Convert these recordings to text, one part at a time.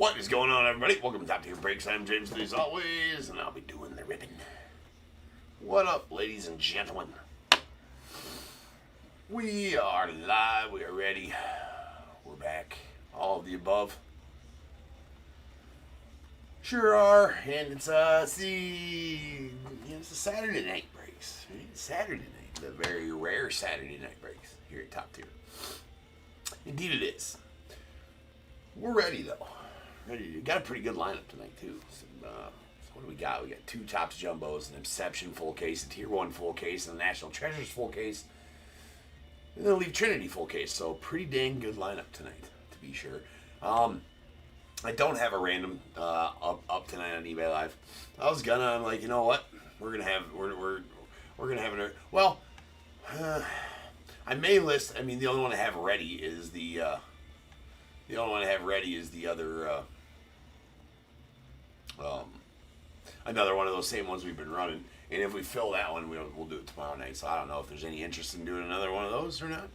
What is going on, everybody? Welcome to Top Tier Breaks. I'm James, as always, and I'll be doing the ribbon. What up, ladies and gentlemen? We are live. We are ready. We're back. All of the above. Sure are. And it's it's a Saturday night breaks. Right? Saturday night. The very rare Saturday night breaks here at Top Tier. Indeed, it is. We're ready though. We got a pretty good lineup tonight, too. So what do we got? We got two Topps Jumbos, an INCEPTION full case, a Tier 1 full case, and a National Treasures full case. And then a Leaf Trinity full case. So pretty dang good lineup tonight, to be sure. I don't have a random up tonight on eBay Live. I'm like, you know what? We're gonna have an well. I may list. I mean, the only one I have ready is the other. Another one of those same ones we've been running. And if we fill that one, we'll do it tomorrow night. So I don't know if there's any interest in doing another one of those or not.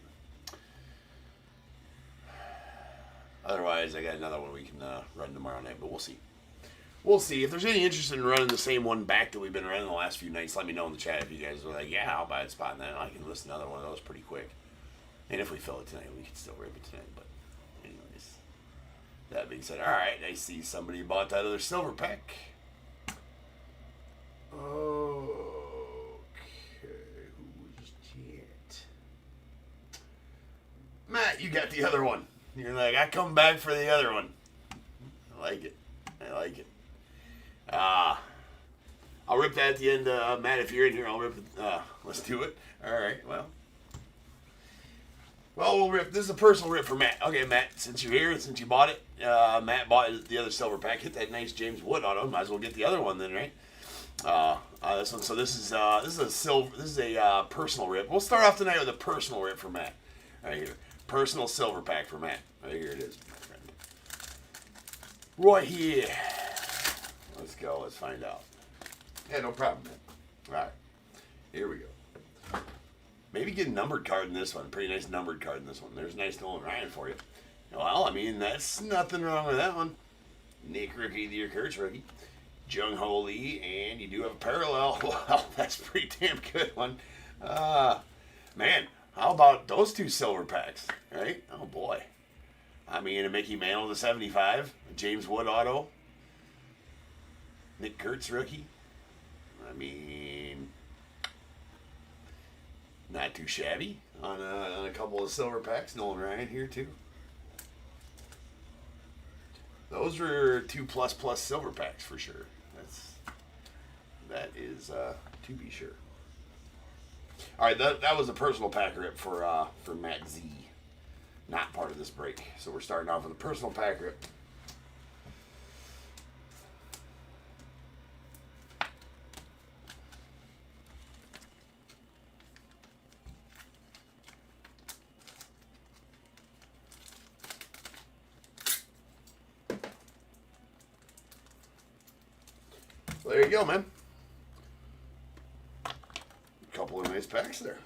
Otherwise, I got another one we can run tomorrow night, but we'll see. We'll see. If there's any interest in running the same one back that we've been running the last few nights, let me know in the chat if you guys are like, yeah, I'll buy a spot, and then I can list another one of those pretty quick. And if we fill it tonight, we can still rip it tonight. But anyways, that being said, all right, I see somebody bought that other silver pack. Okay, who's it? Matt, you got the other one. You're like, I come back for the other one. I like it. I'll rip that at the end. Matt, if you're in here, I'll rip it. Let's do it. All right, well, we'll rip. This is a personal rip for Matt. Okay, Matt, since you're here, since you bought it, Matt bought the other silver pack. Hit that nice James Wood on him. Might as well get the other one then, right? This one. So this is a personal rip. We'll start off tonight with a personal rip for Matt. Right here, personal silver pack for Matt. Right here it is, my friend. Right here. Let's go. Let's find out. Yeah, no problem, man. All right, here we go. Maybe get a numbered card in this one. Pretty nice numbered card in this one. There's a nice Nolan Ryan for you. Well, I mean, that's nothing wrong with that one. Nick Rookie of the Year, Kurtz Rookie. Jung Ho Lee, and you do have a parallel. Well, that's a pretty damn good one. Man, how about those two silver packs, right? Oh, boy. I mean, a Mickey Mantle to 75, a James Wood auto, Nick Kurtz rookie. I mean, not too shabby on a couple of silver packs. Nolan Ryan here, too. Those were 2++ silver packs for sure. That is to be sure. All right, that was a personal pack rip for Matt Z. Not part of this break. So we're starting off with a personal pack rip. So there you go, man. Couple of nice packs there.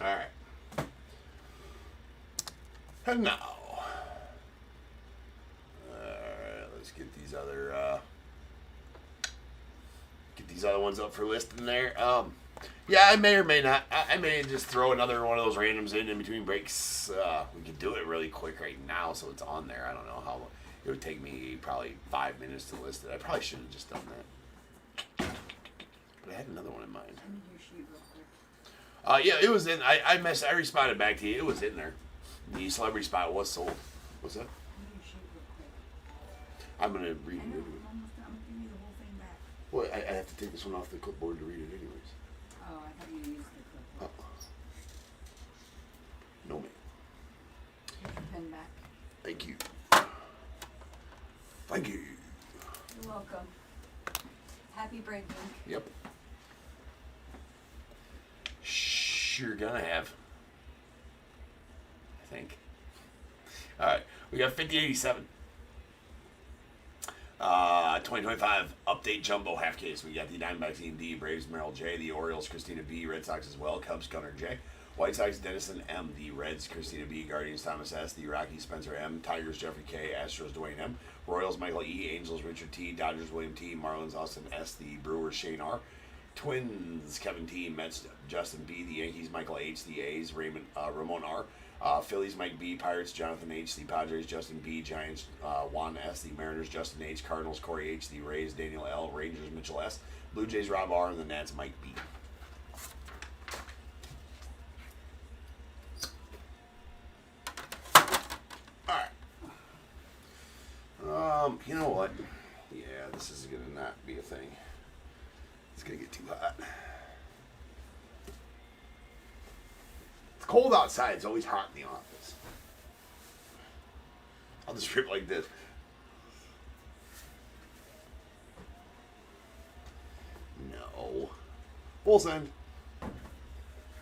All right. And now, all right, let's get these other ones up for listing there. Yeah, I may or may not. I may just throw another one of those randoms in between breaks. We could do it really quick right now, so it's on there. I don't know how long. It would take me probably 5 minutes to list it. I probably should have just done that. But I had another one in mind. Yeah, it was in. I responded back to you. It was in there. The celebrity spot was sold. What's that? I'm gonna read it. Well, I have to take this one off the clipboard to read it anyways. Oh, I thought you used the clipboard. No, ma'am. Here's your pen back. Thank you. Thank you. You're welcome. Happy breaking. Yep. Sure gonna have. I think. Alright. We got 5087. 2025 update jumbo half case. We got the Diamondbacks Ian D, Braves Merrill J, the Orioles Christina B, Red Sox as well, Cubs Gunnar J, White Sox Dennison M, the Reds Christina B, Guardians Thomas S, the Rockies Spencer M, Tigers Jeffrey K, Astros Dwayne M, Royals Michael E, Angels Richard T, Dodgers William T, Marlins Austin S, the Brewers Shane R, Twins Kevin T, Mets Justin B, the Yankees Michael H, the A's Ramon R, Phillies Mike B, Pirates Jonathan H, the Padres Justin B, Giants Juan S, the Mariners Justin H, Cardinals Corey H, the Rays Daniel L, Rangers Mitchell S, Blue Jays Rob R, and the Nats Mike B. You know what? Yeah, this is gonna not be a thing. It's gonna get too hot. It's cold outside. It's always hot in the office. I'll just rip like this. No. Full send.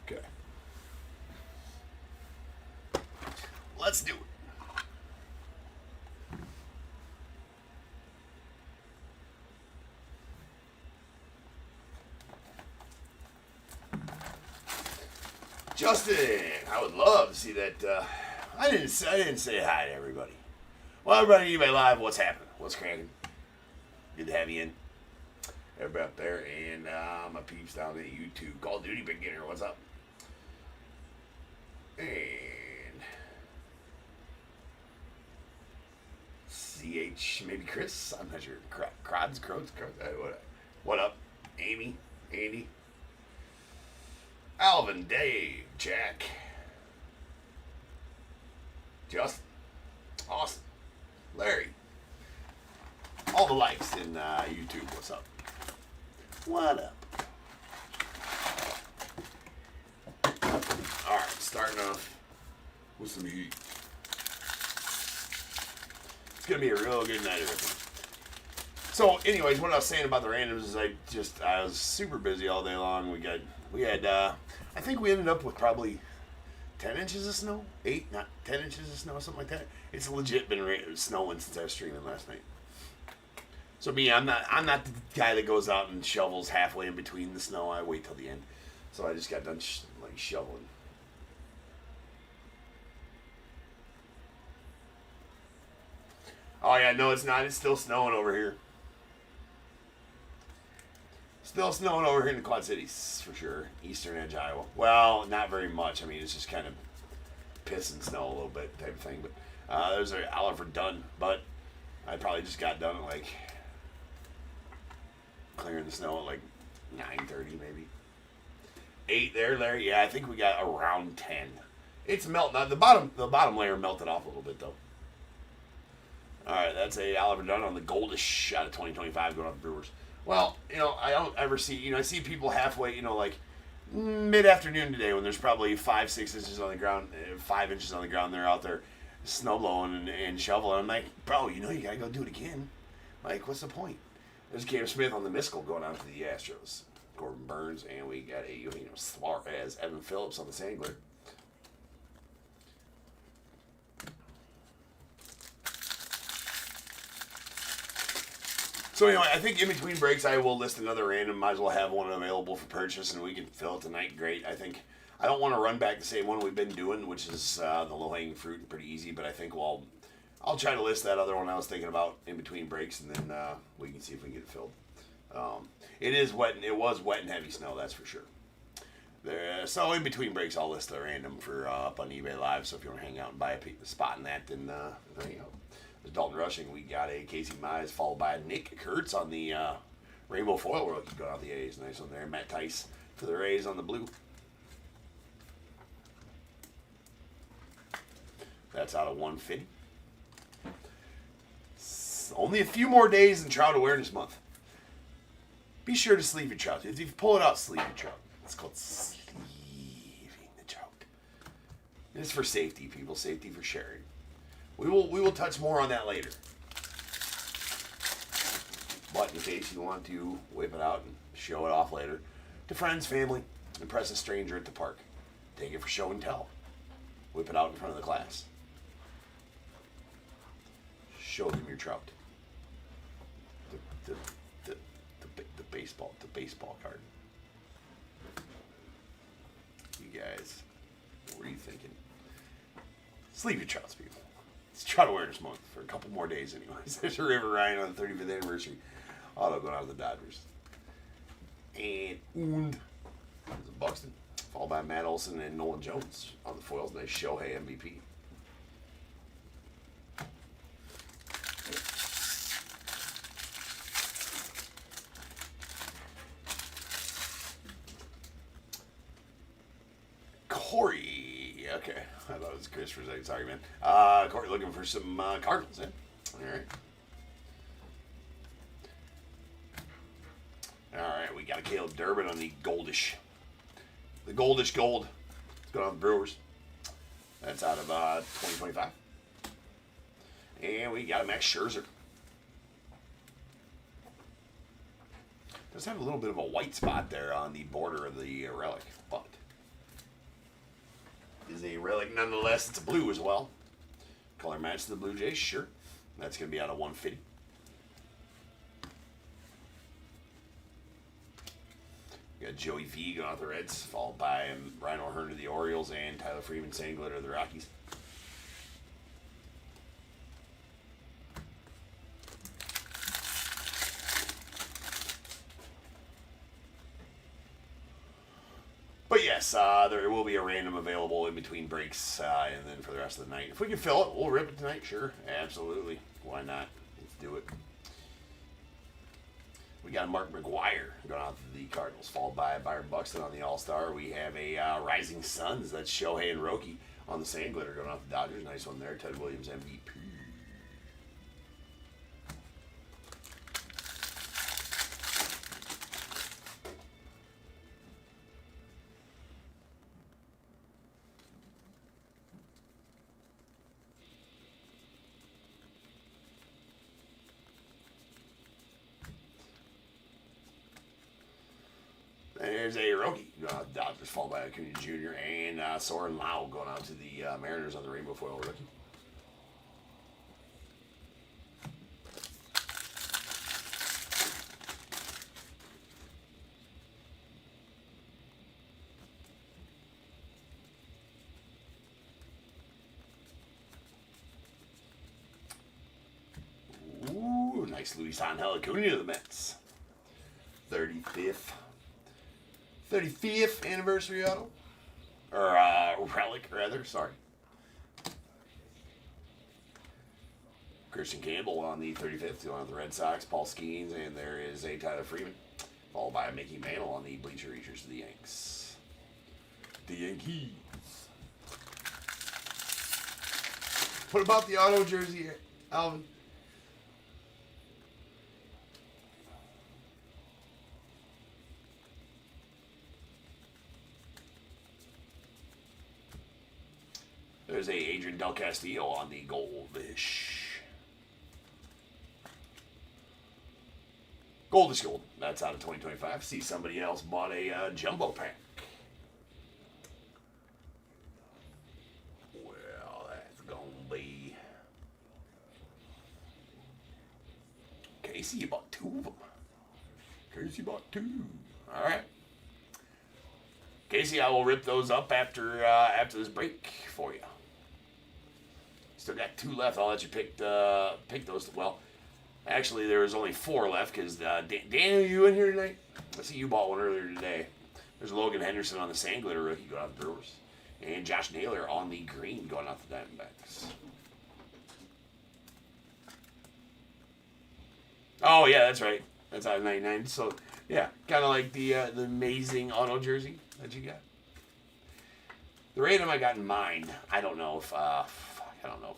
Okay. Let's do it. Justin, I would love to see that. I didn't say hi to everybody. Well, everybody, eBay Live, what's happening? What's cracking? Good to have you in. Everybody up there, and my peeps down at YouTube. Call of Duty Beginner, what's up? And CH, maybe Chris. I'm not sure. Crods. What up? Amy, Andy. Alvin, Dave, Jack, Justin, Austin, Larry, all the likes in YouTube. What's up? What up? All right, starting off with some heat. It's gonna be a real good night, everything. So, anyways, what I was saying about the randoms is I was super busy all day long. We had I think we ended up with probably 10 inches of snow, 8, not 10 inches of snow, something like that. It's legit been snowing since I was streaming last night. So I'm not the guy that goes out and shovels halfway in between the snow. I wait till the end. So I just got done shoveling. Oh yeah, no, it's not. It's still snowing over here. Still snowing over here in the Quad Cities, for sure. Eastern Edge, Iowa. Well, not very much. I mean, it's just kind of piss and snow a little bit type of thing. But there's an Oliver done. But I probably just got done at clearing the snow at 9:30 maybe. 8 there, Larry. Yeah, I think we got around 10. It's melting. The bottom layer melted off a little bit, though. All right, that's a Oliver Dunn on the Goldish shot of 2025 going off the Brewers. Well, I don't ever see, I see people halfway, mid-afternoon today when there's probably 5-6 inches on the ground, 5 inches on the ground, they're out there snow blowing and shoveling. I'm like, bro, you gotta go do it again. Like, what's the point? There's Cam Smith on the Miskell going out to the Astros. Gordon Burns, and we got a Suarez, Evan Phillips on the Sangler. So anyway, I think in between breaks I will list another random. Might as well have one available for purchase, and we can fill it tonight. Great. I don't want to run back the same one we've been doing, which is the low-hanging fruit and pretty easy. But I think I'll try to list that other one I was thinking about in between breaks, and then we can see if we can get it filled. It is wet, and it was wet and heavy snow, that's for sure. So in between breaks, I'll list a random for up on eBay Live. So if you want to hang out and buy a spot in that, then there's Dalton Rushing. We got a Casey Mize followed by Nick Kurtz on the Rainbow Foil World. He's going out the A's. Nice one there. Matt Tice for the Rays on the blue. That's out of 150. Only a few more days in Trout Awareness Month. Be sure to sleeve your trout. If you pull it out, sleeve your trout. It's called sleeving the trout. It's for safety, people. Safety for sharing. We will touch more on that later. But in case you want to whip it out and show it off later to friends, family, impress a stranger at the park, take it for show and tell. Whip it out in front of the class. Show them your trout. the baseball card. You guys, what were you thinking? Sleep your trouts, people. It's Trout Awareness Month for a couple more days, anyways. There's a River Ryan on the 35th anniversary auto going out to the Dodgers. And Buxton, followed by Matt Olson and Nolan Jones on the foils. Nice Shohei MVP. Corey. Okay. I thought it was Chris for a second. Sorry, man. Corey looking for some Cardinals, eh? All right. All right, we got a Caleb Durbin on the Goldish. The Goldish Gold. It's going on the Brewers. That's out of 2025. And we got a Max Scherzer. Does have a little bit of a white spot there on the border of the relic, but is a relic nonetheless. It's a blue as well. Color match to the Blue Jays, sure. That's going to be out of 150. We got Joey V going out the Reds, followed by Ryan O'Hearn to the Orioles and Tyler Freeman Sangler to the Rockies. But yes, there will be a random available in between breaks, and then for the rest of the night. If we can fill it, we'll rip it tonight, sure. Absolutely. Why not? Let's do it. We got Mark McGwire going out to the Cardinals, followed by Byron Buxton on the All-Star. We have a Rising Suns. That's Shohei and Roki on the Sand Glitter going out to the Dodgers. Nice one there. Ted Williams MVP. There's a Roki going out to the Dodgers, followed by Acuna Jr. and Soren Lau going out to the Mariners on the Rainbow Foil rookie. Ooh, nice Luis Angel Acuna to the Mets. 35th anniversary auto. Or relic, rather. Sorry. Christian Campbell on the 35th, going on the Red Sox. Paul Skeens, and there is a Tyler Freeman, followed by a Mickey Mantle on the Bleacher Reachers to the Yanks. The Yankees. What about the auto jersey, Alvin? There's a Adrian Del Castillo on the Goldish. Goldish Gold. That's out of 2025. See, somebody else bought a jumbo pack. Well, that's going to be... Casey, you bought two of them. Casey bought two. All right. Casey, I will rip those up after this break for you. Still got two left. I'll let you pick those. Well, actually, there was only four left because Dan, are you in here tonight? I see you bought one earlier today. There's Logan Henderson on the Sand Glitter rookie going out the Brewers, and Josh Naylor on the green going out the Diamondbacks. Oh yeah, that's right. That's out of 99. So yeah, kind of like the amazing auto jersey that you got. The random I got in mind, I don't know if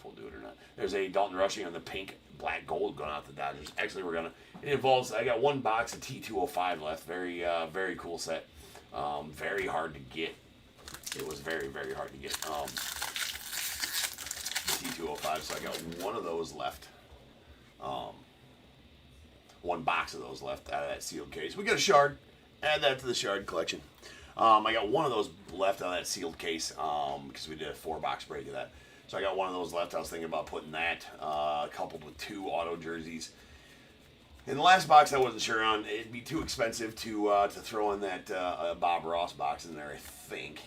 we'll do it or not. There's a Dalton Rushing on the pink, black, gold going out the Dodgers. Actually, it involves, I got one box of T205 left. Very, very cool set. Very hard to get. It was very, very hard to get. The T205, so I got one of those left. One box of those left out of that sealed case. We got a shard. Add that to the shard collection. I got one of those left out of that sealed case because we did a 4-box break of that. So I got one of those left. I was thinking about putting that coupled with two auto jerseys. In the last box, I wasn't sure on. It'd be too expensive to throw in that Bob Ross box in there, I think.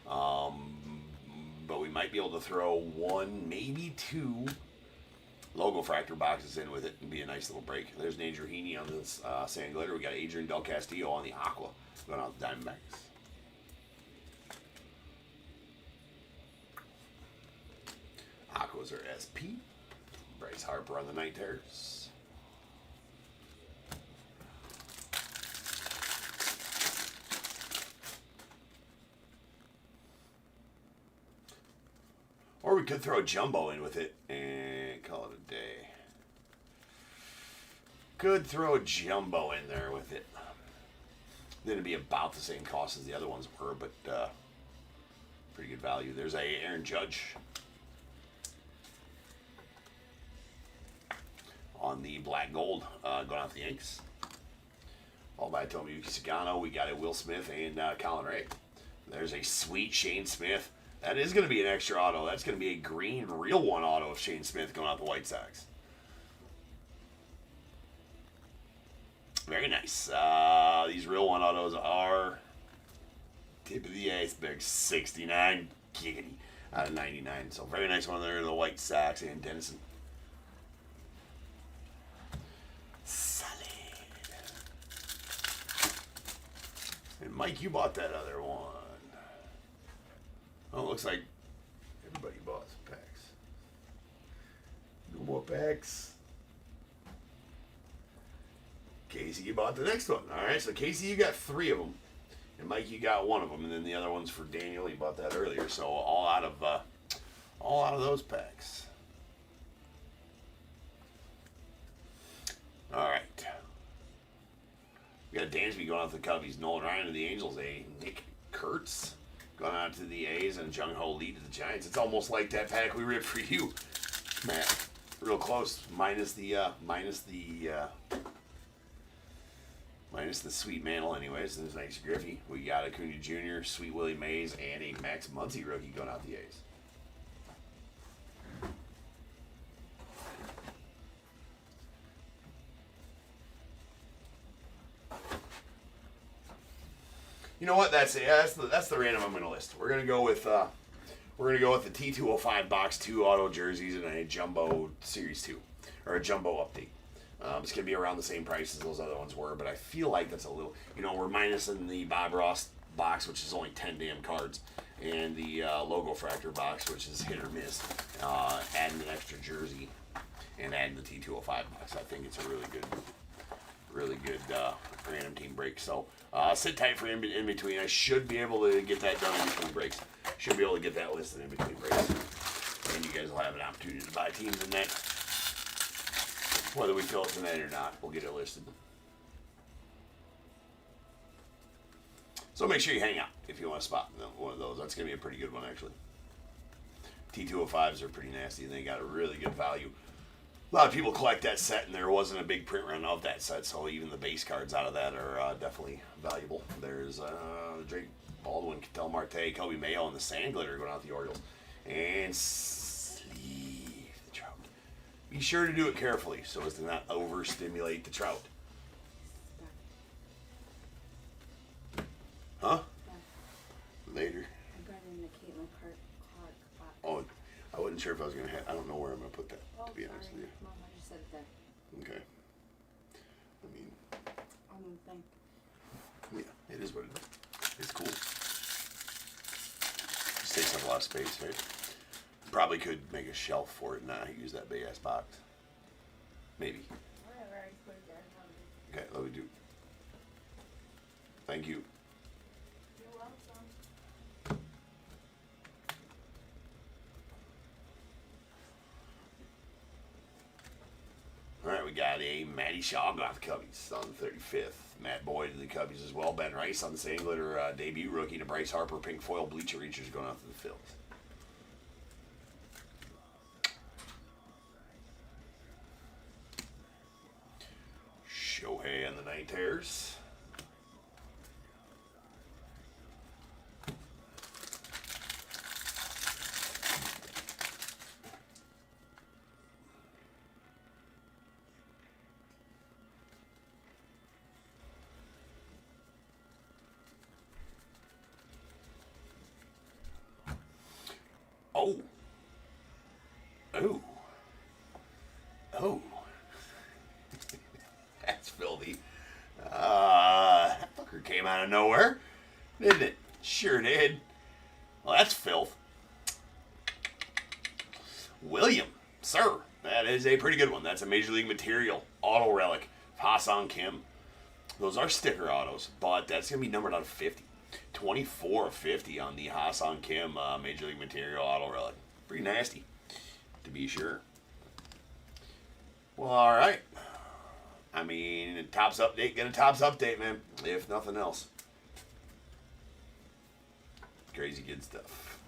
But we might be able to throw one, maybe two logo fractor boxes in with it and be a nice little break. There's an Andrew Heaney on this Sand Glitter. We got Adrian Del Castillo on the Aqua going out the Diamondbacks. Aquas are SP. Bryce Harper on the Night Terrors. Or we could throw a jumbo in with it and call it a day. Could throw a jumbo in there with it. Then it'd be about the same cost as the other ones were, but pretty good value. There's a Aaron Judge on the black gold going out the Yanks. All by Tomoyuki Sagano. We got a Will Smith and Colin Ray. There's a sweet Shane Smith. That is going to be an extra auto. That's going to be a green real one auto of Shane Smith going out the White Sox. Very nice. These real one autos are tip of the iceberg, 69 giggity out of 99. So very nice one there, the White Sox and Dennison. Solid. And Mike, you bought that other one. Oh, it looks like everybody bought some packs. No more packs. Casey, you bought the next one. All right, so Casey, you got 3 of them, and Mike, you got 1 of them, and then the other one's for Daniel. He bought that earlier, so all out of those packs. All right, we got Dansby going out to the Cubbies, Nolan Ryan to the Angels, a Nick Kurtz going out to the A's, and Jung Ho Lee to the Giants. It's almost like that pack we ripped for you, Matt. Real close, minus the Sweet Mantle anyways. There's nice Griffey. We got Acuna Jr., Sweet Willie Mays, and a Max Muncy rookie going out the A's. You know what? That's it. That's the random I'm going to list. We're gonna go with the T205 box 2 auto jerseys and a jumbo series 2 or a jumbo update. It's going to be around the same price as those other ones were, but I feel like that's a little, we're minusing the Bob Ross box, which is only 10 damn cards, and the logo fractor box, which is hit or miss, adding an extra jersey and adding the T205 box. I think it's a really good random team break. So sit tight for in between. I should be able to get that done in between breaks. Should be able to get that listed in between breaks. And you guys will have an opportunity to buy teams in that. Whether we fill it tonight or not, we'll get it listed. So make sure you hang out if you want to spot one of those. That's going to be a pretty good one, actually. T205s are pretty nasty, and they got a really good value. A lot of people collect that set, and there wasn't a big print run of that set, so even the base cards out of that are definitely valuable. There's Drake Baldwin, Ketel Marte, Kobe Mayo, and the Sand Glitter going out the Orioles. And Sleeve the Trout. Be sure to do it carefully so as to not overstimulate the Trout. Huh? Later. I got in the Caitlin Clark box. Oh, I wasn't sure if I was going to have, I don't know where I'm going to put that, to be honest with you. Mom, I just said it there. Okay. I mean, On the thing. yeah, it is what it is. It's cool. Just takes up a lot of space, right? Probably could make a shelf for it and not use that big ass box. Maybe. Whatever, I just put it there. Okay, let me do. Thank you. You're welcome. All right, we got a Matty Shaw going off the Cubbies on the 35th. Matt Boyd to the Cubbies as well. Ben Rice on the Sand Glitter debut rookie to Bryce Harper. Pink foil bleacher reachers going off to the Phils. Shohei on the Night Terrors. Oh. Oh. That's filthy. That fucker came out of nowhere, didn't it? Sure did. Well, that's filth. William, sir, that is a pretty good one. That's a Major League Material auto relic. Ha-Seong Kim. Those are sticker autos, but that's going to be numbered out of 50. 24 of 50 on the Ha-Seong Kim Major League Material auto relic. Pretty nasty, to be sure. Well, all right. I mean, Topps update, get a Topps update, man, if nothing else. Crazy good stuff.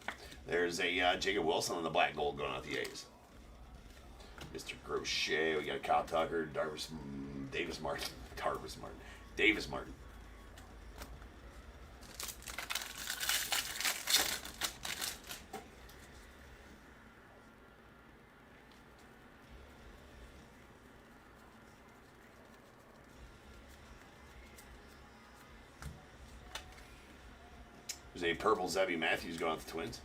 There's a Jacob Wilson on the black gold going out the A's. Mr. Crochet, we got Kyle Tucker, Davis Martin. There's a purple Zebby Matthews going out the Twins.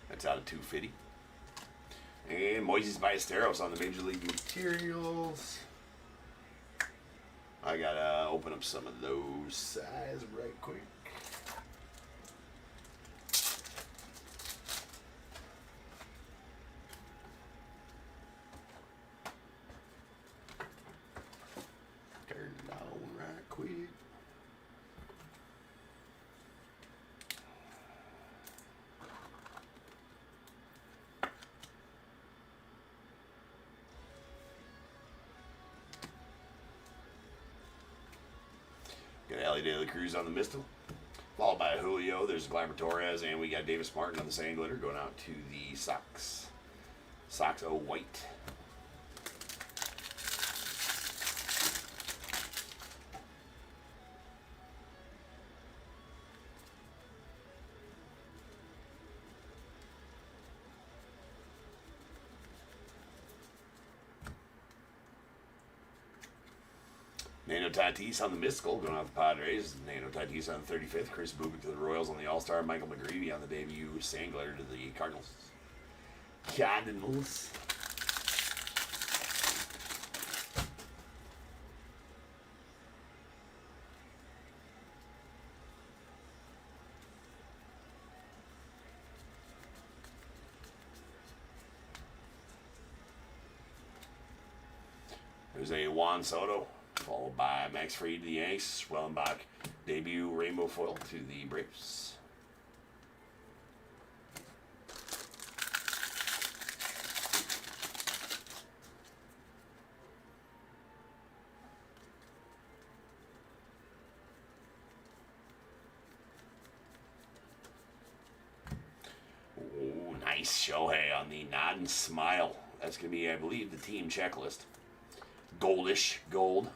That's out of 250. And Moises Ballesteros on the Major League Materials. I gotta open up some of those size right quick. Turn it on right quick. Got Ellie De La Cruz on the Mistle, followed by Julio. There's Glamour Torres, and we got Davis Martin on the Sand Glitter going out to the Sox. Sox O White. Nano Tatis on the Mystical, going out the Padres. Nano Tatis on the 35th. Chris Bubik to the Royals on the All-Star. Michael McGreevy on the debut. Sand Glitter to the Cardinals. There's a Juan Soto, followed by Max Fried to the Yanks. Wellenbach, debut rainbow foil to the Braves. Ooh, nice Shohei on the nod and smile. That's going to be, I believe, the team checklist. Goldish gold.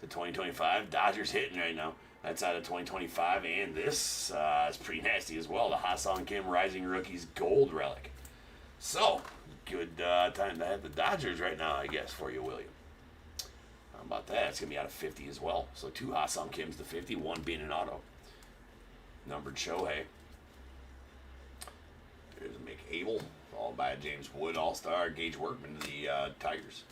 The 2025 Dodgers hitting right now. That's out of 2025, and this is pretty nasty as well. The Ha-Seong Kim Rising Rookies Gold Relic. So, good time to have the Dodgers right now, I guess, for you, William. How about that? It's going to be out of 50 as well. So, 2 Ha-Seong Kims to 50, 1 being an auto. Numbered Shohei. There's a McAble, followed by a James Wood All-Star. Gage Workman to the Tigers.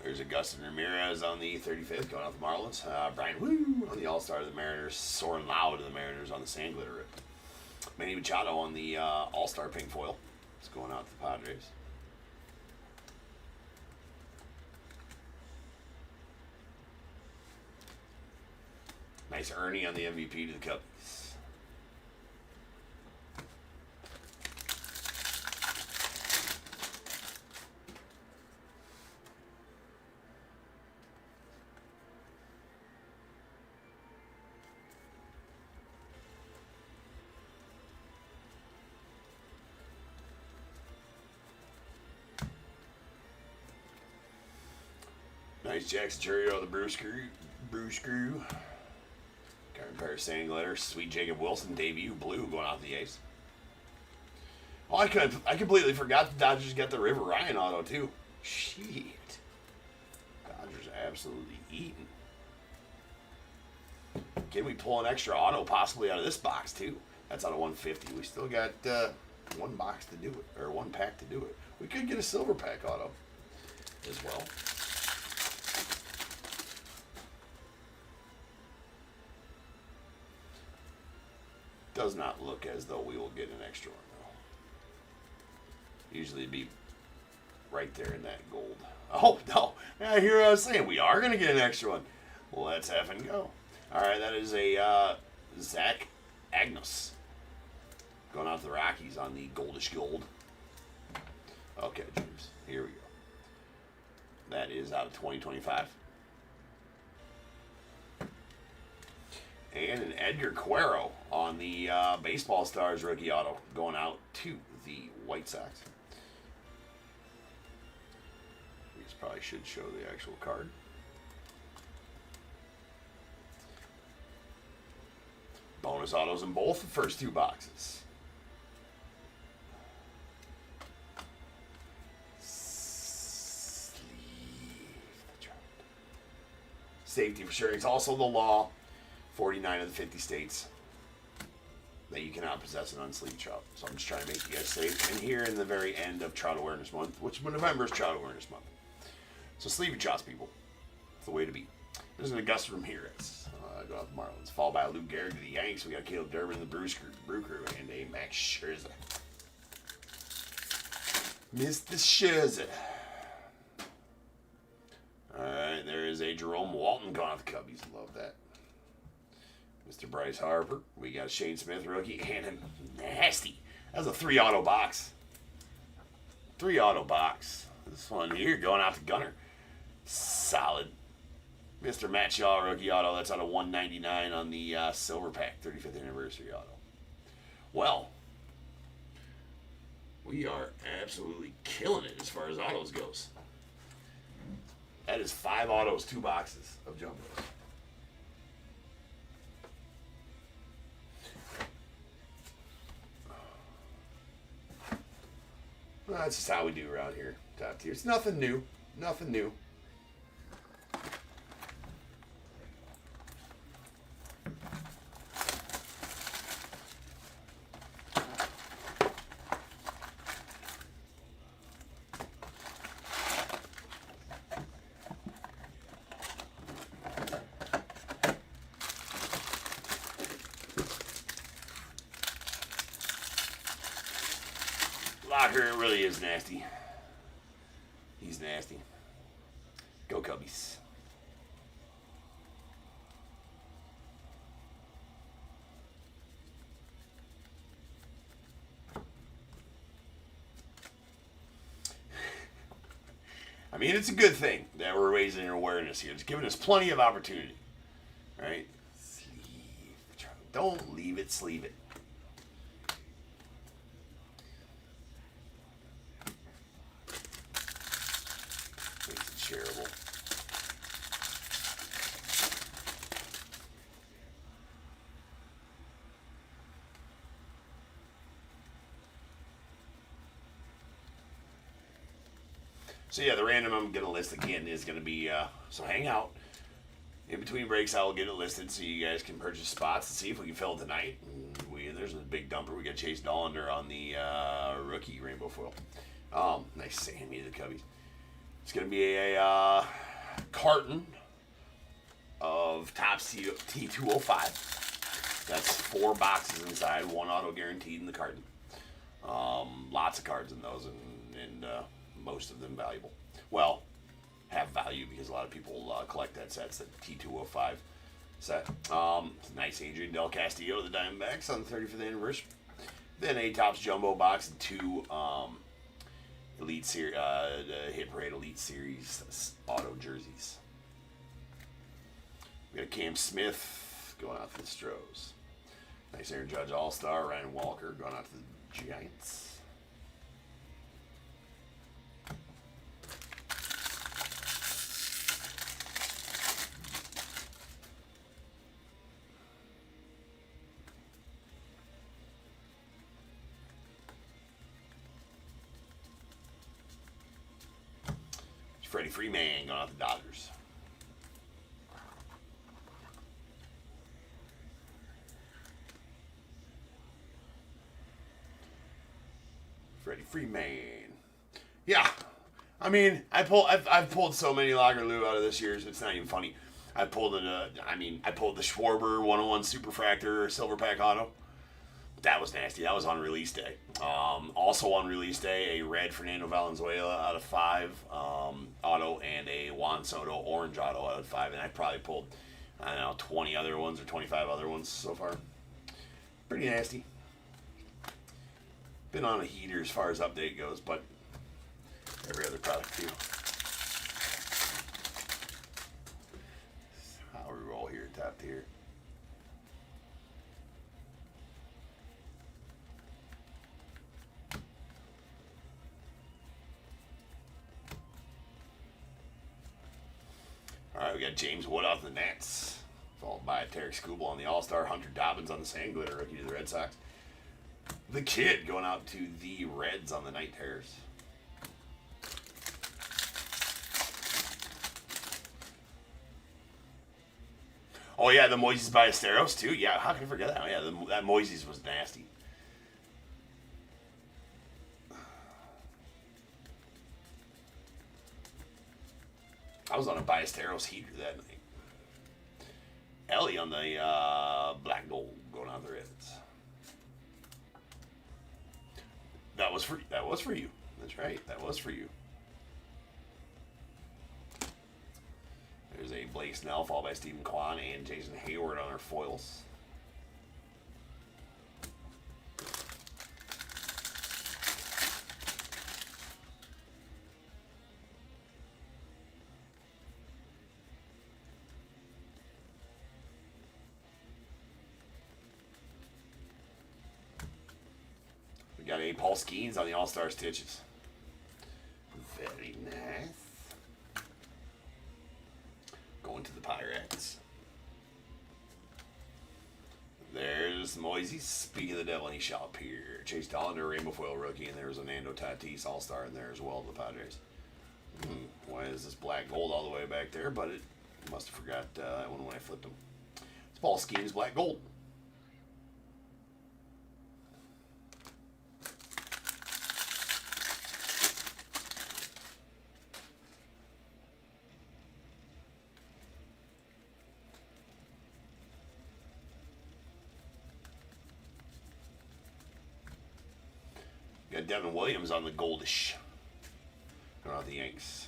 There's Augustin Ramirez on the 35th, going out the Marlins. Brian Woo on the All-Star of the Mariners. Soren Lau to the Mariners on the Sand Glitter rip. Manny Machado on the All-Star pink foil. It's going out to the Padres. Nice Ernie on the MVP to the Cubs. Nice Jackson Churio, the Brew Screw. Current pair of Sandy Glitter, Sweet Jacob Wilson, debut, blue, going off the ace. Oh, I completely forgot the Dodgers got the River Ryan auto, too. Shit. Dodgers absolutely eating. Can we pull an extra auto possibly out of this box, too? That's out of 150. We still got one box to do it, or one pack to do it. We could get a silver pack auto as well. Does not look as though we will get an extra one, though. Usually it'd be right there in that gold. Oh, no. I hear what I was saying. We are going to get an extra one. Let's have and go. All right, that is a Zach Agnos. Going out to the Rockies on the goldish gold. Okay, James. Here we go. That is out of 2025. And an Edgar Cuero on the Baseball Stars rookie auto going out to the White Sox. We probably should show the actual card. Bonus autos in both the first two boxes. Safety for sure. It's also the law. 49 of the 50 states that you cannot possess an unsleeved trout. So I'm just trying to make you guys safe. And here in the very end of Trout Awareness Month, which November is Trout Awareness Month. So sleeve your trouts, people. It's the way to be. There's an Augusta Ramirez. Go out the Marlins. Followed by Lou Gehrig to the Yanks. We got Caleb Durbin, the Brew Crew, and a Max Scherzer. Mr. Scherzer. Alright, there is a Jerome Walton going out the Cubbies. Love that. Mr. Bryce Harper. We got a Shane Smith rookie and a nasty. That's a 3-auto box. 3-auto box. This one here going out to Gunner. Solid. Mr. Matt Shaw rookie auto. That's out of 199 on the Silver Pack 35th anniversary auto. Well, we are absolutely killing it as far as autos goes. That is 5 autos, 2 boxes of jumbos. Well, that's just how we do around here. Top tier. It's nothing new. Nothing new. Locker really is nasty. He's nasty. Go Cubbies. I mean, it's a good thing that we're raising awareness here. It's giving us plenty of opportunity. Right? Sleeve. Don't leave it, sleeve it. Shareable. So yeah, the random I'm gonna list again is gonna be so hang out. In between breaks, I will get it listed so you guys can purchase spots and see if we can fill it tonight. There's a big dumper. We got Chase Dollander on the rookie rainbow foil. Nice Sammy the Cubbies. It's going to be a carton of TOPP T205. That's 4 boxes inside, 1 auto guaranteed in the carton. Lots of cards in those, and most of them valuable. Well, have value because a lot of people collect that set. It's the T205 set. Nice Adrian Del Castillo, the Diamondbacks on the 35th anniversary. Then a Topps Jumbo box and 2... Elite Series, the Hit Parade Elite Series auto jerseys. We got Cam Smith going out to the Stros. Nice Aaron Judge All-Star. Ryan Walker going out to the Giants. Freddie Freeman going out the Dodgers. Freddie Freeman. Yeah. I mean, I've pulled so many Lagerloo out of this year's, it's not even funny. I pulled the Schwarber 101 Superfractor Silver Pack Auto. That was nasty. That was on release day. Also on release day, a red Fernando Valenzuela out of 5 auto and a Juan Soto orange auto out of 5. And I probably pulled, I don't know, 20 other ones or 25 other ones so far. Pretty nasty. Been on a heater as far as update goes, but every other product too. How we roll here, top tier. All right, we got James Wood off the Nats, followed by Tarek Skubal on the All-Star, Hunter Dobbins on the Sand Glitter, rookie to the Red Sox. The Kid going out to the Reds on the Night Terrors. Oh yeah, the Moises Ballesteros too. Yeah, how can I forget that? Oh, yeah, that Moises was nasty. I was on a Ballesteros heater that night. Ellie on the black gold going out the Reds. That was for you. That's right. That was for you. There's a Blake Snell followed by Stephen Kwan and Jason Hayward on our foils. We got a Paul Skeens on the All-Star Stitches. Very nice. Going to the Pirates. There's Moises. Speaking of the devil, and he shall appear. Chase Dollander, Rainbow Foil rookie, and there's a Nando Tatis All-Star in there as well, the Padres. Why is this black gold all the way back there? But it must have forgot that one when I flipped them. It's Paul Skeens, black gold. Got Devin Williams on the Goldish. Going out the Yanks.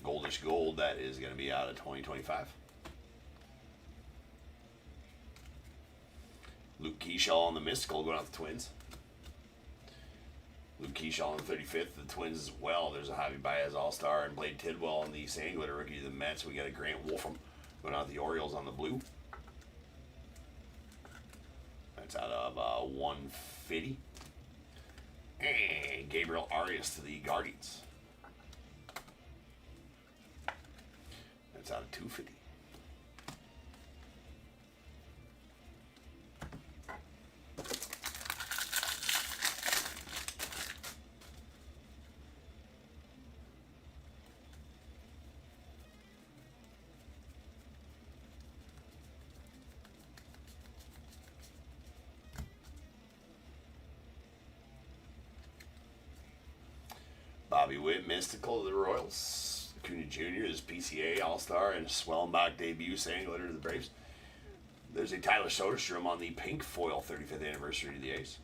Goldish Gold, that is going to be out of 2025. Luke Keyshaw on the Mystical going out the Twins. Luke Keyshaw on the 35th, the Twins as well. There's a Javi Baez All-Star and Blade Tidwell on the Sand Glitter rookie to the Mets. We got a Grant Wolfram going out the Orioles on the blue. That's out of 150. And Gabriel Arias to the Guardians. That's out of 250. Bobby Witt, Mystical to the Royals. Acuna Jr. is PCA All-Star and Swellenbach debut, Sand Glitter to the Braves. There's a Tyler Soderstrom on the pink foil 35th anniversary to the A's.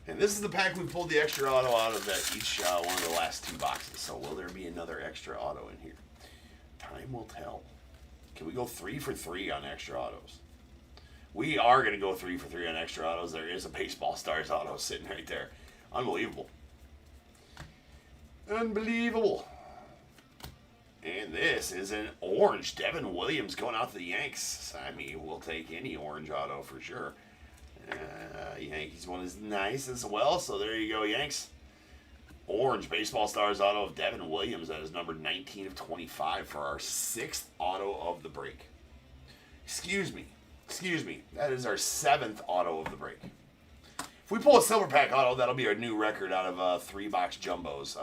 And this is the pack we pulled the extra auto out of that each one of the last 2 boxes. So will there be another extra auto in here? Time will tell. Can we go 3 for 3 on extra autos? We are going to go 3 for 3 on extra autos. There is a Baseball Stars auto sitting right there. Unbelievable. Unbelievable. And this is an orange Devin Williams going out to the Yanks. I mean, we'll take any orange auto for sure. Yankees one is nice as well. So there you go, Yanks. Orange Baseball Stars auto of Devin Williams. That is number 19 of 25 for our 6th auto of the break. Excuse me. Excuse me. That is our 7th auto of the break. If we pull a silver pack auto, that'll be our new record out of 3-box jumbos.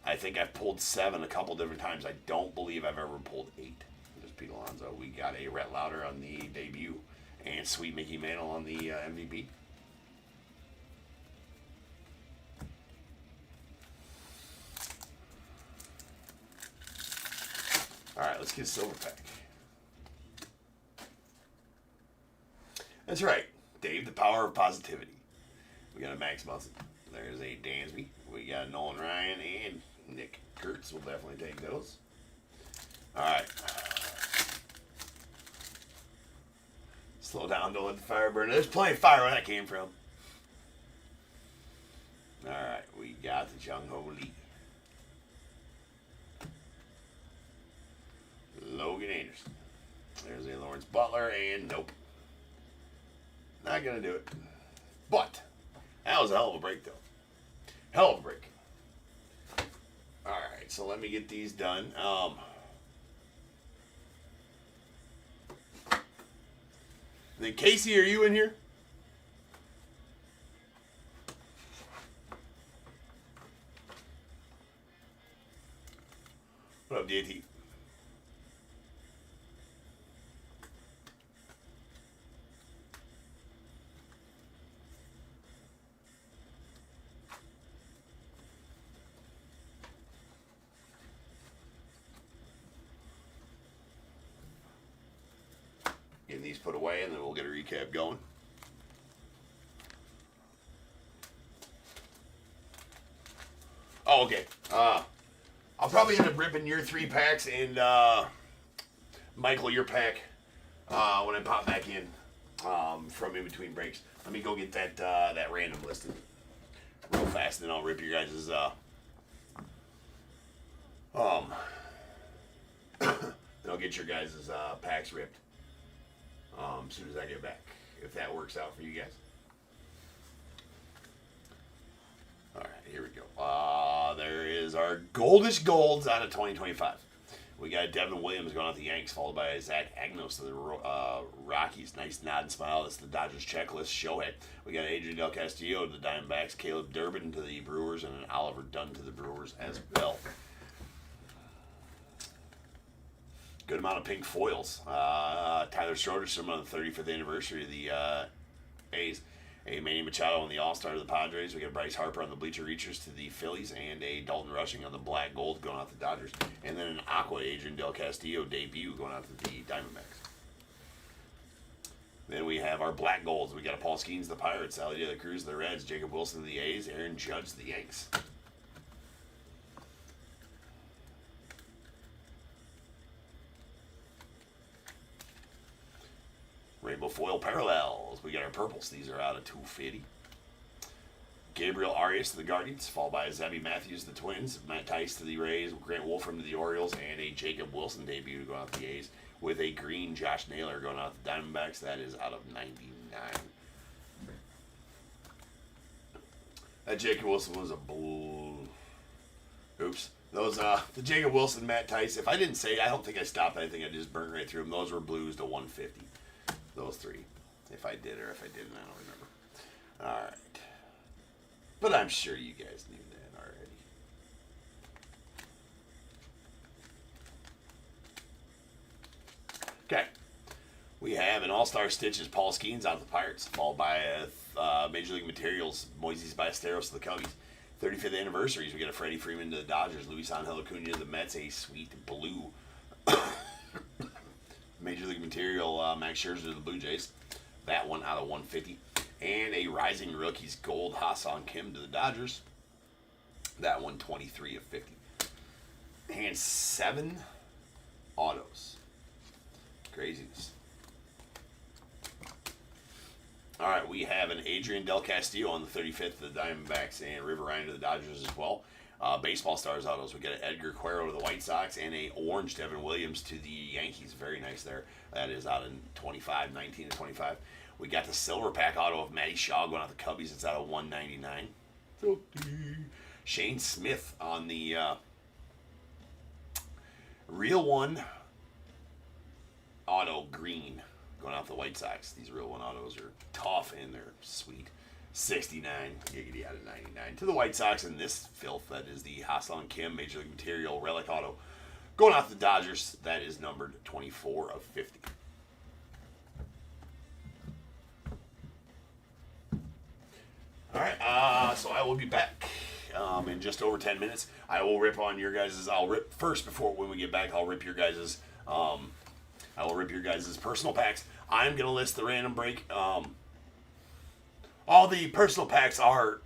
I think I've pulled 7 a couple different times. I don't believe I've ever pulled 8. Just Pete Alonso. We got a Rhett Lauder on the debut, and Sweet Mickey Mantle on the MVP. All right, let's get a silver pack. That's right, Dave, the power of positivity. We got a Max Munson. There's a Dansby. We got Nolan Ryan and Nick Kurtz. We'll definitely take those. All right. Slow down, don't let the fire burn. There's plenty of fire where that came from. All right, we got the Jung Ho Lee. Logan Anderson. There's a Lawrence Butler, and nope. Not going to do it. But that was a hell of a break, though. Hell of a break. Alright, so let me get these done. Then Casey, are you in here? What up, DAT? Getting these put away, and then we'll get a recap going. Oh, okay. I'll probably end up ripping your 3 packs and Michael, your pack when I pop back in from in between breaks. Let me go get that random listed real fast, and then I'll rip your guys' then I'll get your guys' packs ripped as soon as I get back, if that works out for you guys. All right, here we go. There is our goldish golds out of 2025. We got Devin Williams going out the Yanks, followed by Zach Agnos to the Rockies. Nice nod and smile. That's the Dodgers checklist. Shohei. We got Adrian Del Castillo to the Diamondbacks, Caleb Durbin to the Brewers, and an Oliver Dunn to the Brewers as well. Good amount of pink foils. Tyler Schroeder on the 35th anniversary of the A's. A Manny Machado on the All-Star to the Padres. We got Bryce Harper on the Bleacher Reachers to the Phillies, and a Dalton Rushing on the Black Gold going out to the Dodgers. And then an Aqua Adrian Del Castillo debut going out to the Diamondbacks. Then we have our Black Golds. We got a Paul Skeens, the Pirates, Sally De La Cruz, the Reds, Jacob Wilson, the A's, Aaron Judge, the Yanks. Rainbow Foil Parallels. We got our purples. These are out of 250. Gabriel Arias to the Guardians, followed by Zebby Matthews to the Twins, Matt Tice to the Rays, Grant Wolfram to the Orioles, and a Jacob Wilson debut going out to the A's, with a green Josh Naylor going out to the Diamondbacks. That is out of 99. That Jacob Wilson was a blue. Oops. Those, the Jacob Wilson, Matt Tice, if I didn't say, I don't think I stopped. I think I just burned right through them. Those were blues to 150. Those 3. If I did or if I didn't, I don't remember. All right. But I'm sure you guys knew that already. Okay. We have an All-Star Stitches Paul Skeens out of the Pirates, followed by Major League Materials Moises Ballesteros to the Cubbies. 35th anniversaries, we got a Freddie Freeman to the Dodgers, Luis Angel Acuna to the Mets, a sweet blue Major League Material Max Scherzer to the Blue Jays. That one out of 150. And a Rising Rookies Gold Ha-Seong Kim to the Dodgers. That one 23 of 50. And 7 autos. Craziness. All right, we have an Adrian Del Castillo on the 35th to the Diamondbacks, and River Ryan to the Dodgers as well. Baseball Stars autos. We got an Edgar Cuero to the White Sox, and a orange Devin Williams to the Yankees. Very nice there. That is out in 25, 19 to 25. We got the silver pack auto of Matty Shaw going out to the Cubbies. It's out of 199. Shane Smith on the Real One auto green Going out the White Sox. These real one autos are tough and they're sweet. 69, giggity out of 99 to the White Sox, and this filth that is the Ha-Seong Kim Major League Material Relic Auto. Going out the Dodgers, that is numbered 24 of 50. All right, so I will be back in just over 10 minutes. I will rip on your guys's. I'll rip first before when we get back. I'll rip your guys's. I will rip your guys's personal packs. I'm gonna list the random break. All the personal packs are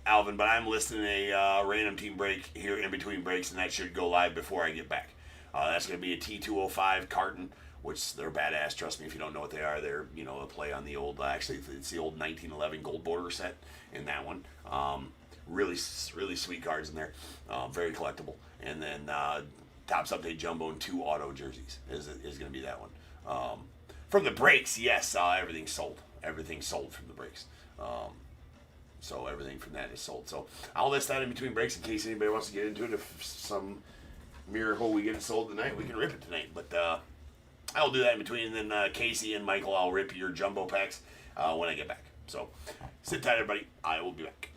Alvin, but I'm listing a random team break here in between breaks, and that should go live before I get back. That's going to be a T205 carton, which they're badass. Trust me, if you don't know what they are, they're a play on the old. Actually, it's the old 1911 gold border set in that one. Really sweet cards in there. Very collectible. And then Topps Update Jumbo and 2 auto jerseys is going to be that one. From the breaks, yes, everything's sold. Everything's sold from the breaks. So everything from that is sold. So I'll list that in between breaks in case anybody wants to get into it. If some miracle we get it sold tonight, we can rip it tonight. But I'll do that in between. And then Casey and Michael, I'll rip your jumbo packs when I get back. So sit tight, everybody. I will be back.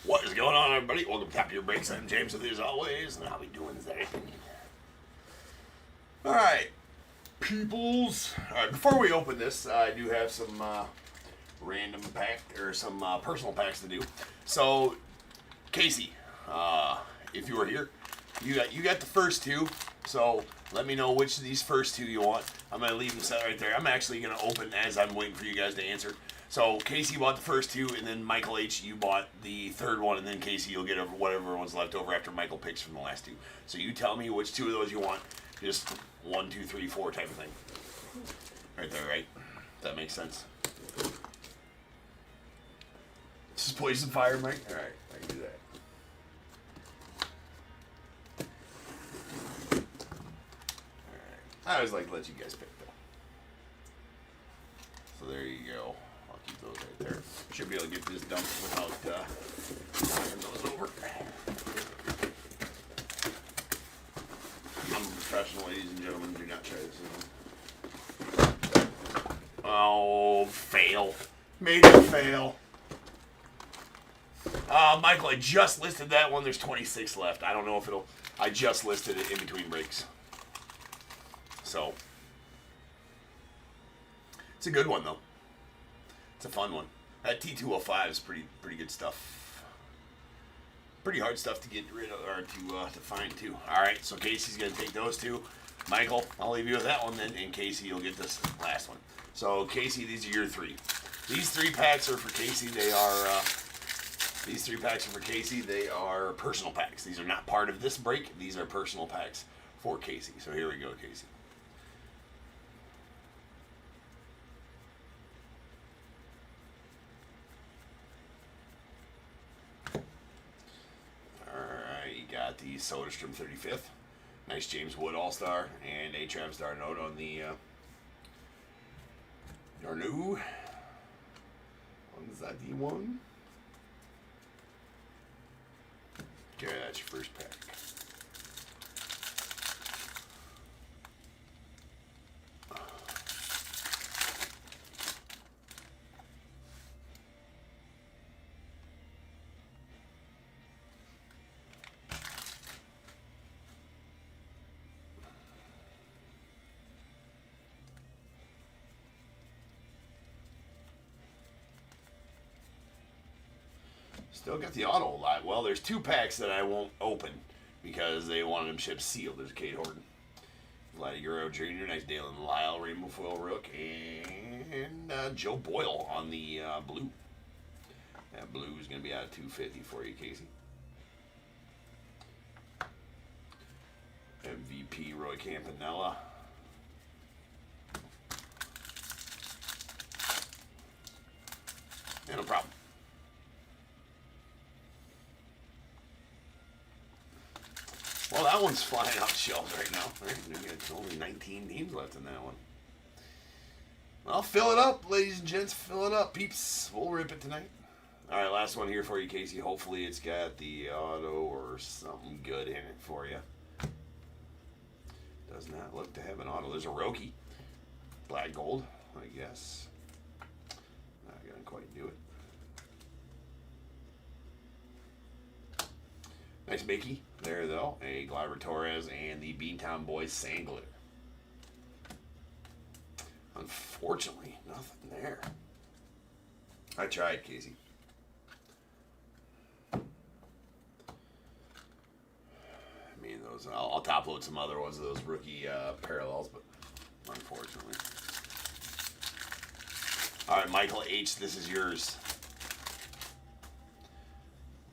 What is going on, everybody? Welcome to Tap Your Breaks. I'm James with you as always, and I'll be doing that. Alright, peoples. Alright, before we open this, I do have some random pack, or some personal packs to do. So, Casey, if you were here, you got the first two, so let me know which of these first two you want. I'm going to leave them set right there. I'm actually going to open as I'm waiting for you guys to answer. So Casey bought the first two, and then Michael H, you bought the third one, and then Casey, you'll get whatever one's left over after Michael picks from the last two. So you tell me which two of those you want. Just 1, 2, 3, 4 type of thing. Right there, right? That makes sense. This is Poison Fire, Mike? Alright, I can do that. Alright. I always like to let you guys pick, though. So there you go. I'll keep those right there. Should be able to get this dumped without knocking those over. I'm a professional, ladies and gentlemen. Do not try this at home. Oh, fail. Major fail. Michael, I just listed that one. There's 26 left. I don't know if it'll... I just listed it in between breaks. So... It's a good one, though. It's a fun one. That T205 is pretty good stuff. Pretty hard stuff to get rid of, or to find, too. Alright, so Casey's going to take those two. Michael, I'll leave you with that one then, and Casey, you'll get this last one. So, Casey, these are your three. These 3 packs are for Casey. They are, these 3 packs are for Casey. They are personal packs. These are not part of this break. These are personal packs for Casey. So, here we go, Casey. Got the Soderstrom 35th. Nice James Wood All-Star and a Trav Star note on the Yarnu. One's that D1. Okay, that's your first pack. Still got the auto a lot. Well, there's 2 packs that I won't open because they wanted them shipped sealed. There's Cade Horton, Vladdy Guerrero Jr., nice Dalen Lyle, Rainbow Foil Rook, and Joe Boyle on the blue. That blue is going to be out of 250 for you, Casey. MVP Roy Campanella. Yeah, no problem. Well, that one's flying off shelves right now. There's only 19 teams left in that one. Well, fill it up, ladies and gents. Fill it up, peeps. We'll rip it tonight. All right, last one here for you, Casey. Hopefully it's got the auto or something good in it for you. Does not look to have an auto. There's a Roki. Black gold, I guess. Not going to quite do it. Nice Mickey there, though. A Gleyber Torres and the Beantown Boys Sangler. Unfortunately, nothing there. I tried, Casey. I mean, those. I'll top load some other ones of those rookie parallels, but unfortunately. All right, Michael H., this is yours.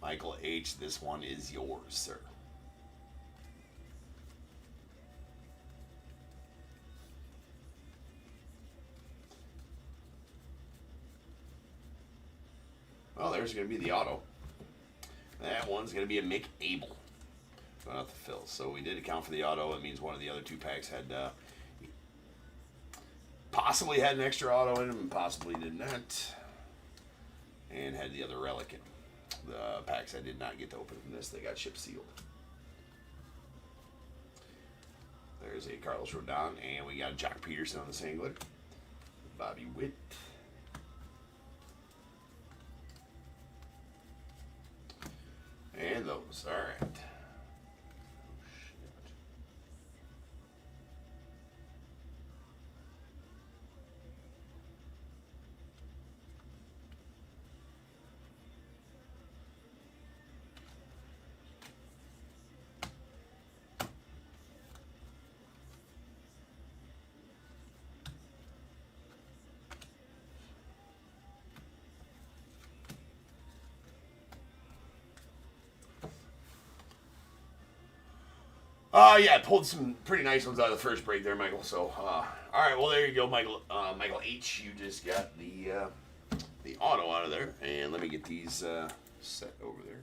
Michael H., this one is yours, sir. Well, there's going to be the auto. That one's going to be a Mick Abel. Going out the fill. So we did account for the auto. It means one of the other 2 packs had possibly had an extra auto in them and possibly did not. And had the other relic in them. The packs I did not get to open from this. They got shipped sealed. There's a Carlos Rodon, and we got Jock Peterson on the Sangler. Bobby Witt. find those. All right. Oh, shit. Yeah, I pulled some pretty nice ones out of the first break there, Michael. So, all right, well, there you go, Michael. Michael H, you just got the auto out of there, and let me get these set over there.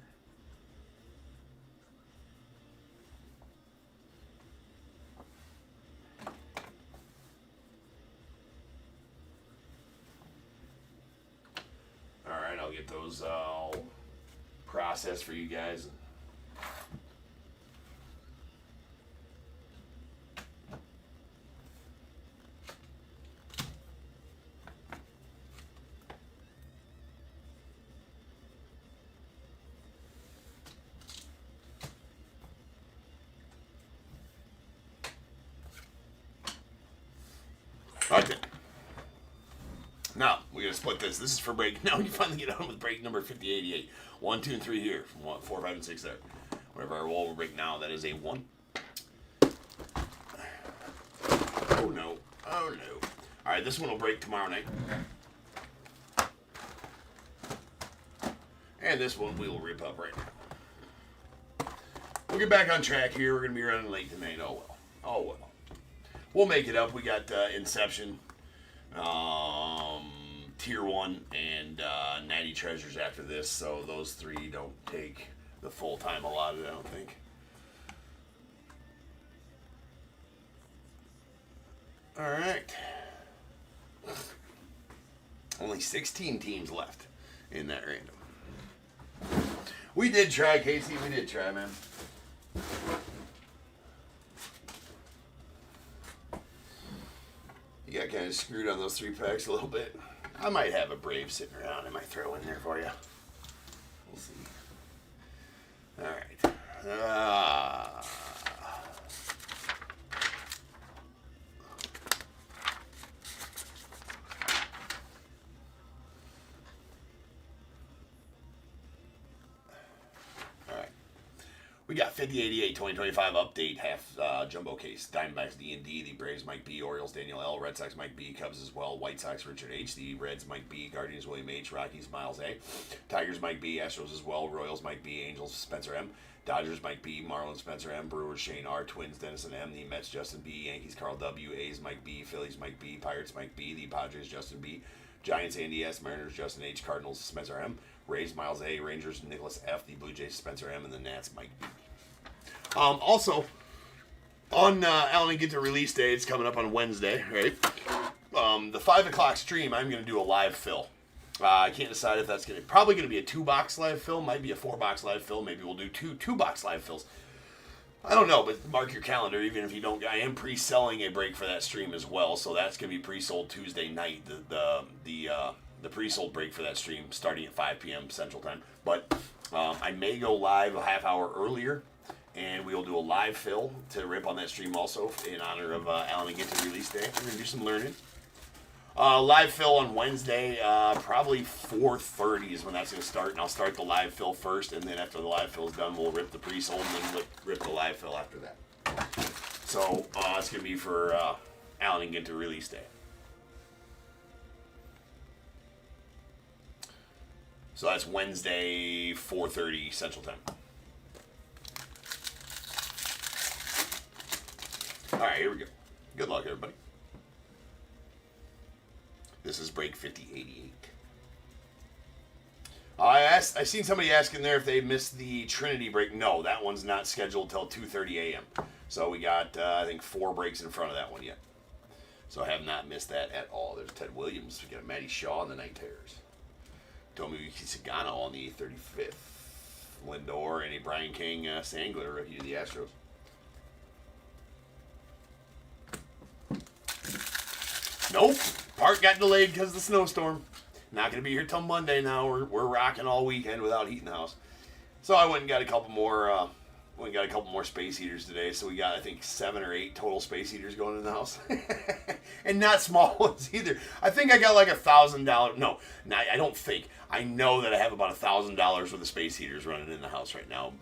All right, I'll get those all processed for you guys. Okay. Now, we're going to split this. This is for break. Now you finally get on with break number 5088. 1, 2, and 3 here. 4, 5, and 6 there. Whatever I roll over break now, that is a 1. Oh, no. Oh, no. All right, this one will break tomorrow night. And this one we will rip up right now. We'll get back on track here. We're going to be running late tonight. Oh, well. Oh, well. We'll make it up. We got Inception, Tier 1, and Natty Treasures after this, so those 3 don't take the full time allotted, I don't think. All right. Only 16 teams left in that random. We did try, Casey. We did try, man. You got kind of screwed on those 3 packs a little bit. I might have a Brave sitting around. I might throw in there for you. We'll see. All right. We got 5088 2025 update, half jumbo case. Diamondbacks D&D, the Braves Mike B, Orioles Daniel L, Red Sox Mike B, Cubs as well, White Sox Richard H, the Reds Mike B, Guardians William H, Rockies Miles A, Tigers Mike B, Astros as well, Royals Mike B, Angels Spencer M, Dodgers Mike B, Marlins Spencer M, Brewers Shane R, Twins Dennison M, the Mets Justin B, Yankees Carl W, A's Mike B, Phillies Mike B, Pirates Mike B, the Padres Justin B, Giants Andy S, Mariners Justin H, Cardinals Spencer M, Rays Miles A, Rangers Nicholas F, the Blue Jays Spencer M, and the Nats Mike B. Also, on Alan and Get to Release Day, it's coming up on Wednesday, right? The 5 o'clock stream, I'm going to do a live fill. I can't decide if that's probably going to be a 2-box live fill, might be a 4-box live fill, maybe we'll do two box live fills. I don't know, but mark your calendar, even if you don't. I am pre-selling a break for that stream as well, so that's going to be pre-sold Tuesday night, the pre-sold break for that stream, starting at 5 p.m. Central Time. But I may go live a half hour earlier, and we'll do a live fill to rip on that stream also in honor of Alan and Get to Release Day. We're going to do some learning. Live fill on Wednesday, probably 4:30 is when that's going to start, and I'll start the live fill first, and then after the live fill is done, we'll rip the pre-sold, and then rip the live fill after that. So, it's going to be for Alan and Get to Release Day. So that's Wednesday, 4:30 Central Time. All right, here we go. Good luck, everybody. This is break 5088. I seen somebody asking there if they missed the Trinity break. No, that one's not scheduled till 2:30 a.m. So we got, I think, 4 breaks in front of that one yet. So I have not missed that at all. There's Ted Williams. We got Matty Shaw on the Night Terrors. Tomi Sagano on the 35th. Lindor and a Brian King Sangler rookie to the Astros. Nope. Part got delayed because of the snowstorm. Not going to be here till Monday now. We're rocking all weekend without heat in the house. So I went and got a couple more. Space heaters today. So we got, I think, 7 or 8 total space heaters going in the house, and not small ones either. I think I got like $1,000. No, I don't think. I know that I have about $1,000 worth of space heaters running in the house right now.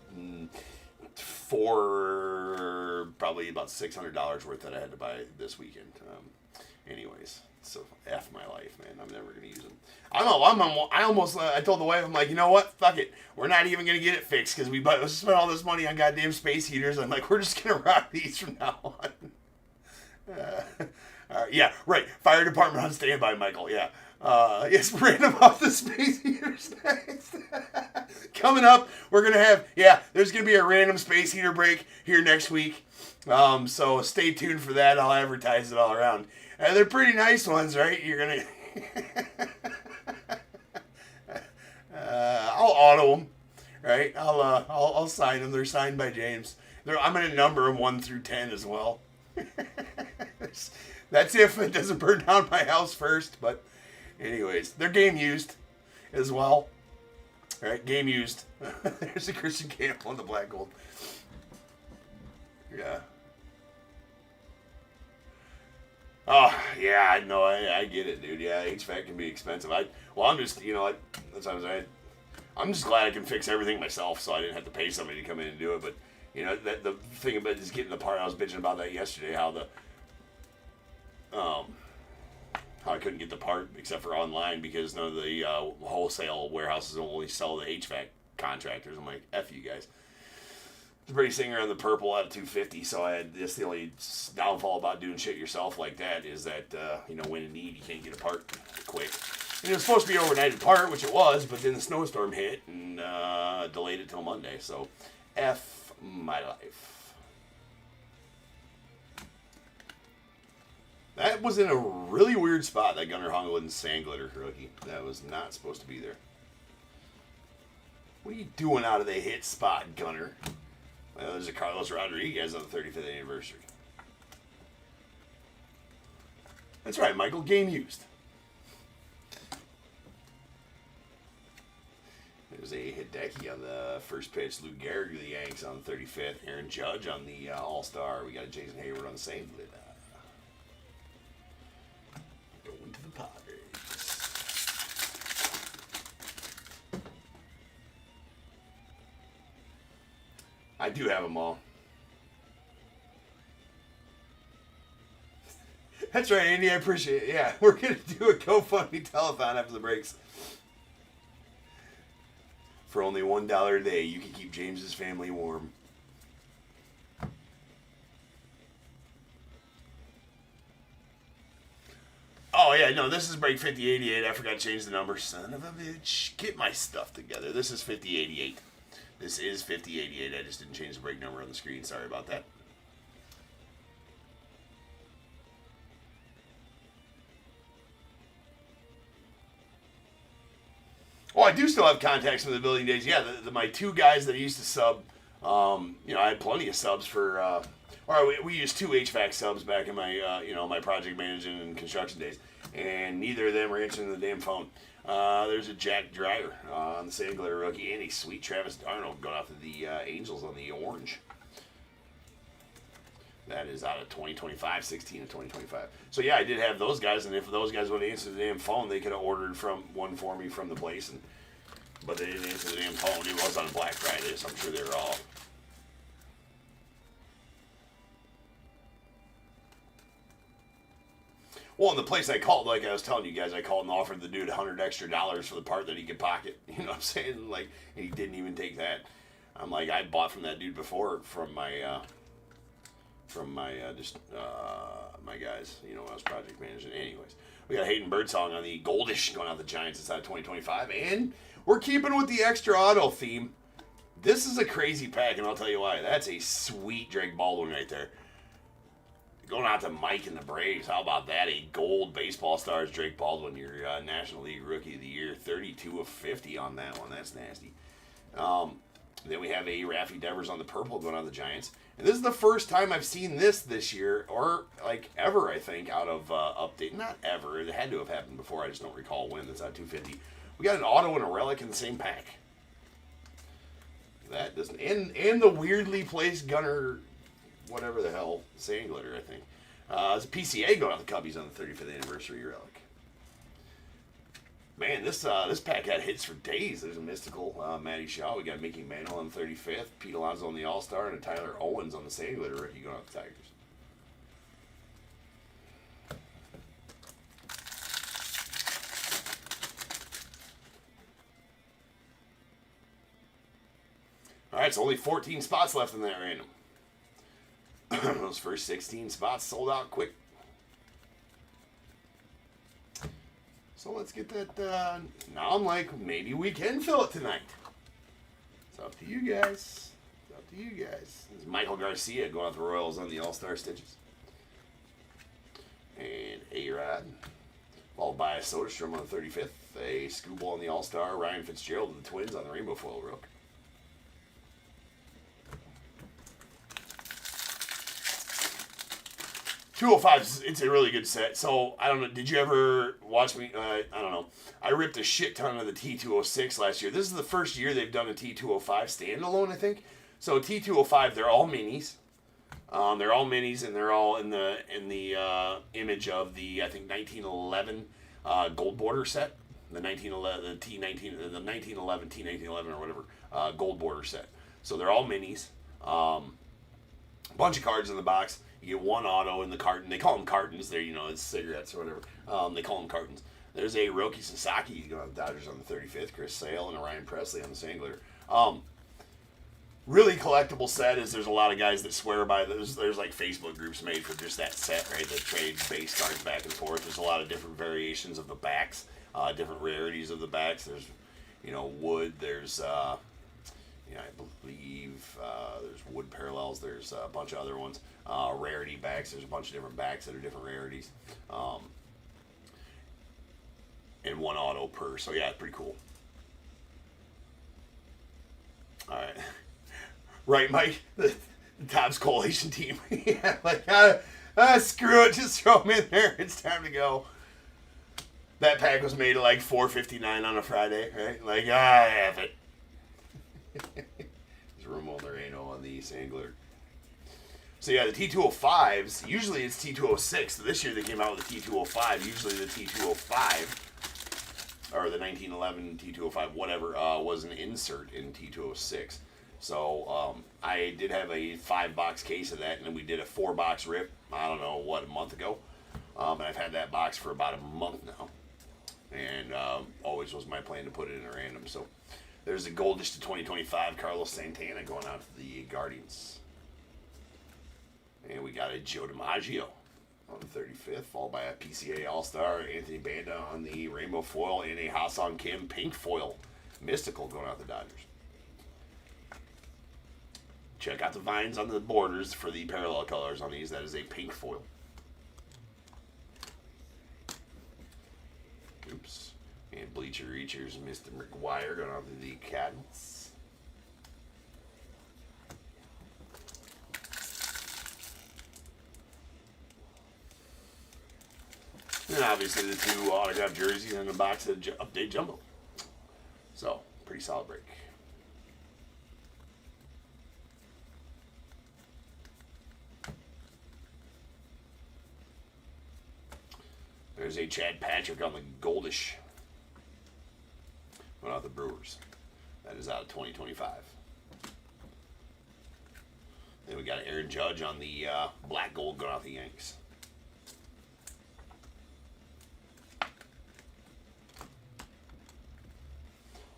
For probably about $600 worth that I had to buy this weekend. Anyways, so F my life, man. I'm never gonna use them. I told the wife, I'm like, you know what? Fuck it. We're not even gonna get it fixed because we spent all this money on goddamn space heaters. I'm like, we're just gonna rock these from now on. Yeah, right. Fire department on standby, Michael. Yeah. It's random off the space heaters next. Coming up, we're gonna have there's gonna be a random space heater break here next week. So stay tuned for that. I'll advertise it all around. They're pretty nice ones, right? You're gonna. I'll auto them, right? I'll sign them. They're signed by James. I'm gonna number them 1 through 10 as well. That's if it doesn't burn down my house first. But anyways, they're game used as well. Right, game used. There's a Christian Camp on the black gold. Yeah. Oh, yeah, I know. I get it, dude. Yeah, HVAC can be expensive. I'm just, I'm just glad I can fix everything myself, so I didn't have to pay somebody to come in and do it. But, the thing about is getting the part, I was bitching about that yesterday, how I couldn't get the part except for online because none of the wholesale warehouses only sell the HVAC contractors. I'm like, F you guys. The Brady Singer on the purple out of 250, so that's the only downfall about doing shit yourself like that is that, when in need, you can't get a part quick. And it was supposed to be an overnighted part, which it was, but then the snowstorm hit and delayed it till Monday, so F my life. That was in a really weird spot, that Gunnar Hongwood and Sand Glitter rookie. That was not supposed to be there. What are you doing out of the hit spot, Gunnar? Well, there's a Carlos Rodriguez on the 35th anniversary. That's right, Michael. Game used. There's a Hideki on the first pitch. Lou Gehrig of the Yanks on the 35th. Aaron Judge on the All-Star. We got a Jason Hayward on the same. Going to the Padres. I do have them all. That's right, Andy. I appreciate it. Yeah, we're going to do a GoFundMe telethon after the breaks. For only $1 a day, you can keep James's family warm. Oh, yeah, no, this is break 5088. I forgot to change the number. Son of a bitch. Get my stuff together. This is 5088. This is 5088. I just didn't change the break number on the screen. Sorry about that. Oh, I do still have contacts from the building days. Yeah, my 2 guys that I used to sub, I had plenty of subs for, we used 2 HVAC subs back in my, my project management and construction days. And neither of them were answering the damn phone. There's a Jack Dreyer on the Sand Glitter rookie, and a sweet Travis Darnold going off to the Angels on the orange. That is out of 2025, 16 of 2025. So yeah, I did have those guys, and if those guys would have answered the damn phone, they could have ordered one for me from the place, but they didn't answer the damn phone. It was on Black Friday, so I'm sure they were off. Well, in the place I called, like I was telling you guys, I called and offered the dude $100 extra for the part that he could pocket. You know what I'm saying? Like, and he didn't even take that. I'm like, I bought from that dude before from my my guys. When I was project managing. Anyways, we got Hayden Birdsong on the Goldish going out the Giants inside 2025, and we're keeping with the extra auto theme. This is a crazy pack, and I'll tell you why. That's a sweet Drake Baldwin right there. Going out to Mike and the Braves. How about that? A gold baseball stars Drake Baldwin, your National League Rookie of the Year. 32 of 50 on that one. That's nasty. Then we have a Raffy Devers on the purple going on the Giants. And this is the first time I've seen this year, or like ever, I think, out of update. Not ever. It had to have happened before. I just don't recall when. That's out 250. We got an auto and a relic in the same pack. That doesn't, and the weirdly placed Gunner, whatever the hell, sand glitter, I think. It's a PCA going out the Cubbies on the 35th anniversary relic. Man, this pack had hits for days. There's a mystical Matty Shaw. We got Mickey Mantle on the 35th, Pete Alonso on the All-Star, and a Tyler Owens on the sand glitter rookie going out the Tigers. All right, so only 14 spots left in that random. Those first 16 spots sold out quick. So let's get that. Now I'm like, maybe we can fill it tonight. It's up to you guys. It's up to you guys. This is Michael Garcia going out the Royals on the All-Star stitches. And A-Rod. Followed by a Soderstrom on the 35th. A Screwball on the All-Star. Ryan Fitzgerald and the Twins on the Rainbow Foil Rook. 205s, it's a really good set. So, I don't know, did you ever watch me? I don't know. I ripped a shit ton of the T206 last year. This is the first year they've done a T205 standalone, I think. So, T205, they're all minis. They're all minis, and they're all in the image of the, I think, 1911 gold border set. The 1911, the 1911 T1911 or whatever gold border set. So, they're all minis. Bunch of cards in the box. You get one auto in the carton. They call them cartons. They're, it's cigarettes or whatever. They call them cartons. There's a Roki Sasaki going to the Dodgers on the 35th. Chris Sale and a Ryan Presley on the sand glitter. Really collectible set is there's a lot of guys that swear by those. There's like Facebook groups made for just that set, right? That trade base cards back and forth. There's a lot of different variations of the backs, different rarities of the backs. There's, wood. There's, I believe there's wood parallels. There's a bunch of other ones. Rarity backs. There's a bunch of different backs that are different rarities. And one auto per. So yeah, it's pretty cool. All right. Right, Mike? The Tops Coalition team. Yeah, like, screw it. Just throw them in there. It's time to go. That pack was made at like $4.59 on a Friday, right? Like, I have it. There's Romo Loreno on the sand glitter. So yeah, the T205s, usually it's T206. So this year they came out with the T205. Usually the T205, or the 1911 T205, whatever, was an insert in T206. So I did have a 5-box case of that, and then we did a 4-box rip, I don't know, a month ago. And I've had that box for about a month now. And always was my plan to put it in a random. So there's a Goldish to 2025 Carlos Santana going out to the Guardians. And we got a Joe DiMaggio on the 35th, followed by a PCA All-Star Anthony Banda on the Rainbow Foil, and a Ha-Seong Kim Pink Foil Mystical going out the Dodgers. Check out the vines on the borders for the parallel colors on these. That is a pink foil. Oops. And Bleacher Reachers, Mr. McGuire going on to the Cardinals. And obviously the 2 autographed jerseys and a box of Update Jumbo. So, pretty solid break. There's a Chad Patrick on the Goldish. Going out the Brewers. That is out of 2025. Then we got Aaron Judge on the Black Gold going out the Yanks.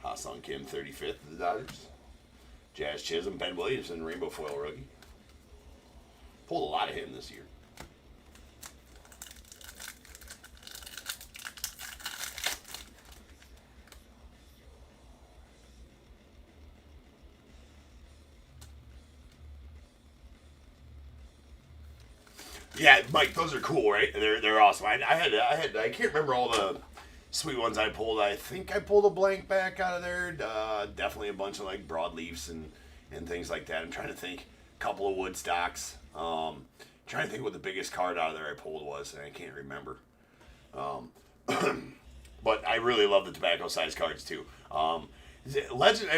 Ha-Seong Kim, 35th of the Dodgers. Jazz Chisholm, Ben Williamson, Rainbow Foil rookie. Pulled a lot of him this year. Yeah, Mike, those are cool, right? They're awesome. I can't remember all the sweet ones I pulled. I think I pulled a blank back out of there. Definitely a bunch of like broadleafs and things like that. I'm trying to think. A couple of wood stocks. Trying to think what the biggest card out of there I pulled was, and I can't remember. But I really love the tobacco size cards too. Legend,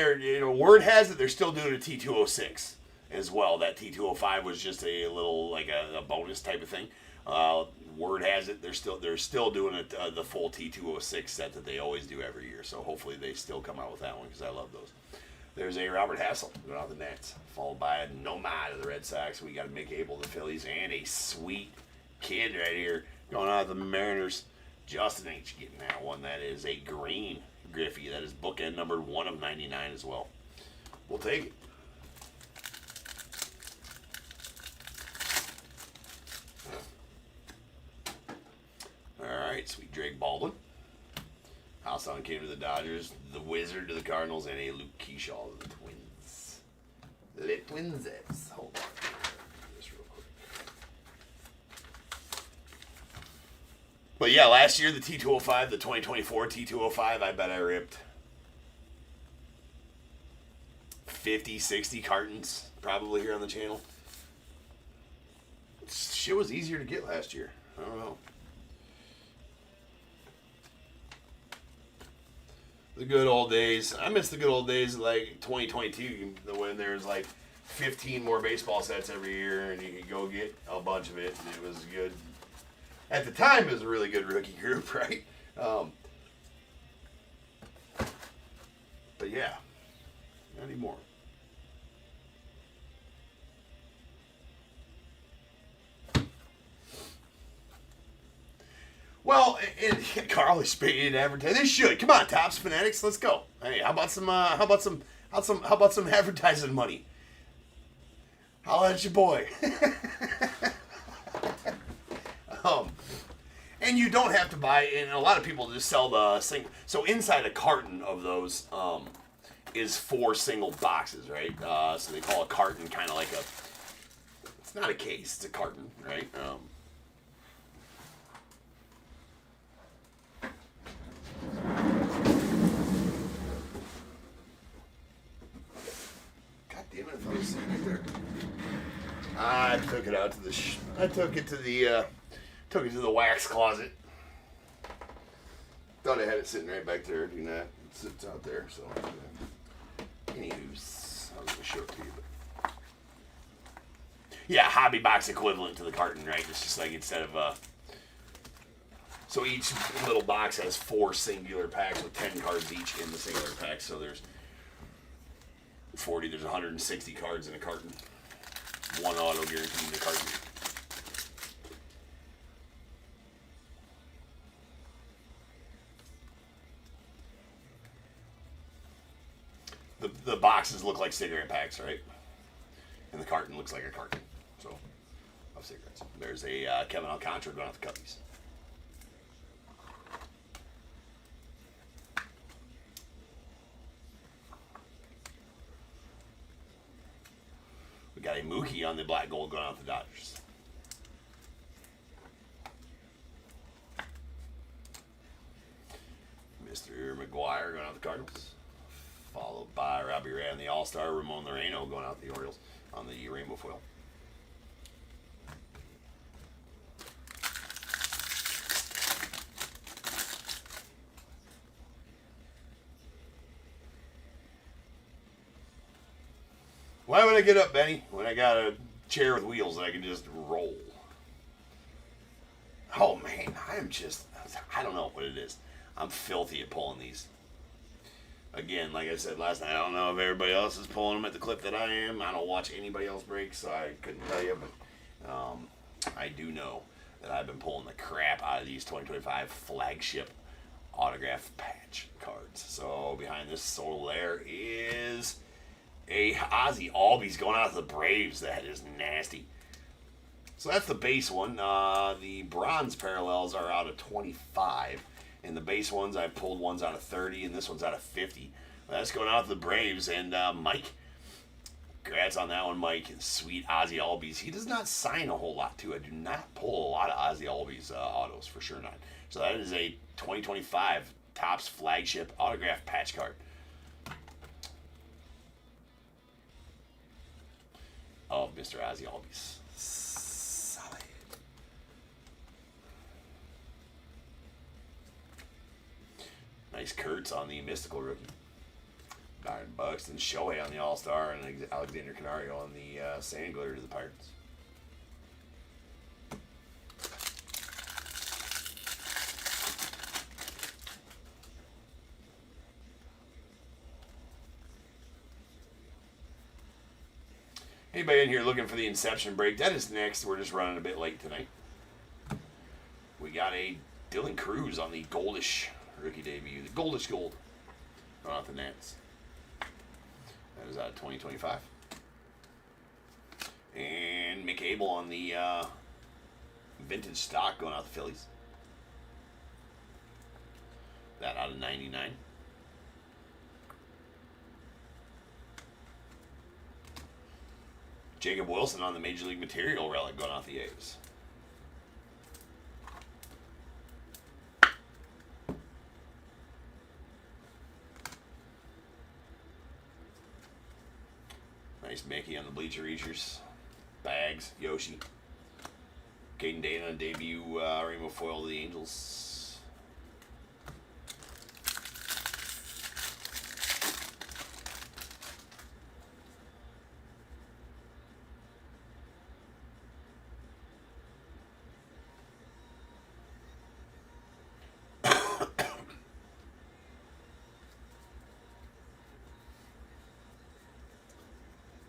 or, word has it they're still doing a T206 as well. That T205 was just a little like a bonus type of thing. Word has it they're still doing it, the full T206 set that they always do every year. So hopefully they still come out with that one because I love those. There's a Robert Hassel going out the Nats, followed by a Nomad of the Red Sox. We got a Mick Abel of the Phillies, and a sweet kid right here going out of the Mariners. Justin H getting that one. That is a green Griffey. That is bookend numbered 1 of 99 as well. We'll take it. All right, sweet Drake Baldwin. Alston came to the Dodgers, the Wizard to the Cardinals, and a Luke Keyshaw to the Twins. The Twinsettes. Hold on. This real quick. But yeah, last year the T205, the 2024 T205, I bet I ripped 50, 60 cartons probably here on the channel. Shit was easier to get last year. I don't know. The good old days. I miss the good old days of like 2022 when there was like 15 more baseball sets every year and you could go get a bunch of it and it was good. At the time, it was a really good rookie group, right? But yeah, not anymore. Well, Carl is paid in advertising. They should. Come on, Topps Fanatics, let's go. Hey, how about some advertising money? Holla at your boy. And you don't have to buy. And a lot of people just sell the single. So inside a carton of those is 4 single boxes, right? So they call a carton kind of like a. It's not a case. It's a carton, right? I took it out to the. I took it to the wax closet. Thought I had it sitting right back there. Do not. It sits out there. So, anywho's, I was gonna show it to you. But yeah, hobby box equivalent to the carton, right? It's just like instead of so each little box has 4 singular packs with 10 cards each in the singular pack. So there's 40. There's 160 cards in a carton. 1 auto guaranteed in the carton. The boxes look like cigarette packs, right? And the carton looks like a carton. So, of cigarettes. There's a Kevin Alcantara going out the Cubbies. We got a Mookie on the black gold going out the Dodgers. Mr. McGuire going out the Cardinals. Followed by Robbie Ray on the All-Star. Ramon Loreno going out the Orioles on the rainbow foil. Why would I get up, Benny, when I got a chair with wheels that I can just roll? Oh, man, I don't know what it is. I'm filthy at pulling these. Again, like I said last night, I don't know if everybody else is pulling them at the clip that I am. I don't watch anybody else break, so I couldn't tell you. But I do know that I've been pulling the crap out of these 2025 flagship autograph patch cards. So behind this soul there is a Ozzie Albies going out to the Braves. That is nasty. So that's the base one. The bronze parallels are out of 25. And the base ones, I've pulled ones out of 30, and this one's out of 50. That's going out to the Braves. And Mike, congrats on that one, Mike. And sweet Ozzie Albies. He does not sign a whole lot, too. I do not pull a lot of Ozzie Albies autos, for sure not. So that is a 2025 Topps flagship autograph patch card of Mr. Ozzie Albies. Solid. Nice Kurtz on the mystical rookie. Buxton, Shohei on the All-Star, and Alexander Canario on the Sandler to the Pirates. Anybody in here looking for the Inception break? That is next. We're just running a bit late tonight. We got a Dylan Cruz on the Goldish rookie debut. The Goldish Gold. Going off the Nats. That is out of 2025. And Mick Abel on the vintage stock going out the Phillies. That out of 99. Jacob Wilson on the Major League Material relic going off the A's. Nice Mickey on the Bleacher Reachers. Bags, Yoshi. Caden Dana on debut Rainbow Foil to the Angels.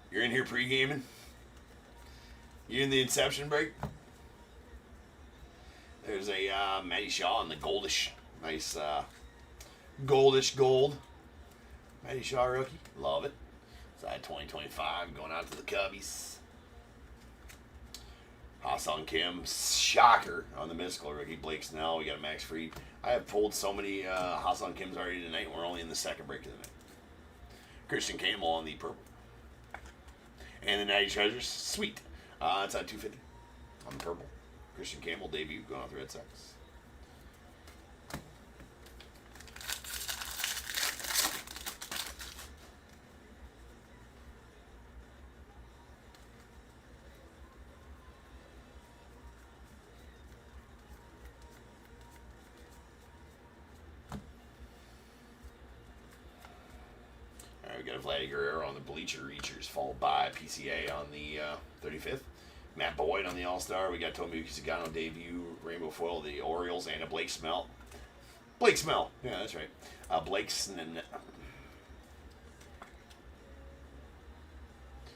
You're in here pre-gaming? You in the Inception break? There's a Matty Shaw on the Goldish. Nice Goldish gold. Matty Shaw rookie. Love it. Side 2025 going out to the Cubbies. Ha-Sung Kim. Shocker on the mystical rookie. Blake Snell. We got a Max Fried. I have pulled so many Ha-Sung Kims already tonight. We're only in the second break of the night. Christian Campbell on the purple. And the Natty Treasures, sweet. It's at 250 on the purple. Christian Campbell debut going off the Red Sox. We got a Vladdy Guerrero on the Bleacher Reachers, followed by PCA on the 35th. Matt Boyd on the All-Star. We got Tomoyuki Sagano debut, Rainbow Foil, the Orioles, and a Blake Smell. Blake Smell. Yeah, that's right. Blake Snen.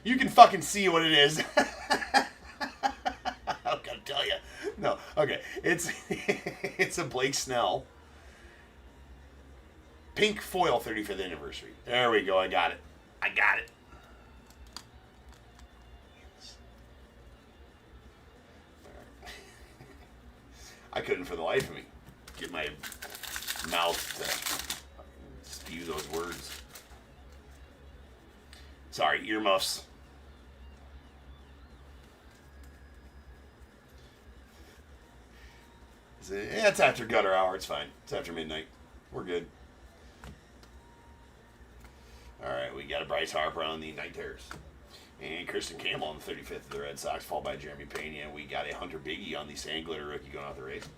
You can fucking see what it is. I gotta tell you. No, okay. It's a Blake Snell. Pink foil 35th anniversary. There we go. I got it. I got it. I couldn't for the life of me get my mouth to spew those words. Sorry, earmuffs. Yeah, it's after gutter hour. It's fine. It's after midnight. We're good. All right, we got a Bryce Harper on the Night Terrors. And Christian Campbell on the 35th of the Red Sox, followed by Jeremy Pena. And we got a Hunter Biggie on the Sandler rookie going off the Rays.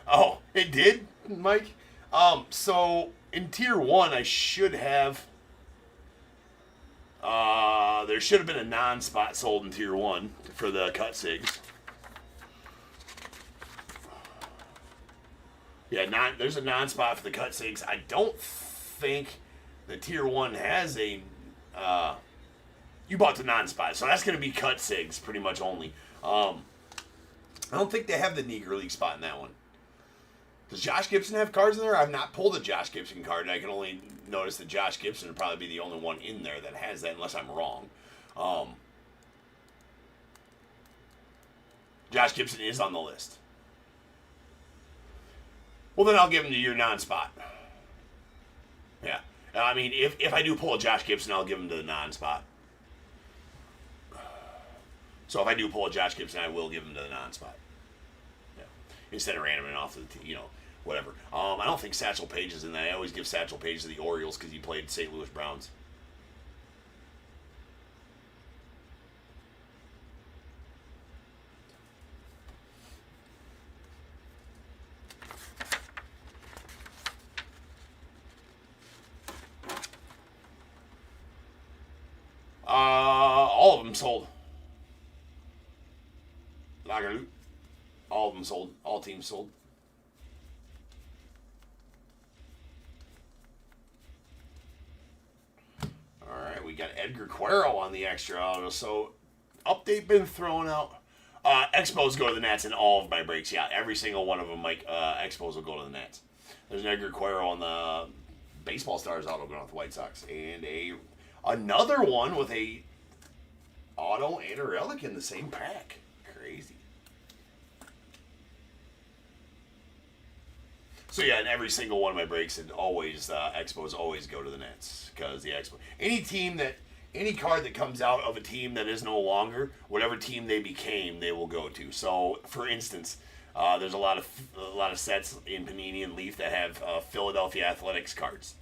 Oh, it did, Mike? So in Tier 1, I should have... there should have been a non-spot sold in Tier 1 for the cut sigs. Yeah, there's a non-spot for the cut sigs. I don't think the Tier 1 has a... you bought the non-spot, so that's going to be cut sigs pretty much only. I don't think they have the Negro League spot in that one. Does Josh Gibson have cards in there? I've not pulled a Josh Gibson card, and I can only notice that Josh Gibson would probably be the only one in there that has that, unless I'm wrong. Josh Gibson is on the list. Well, then I'll give him to your non-spot. Yeah. I mean, if I do pull a Josh Gibson, I'll give him to the non-spot. So if I do pull a Josh Gibson, I will give him to the non-spot. Yeah. Instead of randoming off the, whatever. I don't think Satchel Paige is in that. I always give Satchel Paige to the Orioles because he played St. Louis Browns. All of them sold. Lagerloot. All of them sold. All teams sold. All right, we got Edgar Cuero on the extra auto. So, update been thrown out. Expos go to the Nats in all of my breaks. Yeah, every single one of them, Mike. Expos will go to the Nats. There's an Edgar Cuero on the Baseball Stars auto going off the White Sox. And another one with a auto and a relic in the same pack. Crazy. So yeah, in every single one of my breaks, and always Expos always go to the Nets because the Expos. Any card that comes out of a team that is no longer, whatever team they became, they will go to. So, for instance, there's a lot of sets in Panini and Leaf that have Philadelphia Athletics cards,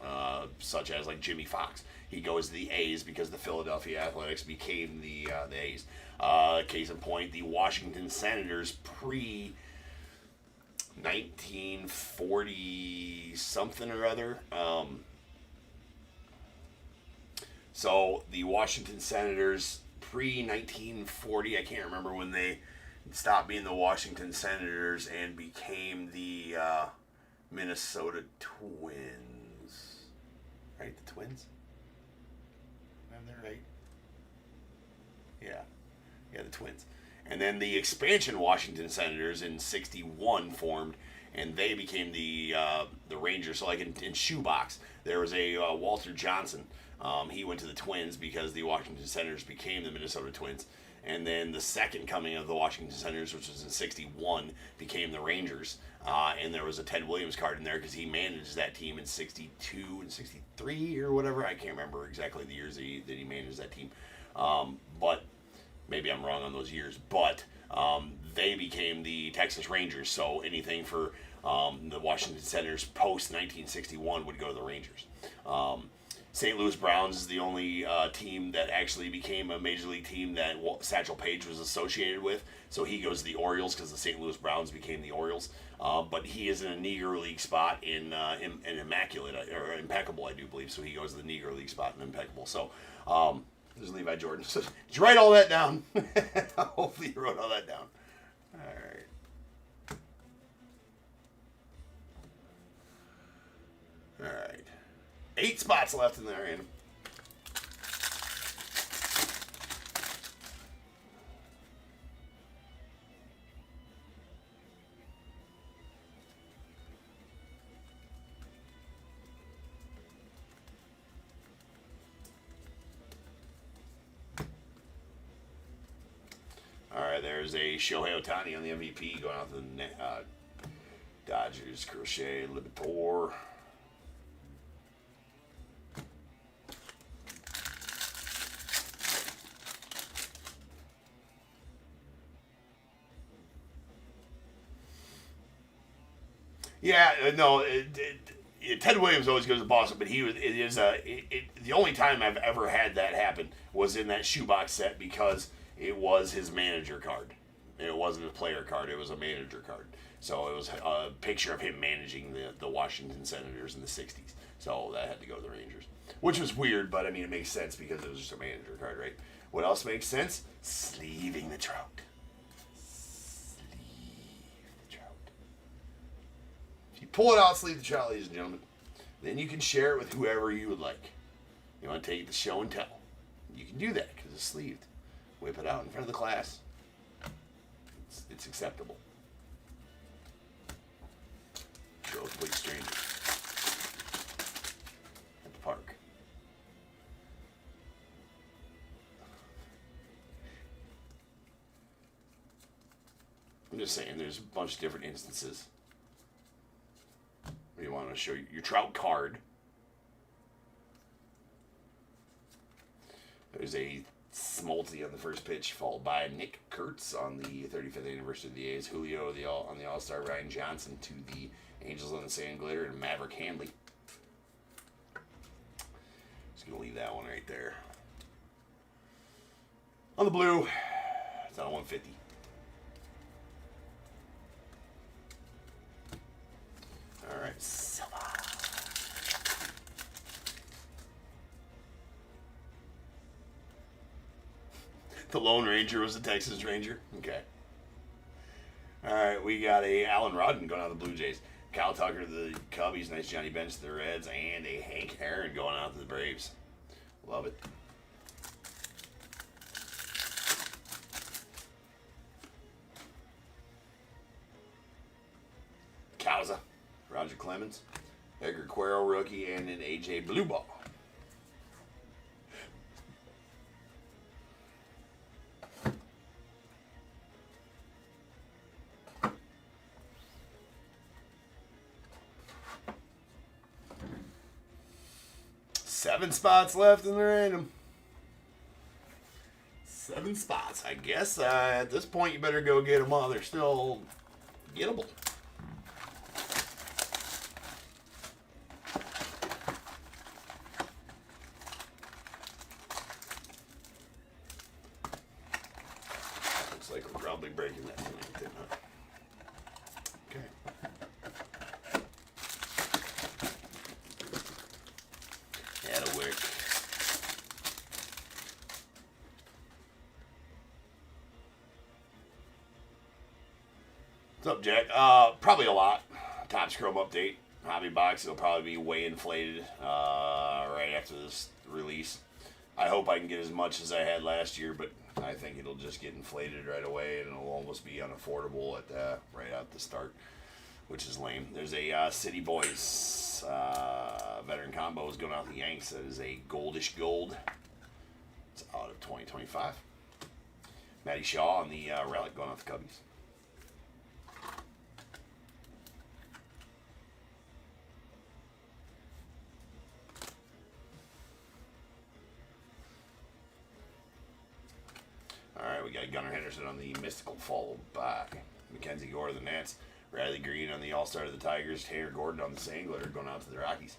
such as like Jimmy Fox. He goes to the A's because the Philadelphia Athletics became the A's. Case in point, the Washington Senators pre 1940 something or other. So the Washington Senators pre 1940, I can't remember when they stopped being the Washington Senators and became the Minnesota Twins. Right, the Twins? Am I right? Yeah, the Twins. And then the expansion Washington Senators in '61 formed, and they became the Rangers. So like in Shoebox, there was a Walter Johnson. He went to the Twins because the Washington Senators became the Minnesota Twins. And then the second coming of the Washington Senators, which was in '61, became the Rangers. And there was a Ted Williams card in there because he managed that team in '62 and '63 or whatever. I can't remember exactly the years that he managed that team. But maybe I'm wrong on those years. But they became the Texas Rangers. So anything for the Washington Senators post 1961 would go to the Rangers. St. Louis Browns is the only team that actually became a major league team that Satchel Paige was associated with. So he goes to the Orioles because the St. Louis Browns became the Orioles. But he is in a Negro League spot in Immaculate or Impeccable, I do believe. So he goes to the Negro League spot in Impeccable. So there's Levi Jordan. So, did you write all that down? Hopefully you wrote all that down. All right. All right. 8 spots left in there, Random. All right, there's a Shohei Ohtani on the MVP going out to the Dodgers. Crochet, Libator. Yeah, no, Ted Williams always goes to Boston, but the only time I've ever had that happen was in that shoebox set because it was his manager card. It wasn't a player card, it was a manager card. So it was a picture of him managing the Washington Senators in the 60s. So that had to go to the Rangers. Which was weird, but I mean, it makes sense because it was just a manager card, right? What else makes sense? Sleeving the Trout. Pull it out, sleeve the Trout, ladies and gentlemen. Then you can share it with whoever you would like. You want to take it to show and tell. You can do that because it's sleeved. Whip it out in front of the class. It's acceptable. Show a complete stranger at the park. I'm just saying, there's a bunch of different instances. You want to show your Trout card. There's a Smoltzy on the first pitch, followed by Nick Kurtz on the 35th anniversary of the A's. Julio on the All-Star. Ryan Johnson to the Angels on the Sand Glitter, and Maverick Handley. Just going to leave that one right there. On the blue, it's on 150. All right, silver. The Lone Ranger was the Texas Ranger. Okay. All right, we got a Alan Rodden going out of the Blue Jays. Kyle Tucker to the Cubbies. Nice Johnny Bench to the Reds. And a Hank Aaron going out to the Braves. Love it. Causa. Roger Clemens. Edgar Quero rookie. And an AJ Blue Ball. Seven spots left in the random. 7 spots. I guess at this point you better go get them all. They're still gettable. Looks like we're probably breaking that tonight, didn't I? Okay. That'll work. What's up, Jack? Probably a lot. Topps Chrome update. Hobby box will probably be way inflated right after this release. I hope I can get as much as I had last year, but I think it'll just get inflated right away, and it'll almost be unaffordable at right out the start, which is lame. There's a City Boys veteran combos going out the Yanks. That is a goldish gold. It's out of 2025. Matty Shaw on the relic going out the Cubbies. Alright, we got Gunnar Henderson on the Mystical, followed by Mackenzie Gore of the Nats, Riley Green on the All-Star of the Tigers, Tanner Gordon on the Sand Glitter going out to the Rockies.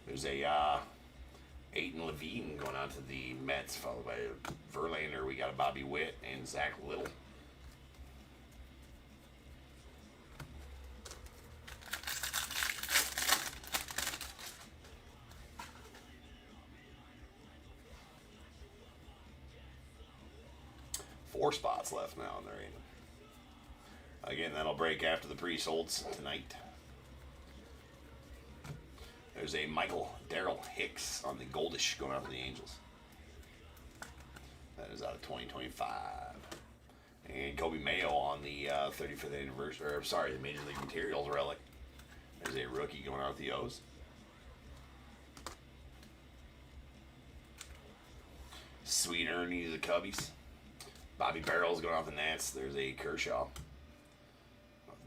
There's a Aiden Levine going out to the Mets, followed by Verlander. We got a Bobby Witt and Zach Little. Four spots left now in the random. Again, that'll break after the pre-solds tonight. There's a Michael Darrell Hicks on the goldish going out to the Angels. That is out of 2025. And Kobe Mayo on the 35th anniversary, or sorry, the Major League Materials relic. There's a rookie going out with the O's. Sweet Ernie to the Cubbies. Bobby Barrels going out the Nats. There's a Kershaw.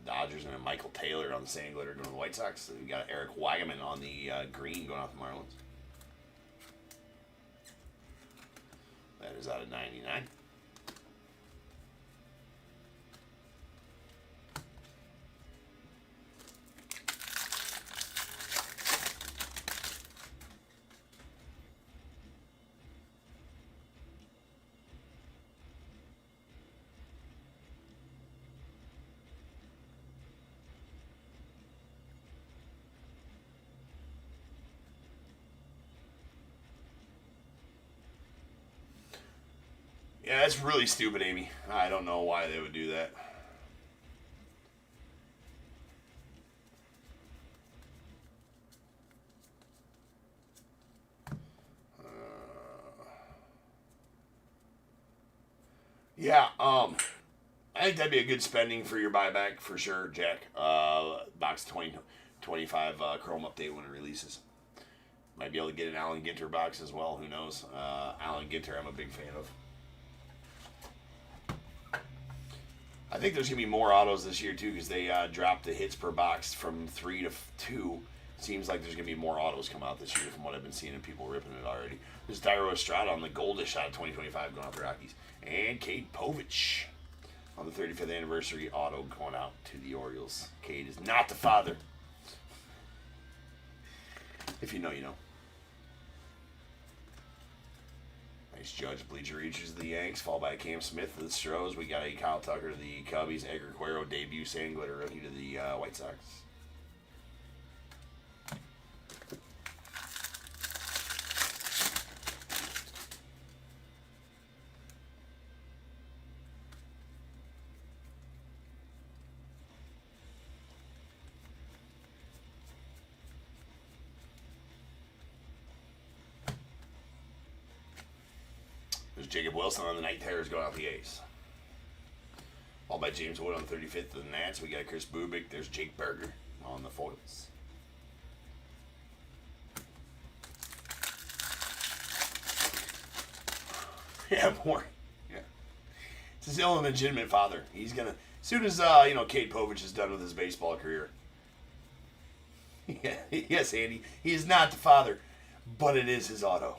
Dodgers and a Michael Taylor on the Sand Glitter going to the White Sox. So we got Eric Wagaman on the green going off the Marlins. That is out of 99. Yeah, that's really stupid, Amy. I don't know why they would do that. Yeah, I think that'd be a good spending for your buyback for sure, Jack. Box 2025 Chrome update when it releases. Might be able to get an Allen Ginter box as well. Who knows? Allen Ginter, I'm a big fan of. I think there's going to be more autos this year, too, because they dropped the hits per box from 3 to 2. Seems like there's going to be more autos come out this year from what I've been seeing and people ripping it already. There's Dairo Estrada on the Goldish shot of 2025 going out the Rockies. And Cade Povich on the 35th anniversary auto going out to the Orioles. Cade is not the father. If you know, you know. Nice Judge Bleacher Reaches the Yanks, followed by Cam Smith to the Stros. We got a Kyle Tucker to the Cubbies. Edgar Cuero debut sand glitter rookie to the White Sox. There's Jacob Wilson on the night terrors going out the A's. Followed by James Wood on the 35th of the Nats. We got Chris Bubik. There's Jake Berger on the foils. Yeah, more. Yeah. It's his illegitimate father. He's going to, as soon as, Cade Povich is done with his baseball career. Yeah, yes, Andy. He is not the father, but it is his auto.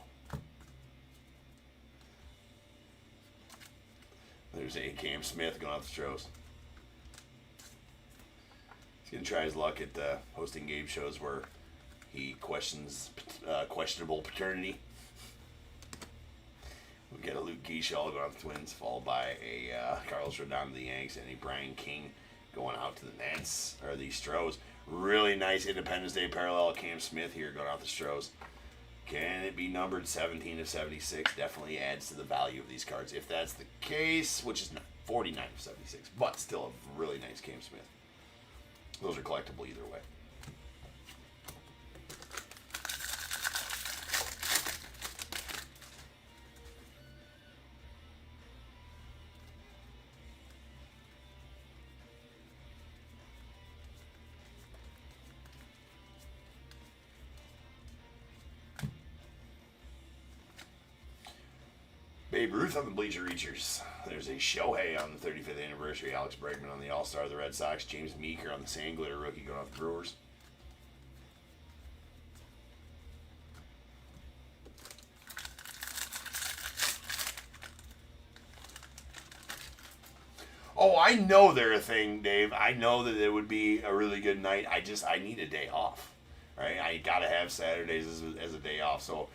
There's a Cam Smith going out the Stros. He's going to try his luck at hosting game shows where he questions questionable paternity. We got a Luke Keyshaw going out the Twins, followed by a Carlos Rodon to the Yanks, and a Brian King going out to the Nats, or the Stros. Really nice Independence Day parallel. Cam Smith here going out the Stros. Can it be numbered 17 of 76? Definitely adds to the value of these cards. If that's the case, which is not 49 of 76, but still a really nice Cam Smith. Those are collectible either way. Babe Ruth on the Bleacher Reachers. There's a Shohei on the 35th anniversary. Alex Bregman on the All-Star of the Red Sox. James Meeker on the Sand Glitter rookie going off the Brewers. Oh, I know they're a thing, Dave. I know that it would be a really good night. I need a day off. Right? I got to have Saturdays as a day off. So,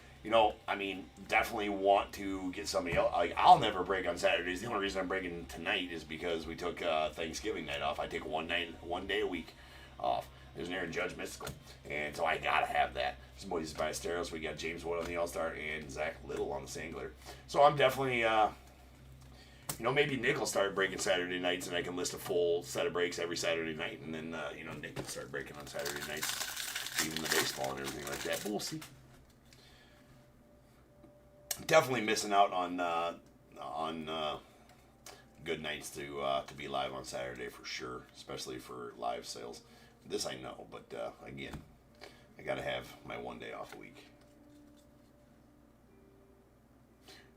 definitely want to get somebody else. I'll never break on Saturdays. The only reason I'm breaking tonight is because we took Thanksgiving night off. I take one day a week off. There's an Aaron Judge Mystical. And so I got to have that. Some boys by Steros. We got James Wood on the All-Star and Zach Little on the Sand Glitter. So I'm definitely, maybe Nick will start breaking Saturday nights and I can list a full set of breaks every Saturday night. And then, Nick can start breaking on Saturday nights, even the baseball and everything like that. But we'll see. Definitely missing out on good nights to be live on Saturday for sure, especially for live sales. This I know, but again, I got to have my one day off a week.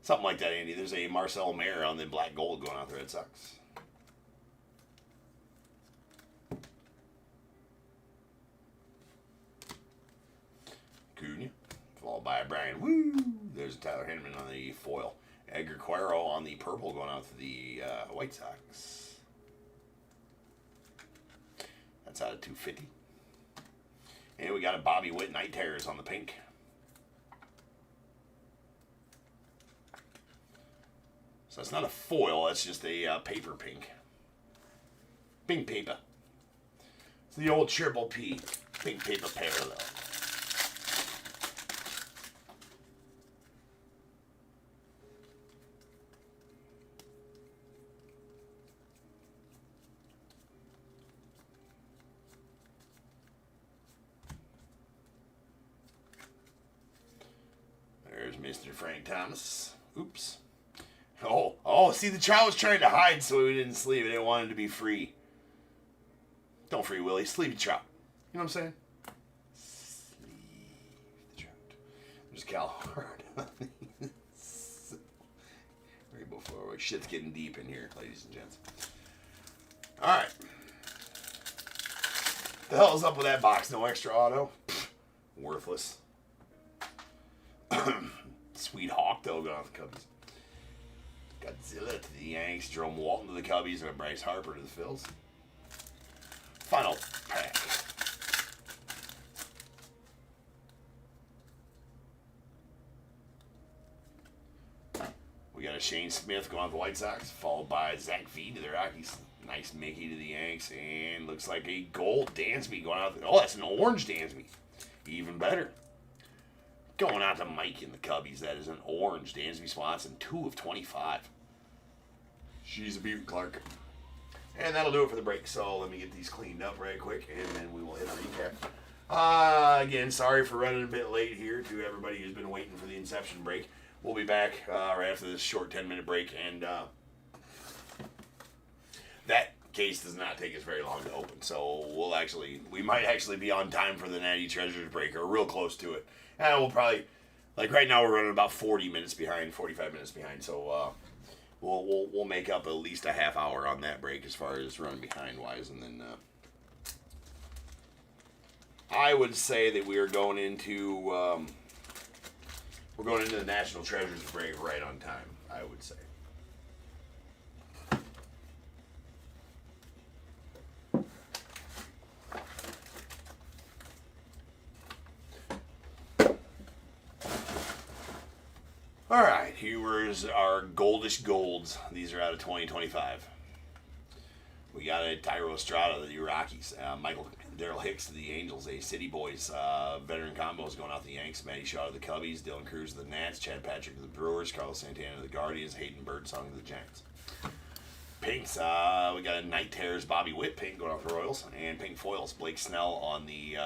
Something like that, Andy. There's a Marcel Mayer on the black gold going out the Red Sox. Cunha, followed by Brian Woo. There's Tyler Henneman on the foil. Edgar Cuero on the purple going out to the White Sox. That's out of 250. And we got a Bobby Witt Night Terrors on the pink. So it's not a foil, that's just a paper pink. Pink paper. It's the old triple P. Pink paper parallel. There's Mr. Frank Thomas. Oops. See, the child was trying to hide so we didn't sleep. They didn't want him to be free. Don't free Willie. Sleep the trout. You know what I'm saying? Sleep the trout. There's Cal Hart. Right before shit's getting deep in here, ladies and gents. All right. The hell's up with that box? No extra auto? Pfft, worthless. Sweet Hawk, though, going off the Cubbies. Godzilla to the Yanks. Jerome Walton to the Cubbies. And Bryce Harper to the Phils. Final pack. We got a Shane Smith going off the White Sox, followed by Zach V to the Rockies. Nice Mickey to the Yanks, and looks like a gold Dansby going out. Oh, that's an orange Dansby. Even better. Going out to Mike in the Cubbies. That is an orange Dansby Swanson, 2 of 25. She's a beaut, Clark. And that'll do it for the break. So let me get these cleaned up right quick, and then we will hit a recap. Again, sorry for running a bit late here to everybody who's been waiting for the Inception break. We'll be back right after this short 10-minute break, and that case does not take us very long to open. So we might actually be on time for the Natty Treasures break, or real close to it. And we'll probably, like right now, we're running about 45 minutes behind. So we'll make up at least a half hour on that break as far as running behind wise, and then I would say that we are going into. We're going into the National Treasures break right on time, I would say. All right, here's our goldish golds. These are out of 2025. We got a Tyro Estrada to the Rockies. Daryl Hicks to the Angels. A City Boys veteran combos going out the Yanks. Matty Shaw to the Cubbies. Dylan Cruz to the Nats. Chad Patrick to the Brewers. Carlos Santana to the Guardians. Hayden Birdsong to the Giants. Pinks, we got a Night Terrors Bobby Witt pink going off the Royals. And pink foils, Blake Snell on the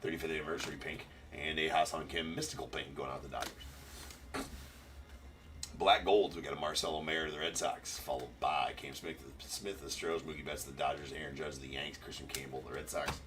35th anniversary pink. And a Ha-Seong Kim mystical pink going out the Dodgers. Black Golds, we got a Marcelo Mayer to the Red Sox, followed by Cam Smith to the Stros, Mookie Betts to the Dodgers, Aaron Judge to the Yanks, Christian Campbell to the Red Sox.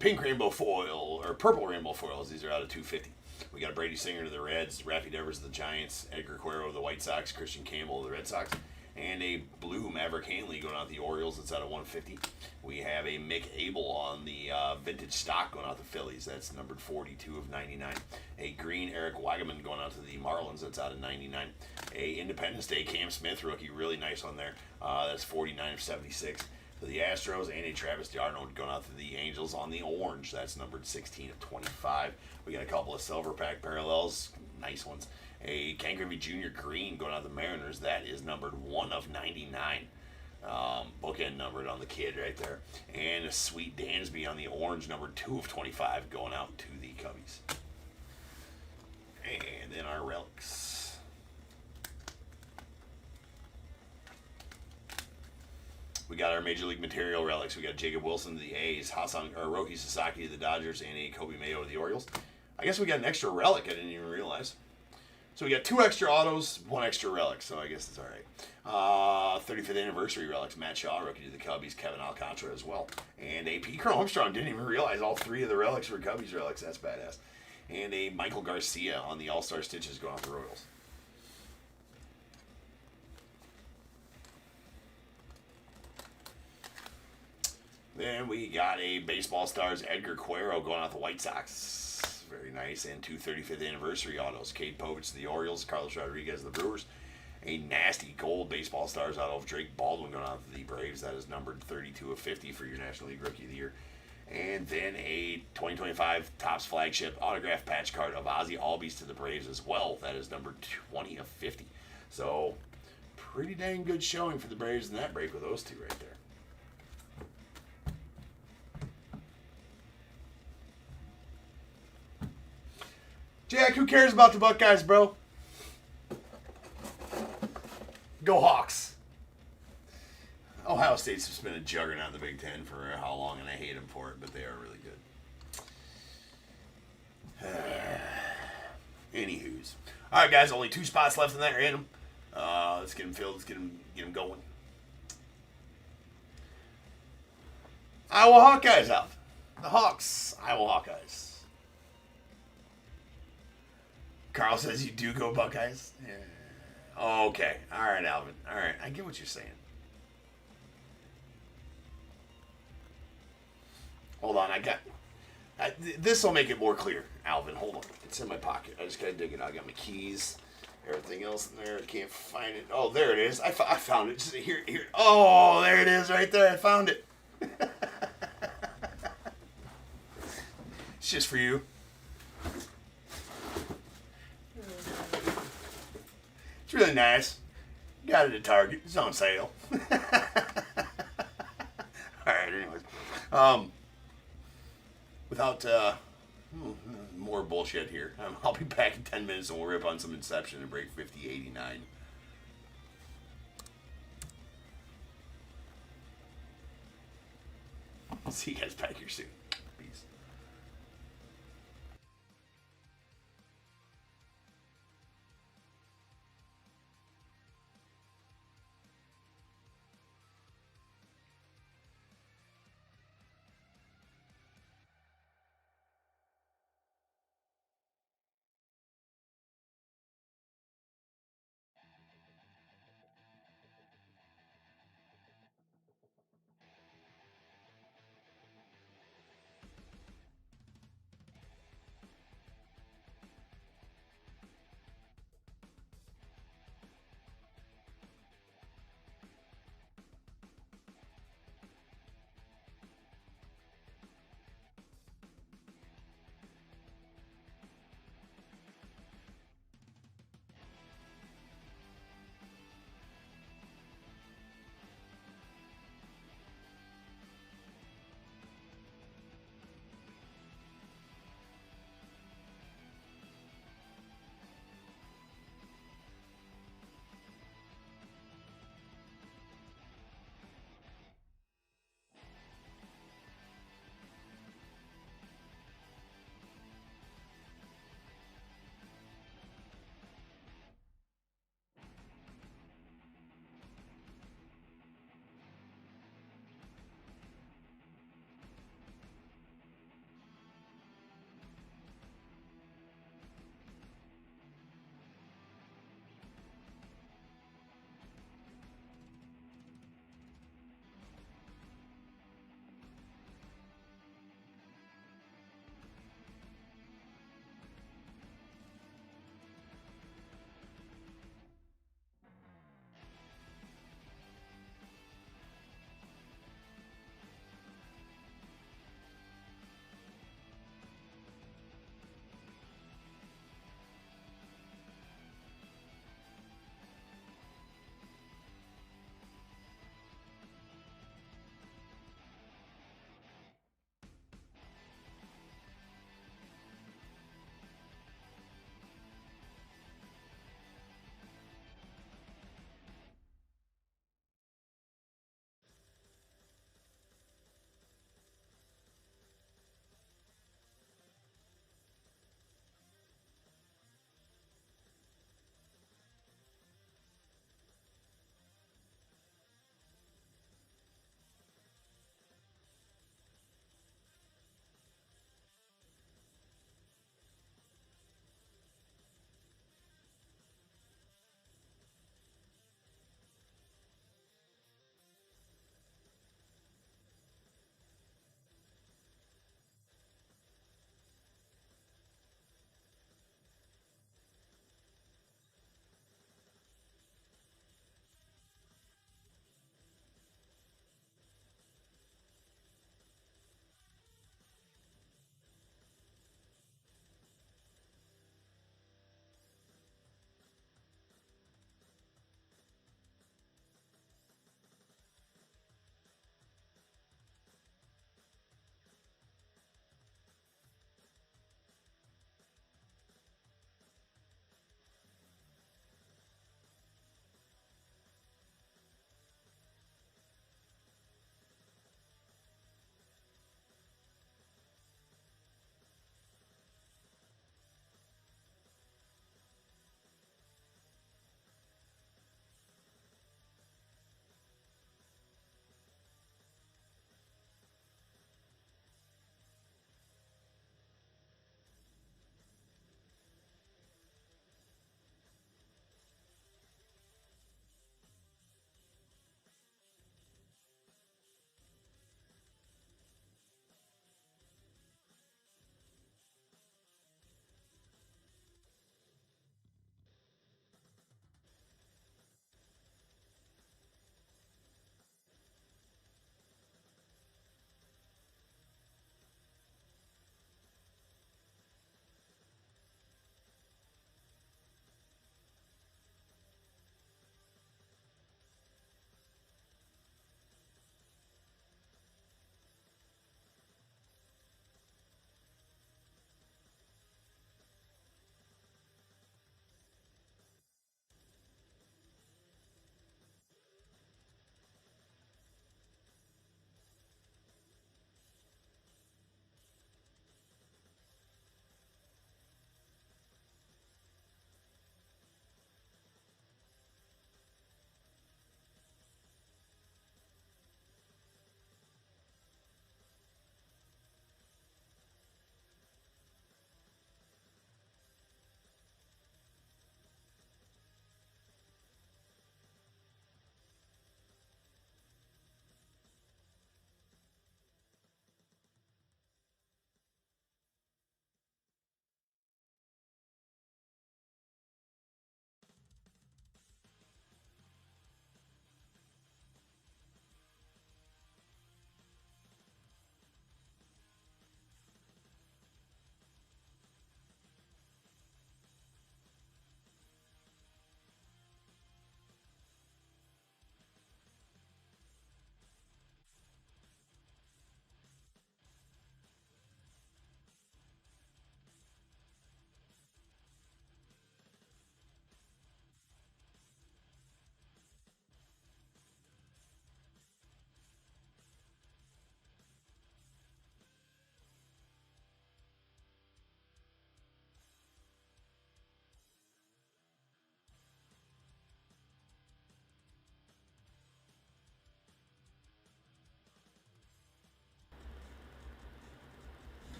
Pink Rainbow Foil, or Purple Rainbow Foils, these are out of 250. We got a Brady Singer to the Reds, Raffy Devers to the Giants, Edgar Cuero to the White Sox, Christian Campbell to the Red Sox. And a blue Maverick Hanley going out the Orioles. That's out of 150. We have a Mick Abel on the vintage stock going out the Phillies. That's numbered 42 of 99. A green Eric Wagaman going out to the Marlins. That's out of 99. A Independence Day Cam Smith rookie. Really nice on there. That's 49 of 76. For the Astros, and a Travis d'Arnaud going out to the Angels on the orange. That's numbered 16 of 25. We got a couple of silver pack parallels. Nice ones. A Ken Griffey Jr. green going out the Mariners. That is numbered 1 of 99. Bookend numbered on the kid right there. And a sweet Dansby on the orange, numbered 2 of 25, going out to the Cubbies. And then our relics. We got our Major League Material relics. We got Jacob Wilson to the A's, Roki Sasaki to the Dodgers, and a Kobe Mayo to the Orioles. I guess we got an extra relic I didn't even realize. So we got 2 extra autos, 1 extra relic, so I guess it's all right. 35th anniversary relics, Matt Shaw, rookie to the Cubbies, Kevin Alcantara as well. And a P. Crow Armstrong, didn't even realize all 3 of the relics were Cubbies relics, that's badass. And a Michael Garcia on the All-Star Stitches going off the Royals. Then we got a Baseball Stars Edgar Cuero going off the White Sox. Very nice. And 2 35th anniversary autos. Cade Povich to the Orioles, Carlos Rodriguez to the Brewers. A nasty gold Baseball Stars auto of Drake Baldwin going out to the Braves. That is numbered 32 of 50 for your National League Rookie of the Year. And then a 2025 Topps flagship autograph patch card of Ozzie Albies to the Braves as well. That is numbered 20 of 50. So, pretty dang good showing for the Braves in that break with those 2 right there. Jack, who cares about the Buckeyes, bro? Go Hawks. Ohio State's just been a juggernaut in the Big Ten for how long, and I hate them for it, but they are really good. Anywho's. All right, guys, only 2 spots left in that random. Let's get them filled. Let's get them going. Iowa Hawkeyes out. The Hawks, Iowa Hawkeyes. Carl says you do go Buckeyes. Yeah. Okay. All right, Alvin. All right. I get what you're saying. Hold on. This will make it more clear, Alvin. Hold on. It's in my pocket. I just got to dig it out. I got my keys. Everything else in there. I can't find it. Oh, there it is. I found it. Just here. Oh, there it is right there. I found it. It's just for you. It's really nice. Got it at Target. It's on sale. Alright, anyways. Without more bullshit here, I'll be back in 10 minutes and we'll rip on some Inception and break 5089. See you guys back here soon. Peace.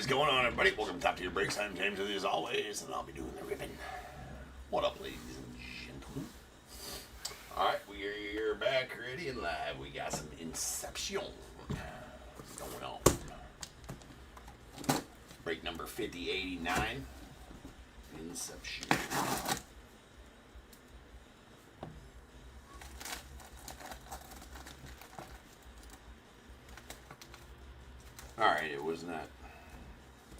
is going on, everybody? Welcome to Top Tier Breaks. I'm James with you as always, and I'll be doing the ribbon. What up, ladies and gentlemen? Alright, we are back, ready and live. We got some Inception going on. Break number 5089. Inception. Alright, it was not.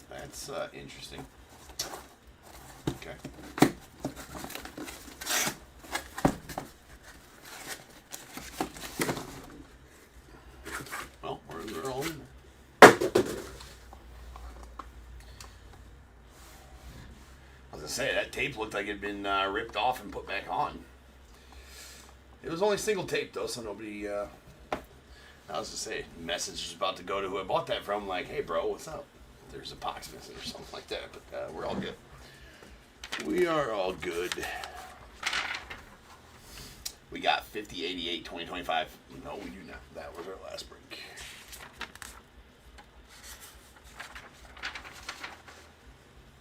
That's interesting. Okay. Well, we're all in. I was gonna say, that tape looked like it had been ripped off and put back on. It was only single tape though, so nobody, I was to say, message was about to go to who I bought that from, like, hey bro, what's up? There's a box missing or something like that, but we're all good. We are all good. We got 5088 2025. No, we do not. That was our last break.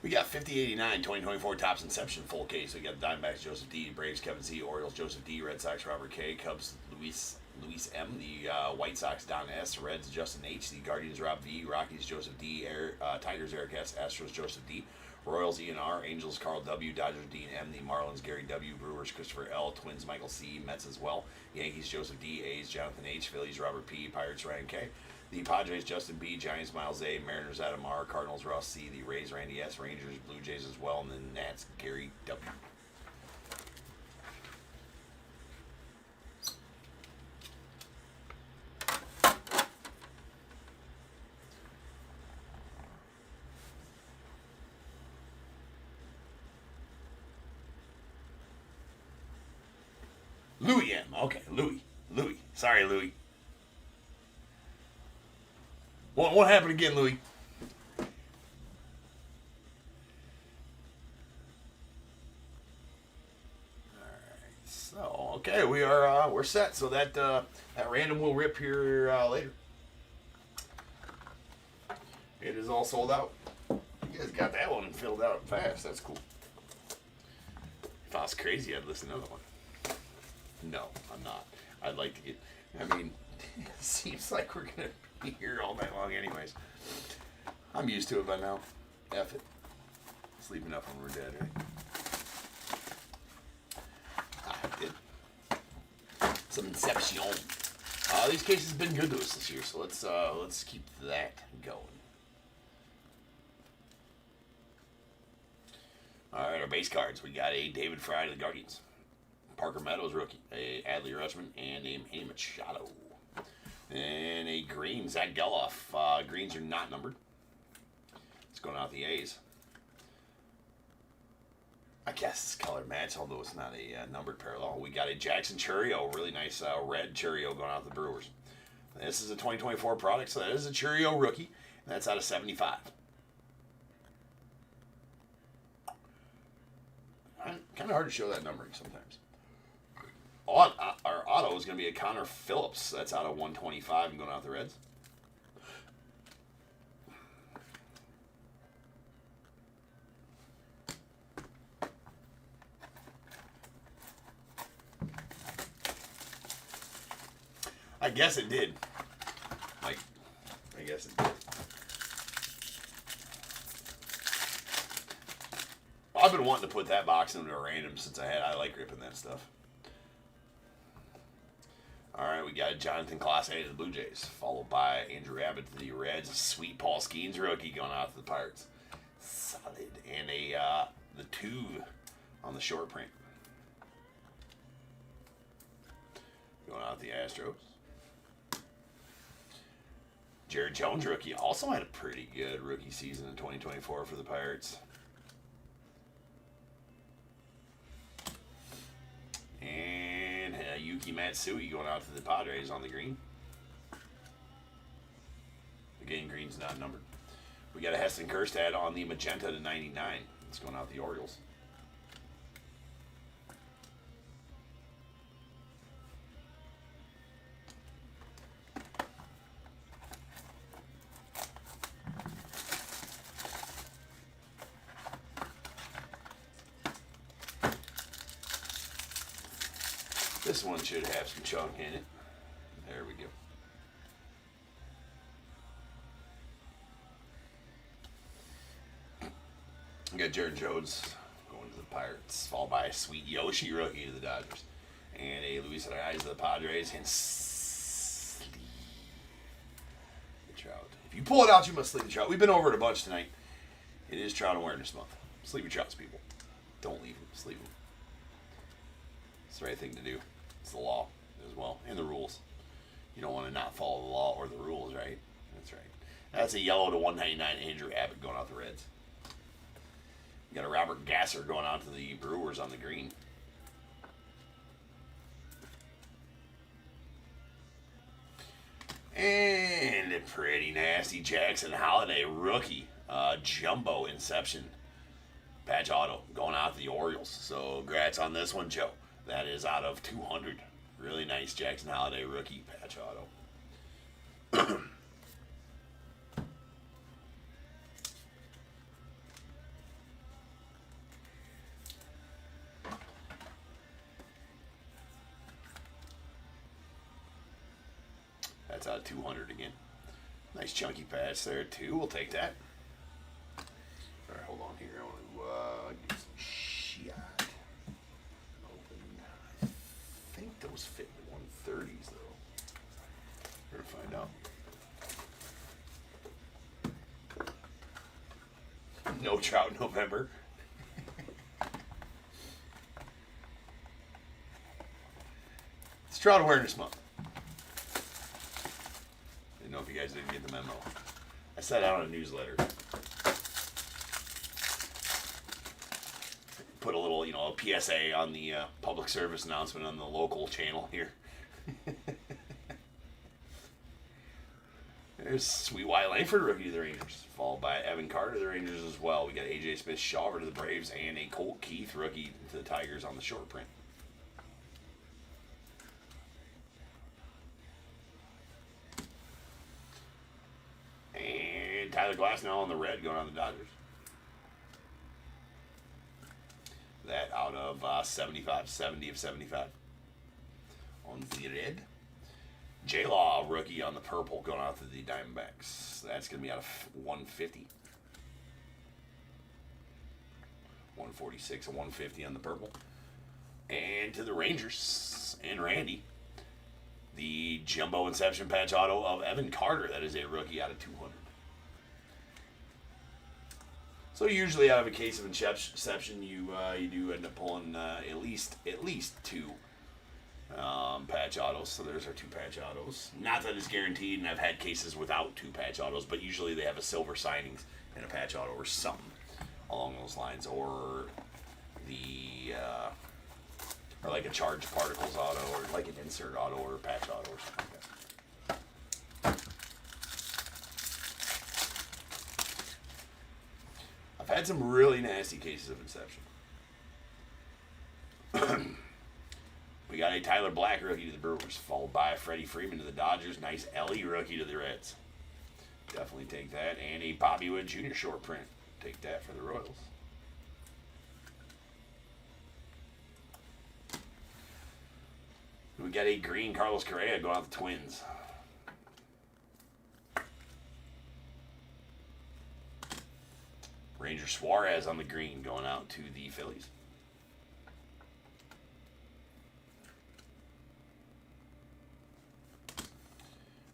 We got 5089 2024 Topps Inception full case. We got Diamondbacks Joseph D, Braves Kevin C, Orioles Joseph D, Red Sox Robert K, Cubs Luis M, the White Sox Don S, Reds Justin H, the Guardians Rob V, Rockies Joseph D, Tigers Eric S, Astros Joseph D, Royals Ian R, Angels Carl W, Dodgers Dean M, the Marlins Gary W, Brewers Christopher L, Twins Michael C, Mets as well, Yankees Joseph D, A's Jonathan H, Phillies Robert P, Pirates Ryan K, the Padres Justin B, Giants Miles A, Mariners Adam R, Cardinals Ross C, the Rays Randy S, Rangers Blue Jays as well, and the Nats Gary W. Louis M. Okay, Louis. Sorry, Louis. What happened again, Louis? Alright, so okay, we're set. So that random will rip here later. It is all sold out. You guys got that one filled out fast. That's cool. If I was crazy, I'd listen to another one. No, I'm not. I'd like to get. I mean, it seems like we're gonna be here all night long, anyways. I'm used to it by now. F it. Sleep enough when we're dead, right? I did. Some Inception. These cases have been good to us this year, so let's keep that going. All right, our base cards. We got a David Fry to the Guardians. Parker Meadows rookie, a Adley Rutschman, and a Manny Machado. And a green, Zach Geloff. Greens are not numbered. It's going out the A's. I guess it's color match, although it's not a numbered parallel. We got a Jackson Churio, really nice red Churio going out the Brewers. This is a 2024 product, so that is a Churio rookie, and that's out of 75. Kind of hard to show that numbering sometimes. Our auto is going to be a Connor Phillips. That's out of 125 and going out the Reds. I guess it did. I guess it did. I've been wanting to put that box into a random since I like ripping that stuff. Alright, we got Jonathan Clase to the Blue Jays, followed by Andrew Abbott to the Reds, sweet Paul Skeens rookie going out to the Pirates. Solid. And the 2 on the short print. Going out the Astros. Jared Jones rookie also had a pretty good rookie season in 2024 for the Pirates. And Yuki Matsui going out to the Padres on the green. Again, green's not numbered. We got a Heston Kjerstad on the magenta to 99. It's going out the Orioles. This one should have some chunk in it. There we go. We got Jared Jones going to the Pirates, followed by a Sweet Yoshi rookie to the Dodgers, and a Luis Arias to the Padres, and Sleeve Trout. If you pull it out, you must sleeve the Trout. We've been over it a bunch tonight. It is Trout Awareness Month. Sleeve your Trouts, people. Don't leave them. Sleeve them. It's the right thing to do. It's the law as well, and the rules. You don't want to not follow the law or the rules, right? That's right. That's a yellow to 199 Andrew Abbott going out the Reds. You got a Robert Gasser going out to the Brewers on the green. And a pretty nasty Jackson Holiday rookie. Jumbo Inception patch auto going out to the Orioles. So congrats on this one, Joe. That is out of 200. Really nice Jackson Holiday rookie patch auto. That's out of 200 again. Nice chunky patch there too. We'll take that. All right, hold on here. I want to get some shot. Open. I think those fit the 130s though. We're gonna find out. No Trout November. It's Trout Awareness Month. Know if you guys didn't get the memo. I sent out a newsletter. Put a little, a PSA on the public service announcement on the local channel here. There's Sweet Wyatt Langford, rookie to the Rangers, followed by Evan Carter to the Rangers as well. We got AJ Smith-Shawver to the Braves and a Colt Keith rookie to the Tigers on the short print. Tyler Glass now on the red going on the Dodgers. That out of 75, 70 of 75 on the red. J-Law rookie on the purple going out to the Diamondbacks. That's going to be out of 150. 146 and 150 on the purple. And to the Rangers and Randy, the Jumbo Inception patch auto of Evan Carter. That is a rookie out of 200. So usually out of a case of Inception, you do end up pulling at least two patch autos. So there's our two patch autos. Not that it's guaranteed, and I've had cases without two patch autos, but usually they have a silver signings and a patch auto or something along those lines, or the or like a charged particles auto, or like an insert auto, or a patch auto, or something like that. I've had some really nasty cases of Inception. We got a Tyler Black rookie to the Brewers, followed by a Freddie Freeman to the Dodgers. Nice Ellie rookie to the Reds. Definitely take that. And a Bobby Wood Jr. short print. Take that for the Royals. We got a green Carlos Correa going out the Twins. Ranger Suarez on the green going out to the Phillies.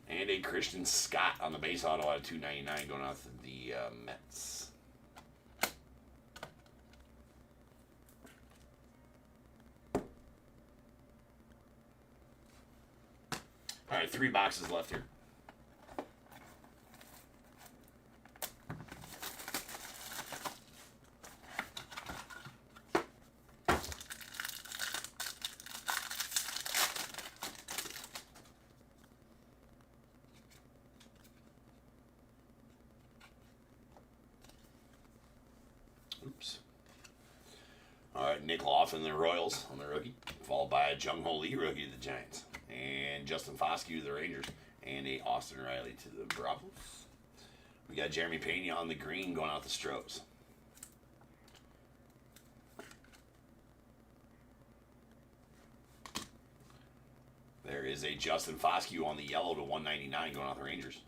And a Christian Scott on the base auto out of 299 going out to the Mets. All right, 3 boxes left here. Oops. All right, Nick Laughlin, the Royals on the rookie, followed by a Jung-Ho Lee rookie to the Giants, and Justin Foscue to the Rangers, and a Austin Riley to the Bravos. We got Jeremy Pena on the green going out the Stros. There is a Justin Foscue on the yellow to 199 going out the Rangers.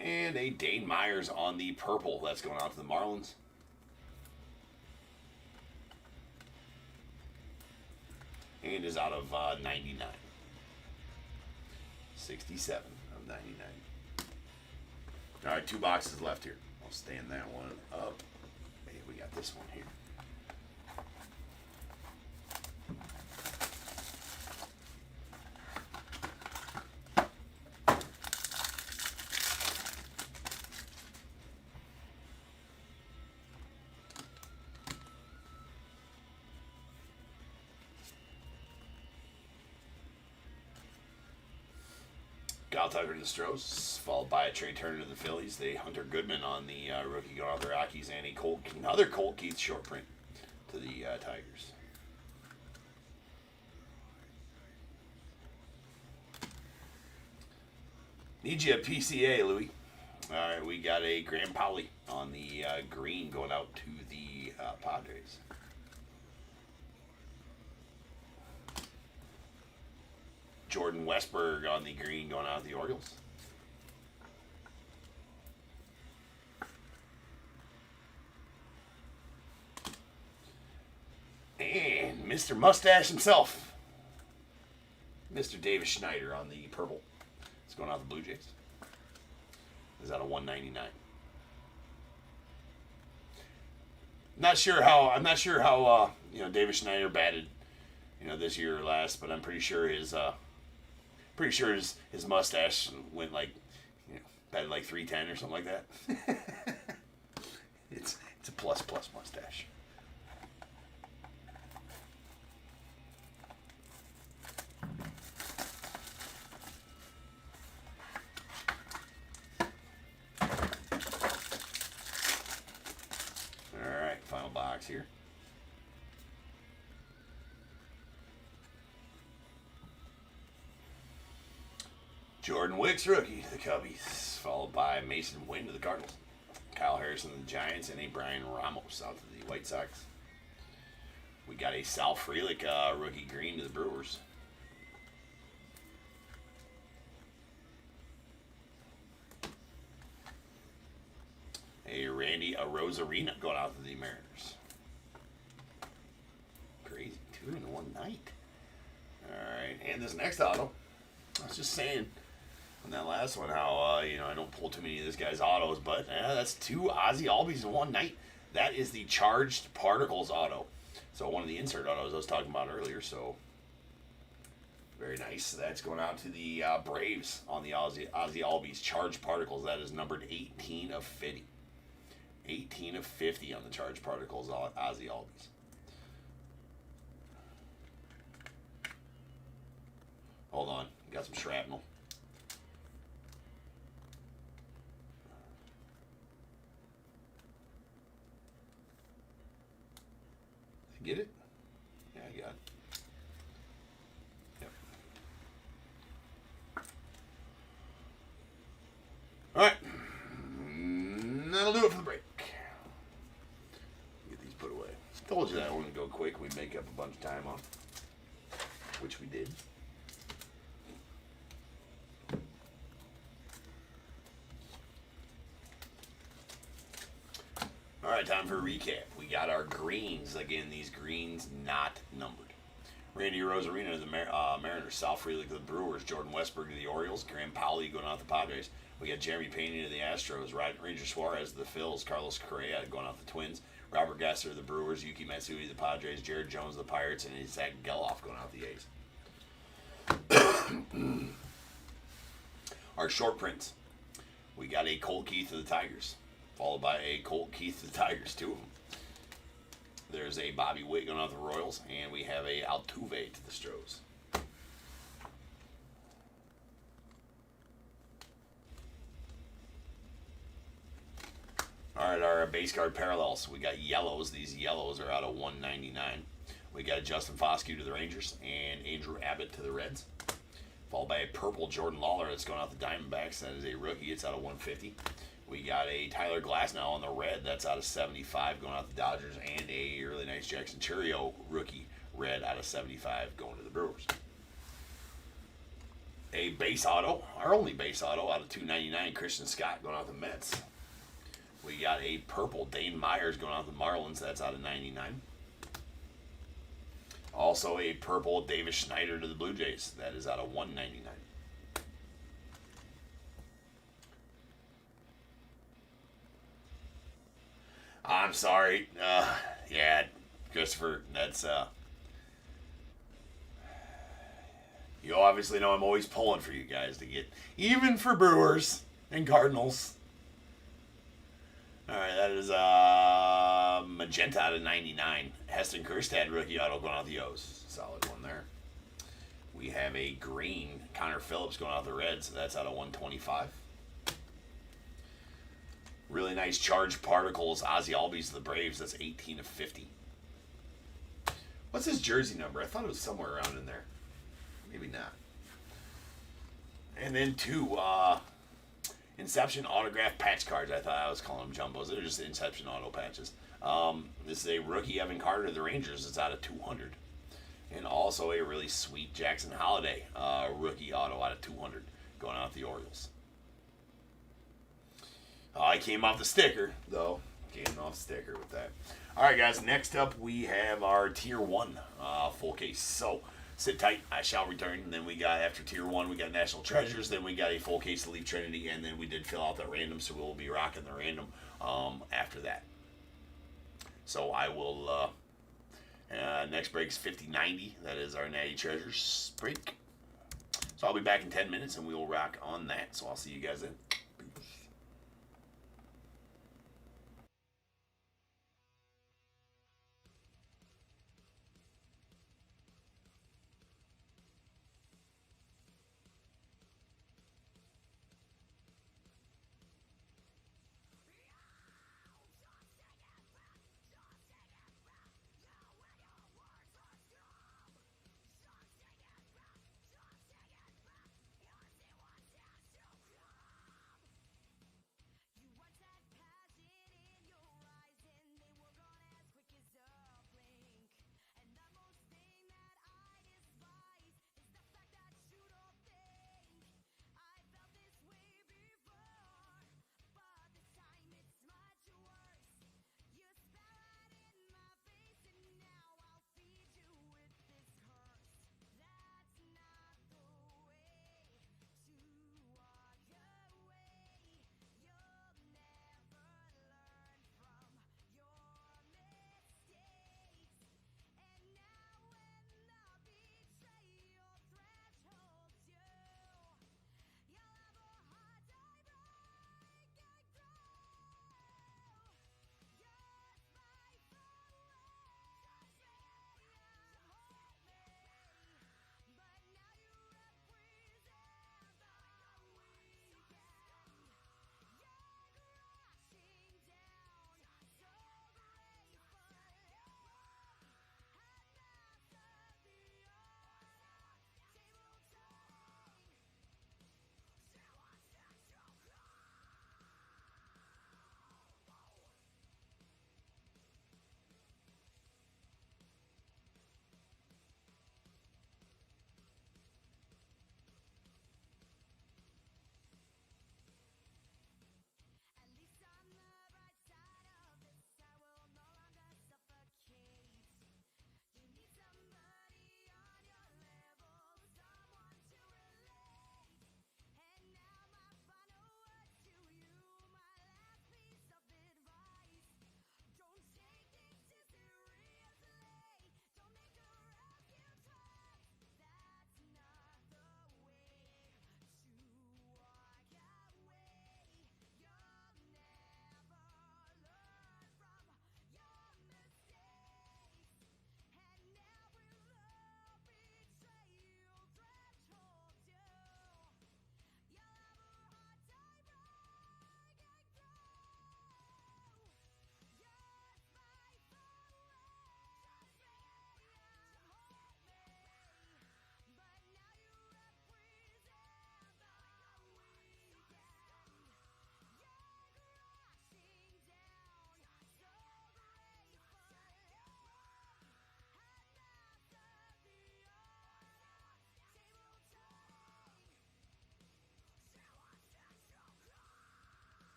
And a Dane Myers on the purple. That's going out to the Marlins. And is out of 99. 67 of 99. All right, 2 boxes left here. I'll stand that one up. Hey, we got this one here. Kyle Tucker to the Stros, followed by a Trey Turner to the Phillies. They Hunter Goodman on the rookie going out the Rockies, and another Colt Keith short print to the Tigers. Need you a PCA, Louie. All right, we got a Graham Pauley on the green going out to the Padres. Jordan Westberg on the green going out of the Orioles. And Mr. Mustache himself, Mr. Davis Schneider on the purple. It's going out the Blue Jays. Is that a 199? I'm not sure how Davis Schneider batted this year or last, but I'm pretty sure his mustache went batted like 310 or something like that. It's a plus mustache. All right, final box here. Jordan Wicks, rookie to the Cubbies, followed by Mason Wynn to the Cardinals. Kyle Harrison to the Giants, and a Brian Ramos out to the White Sox. We got a Sal Frelick rookie green to the Brewers. A Randy Arozarena going out to the Mariners. Crazy, 2 in one night. All right, and this next auto, I was just saying on that last one how I don't pull too many of this guy's autos, but that's 2 Ozzy Albies in one night. That is the Charged Particles auto. So one of the insert autos I was talking about earlier. So very nice. That's going out to the Braves on the Ozzy Albies Charged Particles. That is numbered 18 of 50. 18 of 50 on the Charged Particles Ozzy Albies. Hold on, got some shrapnel. Get it? Yeah, I got it. Yep. All right. That'll do it for the break. Get these put away. Told you that one would go quick. We'd make up a bunch of time on, which we did. All right, time for a recap. We got our greens. Again, these greens not numbered. Randy Arozarena to the Mariners. Sal Frelick to the Brewers. Jordan Westberg to the Orioles. Graham Pauley going out to the Padres. We got Jeremy Pena to the Astros. Ranger Suarez to the Phils. Carlos Correa going out the Twins. Robert Gasser to the Brewers. Yuki Matsui to the Padres. Jared Jones to the Pirates. And Zach Geloff going out the A's. Our short prints. We got a Colt Keith to the Tigers, followed by a Colt Keith to the Tigers, 2 of them. There's a Bobby Witt going out to the Royals, and we have a Altuve to the Stros. All right, our base card parallels. We got yellows. These yellows are out of 199. We got a Justin Foscue to the Rangers and Andrew Abbott to the Reds, followed by a purple Jordan Lawler that's going out the Diamondbacks. That is a rookie. It's out of 150. We got a Tyler Glasnow on the red. That's out of 75 going out the Dodgers. And a really nice Jackson Chourio rookie red out of 75 going to the Brewers. A base auto, our only base auto out of 299, Christian Scott going out the Mets. We got a purple Dane Myers going out the Marlins. That's out of 99. Also a purple Davis Schneider to the Blue Jays. That is out of 199. I'm sorry. Yeah, Christopher, that's you obviously know I'm always pulling for you guys to get even for Brewers and Cardinals. All right, that is magenta out of 99. Heston Kjerstad rookie auto going out the O's. Solid one there. We have a green Connor Phillips going out the Reds. That's out of 125. Really nice charged particles. Ozzy Albies of the Braves. That's 18 of 50. What's his jersey number? I thought it was somewhere around in there. Maybe not. And then two Inception autograph patch cards. I thought I was calling them jumbos. They're just Inception auto patches. This is a rookie Evan Carter of the Rangers. It's out of 200. And also a really sweet Jackson Holiday rookie auto out of 200 going out the Orioles. I came off the sticker, though. Came off the sticker with that. All right, guys. Next up, we have our Tier 1 full case. So, sit tight. I shall return. And then we got, after Tier 1, we got National Treasures. Then we got a full case of Leaf Trinity. And then we did fill out the random, so we'll be rocking the random after that. So, I will... next break is 5090. That is our Natty Treasures break. So, I'll be back in 10 minutes, and we will rock on that. So, I'll see you guys then.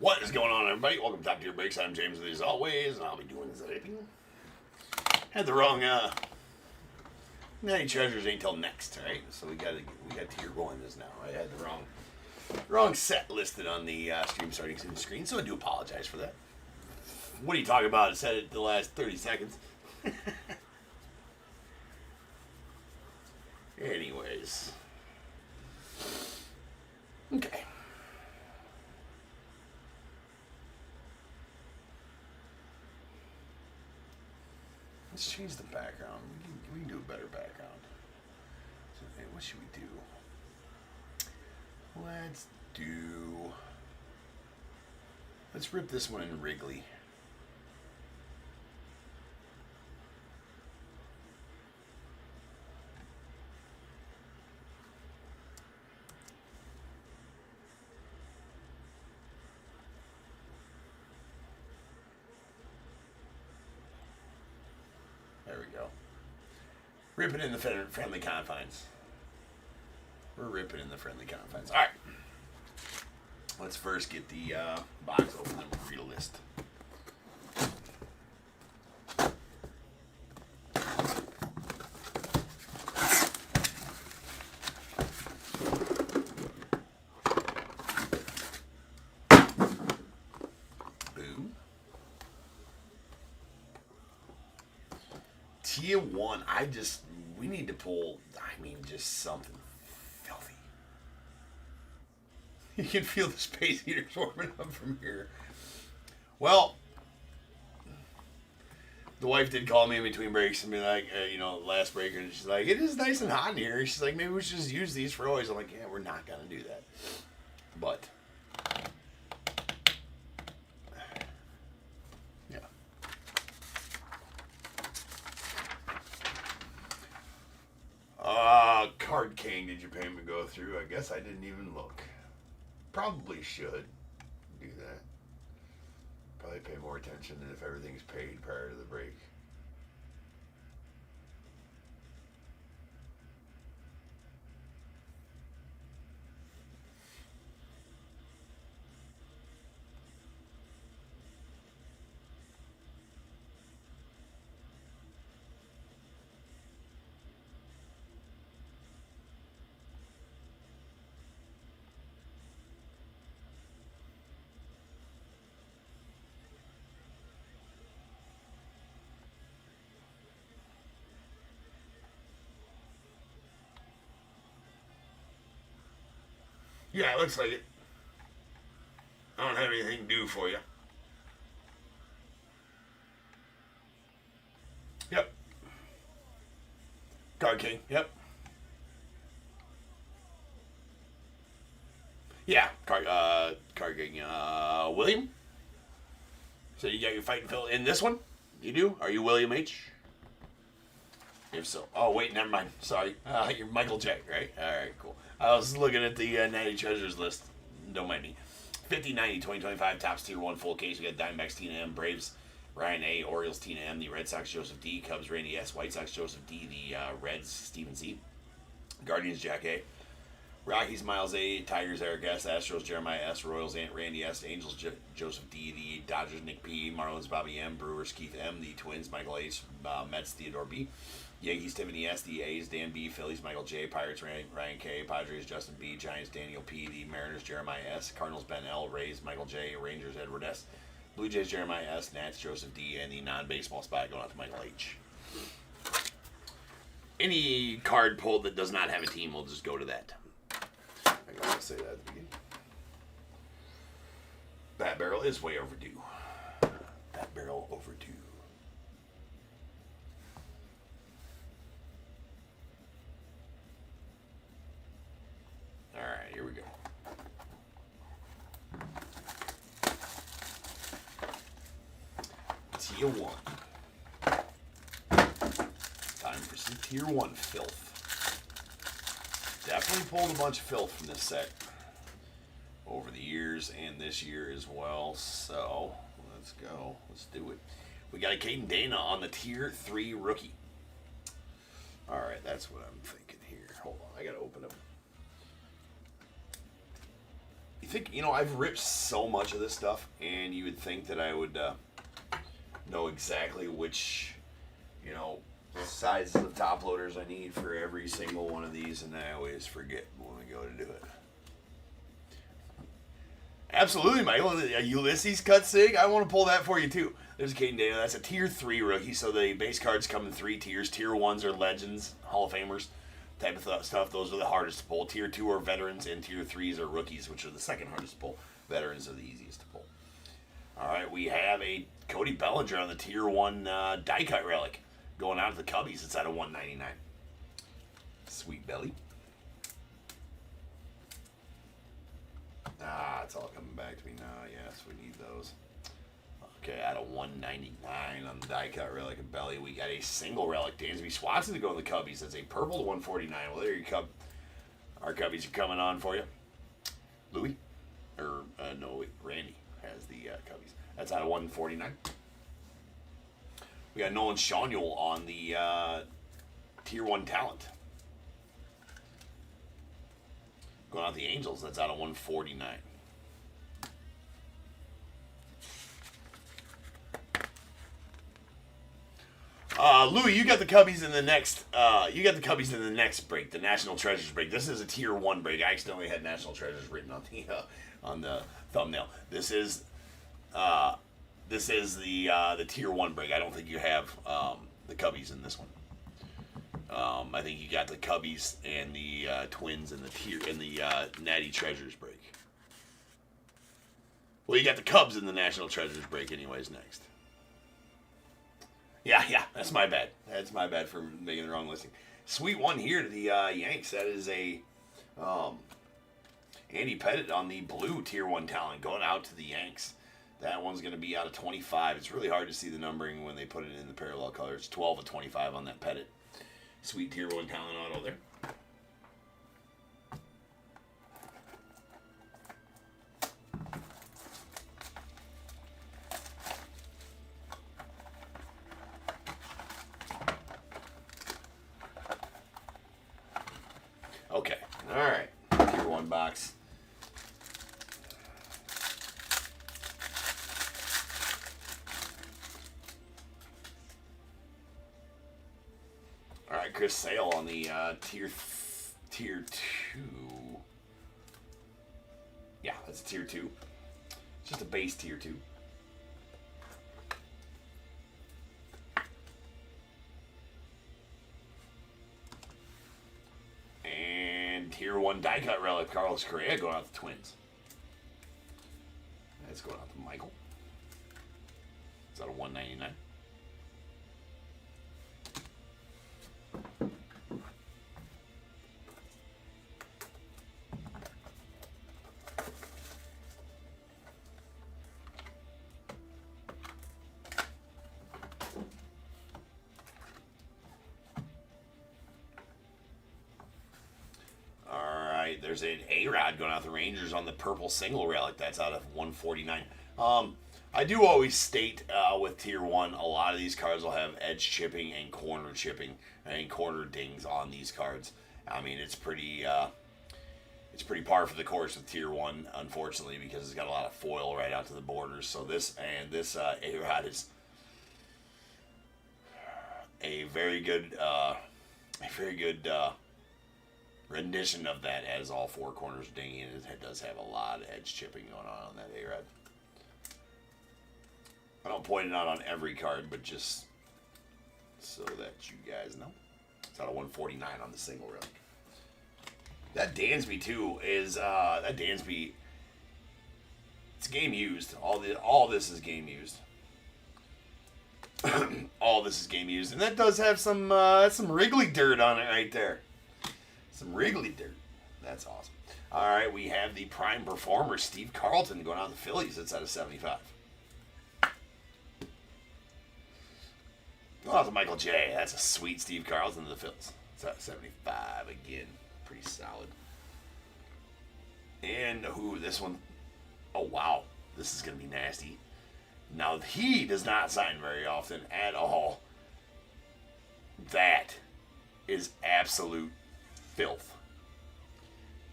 What is going on, everybody? Welcome to Top Tier Breaks. I'm James, as always, and I'll be doing zipping. Had the wrong, Natty Treasures ain't till next, right? So we got tier going this now. I had the wrong set listed on the stream starting screen, so I do apologize for that. What are you talking about? I said it the last 30 seconds. Anyways. Okay. Let's change the background. We can do a better background. So, hey, what should we do? Let's rip this one in Wrigley. There we go. Rip it in the friendly confines. We're ripping in the friendly confines. All right. Let's first get the box open, then we'll read a list. Boom. Tier 1, we need to pull, just something filthy. You can feel the space heaters warming up from here. Well, the wife did call me in between breaks and be like, last break, and she's like, it is nice and hot in here. She's like, maybe we should just use these for always. I'm like, yeah, we're not going to do that. But, yeah. Card King, did your payment go through? I guess I didn't even look. Probably should do that. Probably pay more attention than if everything's paid prior to the break. Yeah, it looks like it. I don't have anything due for you. Yep. Card King, yep. Yeah, Card King, William? So you got your fight and fill in this one? You do? Are you William H? If so. Oh, wait, never mind. Sorry. You're Michael J, right? Alright, cool. I was looking at the Natty Treasures list. Don't mind me. 50-90, 2025, Topps Tier 1 full case. We got Diamondbacks, Tina M, Braves, Ryan A, Orioles, Tina M, the Red Sox, Joseph D, Cubs, Randy S, White Sox, Joseph D, the Reds, Steven C, Guardians, Jack A, Rockies, Miles A, Tigers, Eric S, Astros, Jeremiah S, Royals, Randy S, Angels, Joseph D, the Dodgers, Nick P, Marlins, Bobby M, Brewers, Keith M, the Twins, Michael H, Mets, Theodore B, Yankees, Tiffany S, the A's, Dan B, Phillies, Michael J, Pirates, Ryan K, Padres, Justin B, Giants, Daniel P, the Mariners, Jeremiah S, Cardinals, Ben L, Rays, Michael J, Rangers, Edward S, Blue Jays, Jeremiah S, Nats, Joseph D, and the non-baseball spot going out to Michael H. Any card pulled that does not have a team, we'll just go to that. I gotta say that at the beginning. Bat Barrel is way overdue. Bat Barrel overdue. Alright, here we go. Tier 1. Time for some Tier 1 filth. Definitely pulled a bunch of filth from this set over the years and this year as well. So, let's go. Let's do it. We got a Caden Dana on the Tier 3 rookie. Alright, that's what I'm thinking here. Hold on, I gotta open up. You think, I've ripped so much of this stuff, and you would think that I would know exactly which, sizes of top loaders I need for every single one of these, and I always forget when we go to do it. Absolutely, Michael. A Ulysses cut sig. I want to pull that for you too. There's Caden Dana. That's a tier 3 rookie. So the base cards come in 3 tiers. Tier 1s are legends, Hall of Famers type of stuff. Those are the hardest to pull. Tier 2 are veterans, and tier 3s are rookies, which are the second hardest to pull. Veterans are the easiest to pull. All right, we have a Cody Bellinger on the tier 1 die cut relic going out to the Cubbies. It's at a 199. Sweet belly. It's all coming back to me now. Yes, we need those. Okay, out of 199 on the die cut relic and belly, we got a single relic. Dansby Swanson to go in the Cubbies. That's a purple to 149. Well, there you come. Our Cubbies are coming on for you. Louis? Randy has the Cubbies. That's out of 149. We got Nolan Shawnuel on the tier 1 talent. Going out the Angels, that's out of 149. Louis, you got the Cubbies in the next. You got the Cubbies in the next break, the National Treasures break. This is a tier 1 break. I accidentally had National Treasures written on the thumbnail. This is the tier 1 break. I don't think you have the Cubbies in this one. I think you got the Cubbies and the Twins in the Natty Treasures break. Well, you got the Cubs in the National Treasures break anyways next. Yeah, that's my bad. That's my bad for making the wrong listing. Sweet one here to the Yanks. That is a Andy Pettitte on the blue tier 1 talent going out to the Yanks. That one's going to be out of 25. It's really hard to see the numbering when they put it in the parallel colors. 12 of 25 on that Pettitte. Sweet tier 1 talent auto there. Okay, all right. Tier 1 box. All right, Chris Sale on the tier 2. Yeah, that's a tier 2. It's just a base tier 2. And tier 1 die cut relic, Carlos Correa going out to the Twins. That's going out to Michael. It's out of 199. There's an A-Rod going out the Rangers on the purple single relic. That's out of 149. I do always state with tier 1, a lot of these cards will have edge chipping and corner chipping and corner dings on these cards. I mean, it's pretty par for the course with tier 1, unfortunately, because it's got a lot of foil right out to the borders. So this A-Rod is a very good rendition of that. Has all 4 corners dinging, and it does have a lot of edge chipping going on that A-Rod. I don't point it out on every card, but just so that you guys know. It's out of 149 on the single relic. That Dansby too is that Dansby. It's game used. All this is game used. All this is game used, and that does have some Wrigley dirt on it right there. Some Wrigley dirt. That's awesome. All right, we have the prime performer, Steve Carlton, going out to the Phillies. It's out of 75. Going out to Michael J. That's a sweet Steve Carlton to the Phillies. It's out of 75 again. Pretty solid. And, this one. Oh, wow. This is going to be nasty. Now, he does not sign very often at all. That is absolute filth.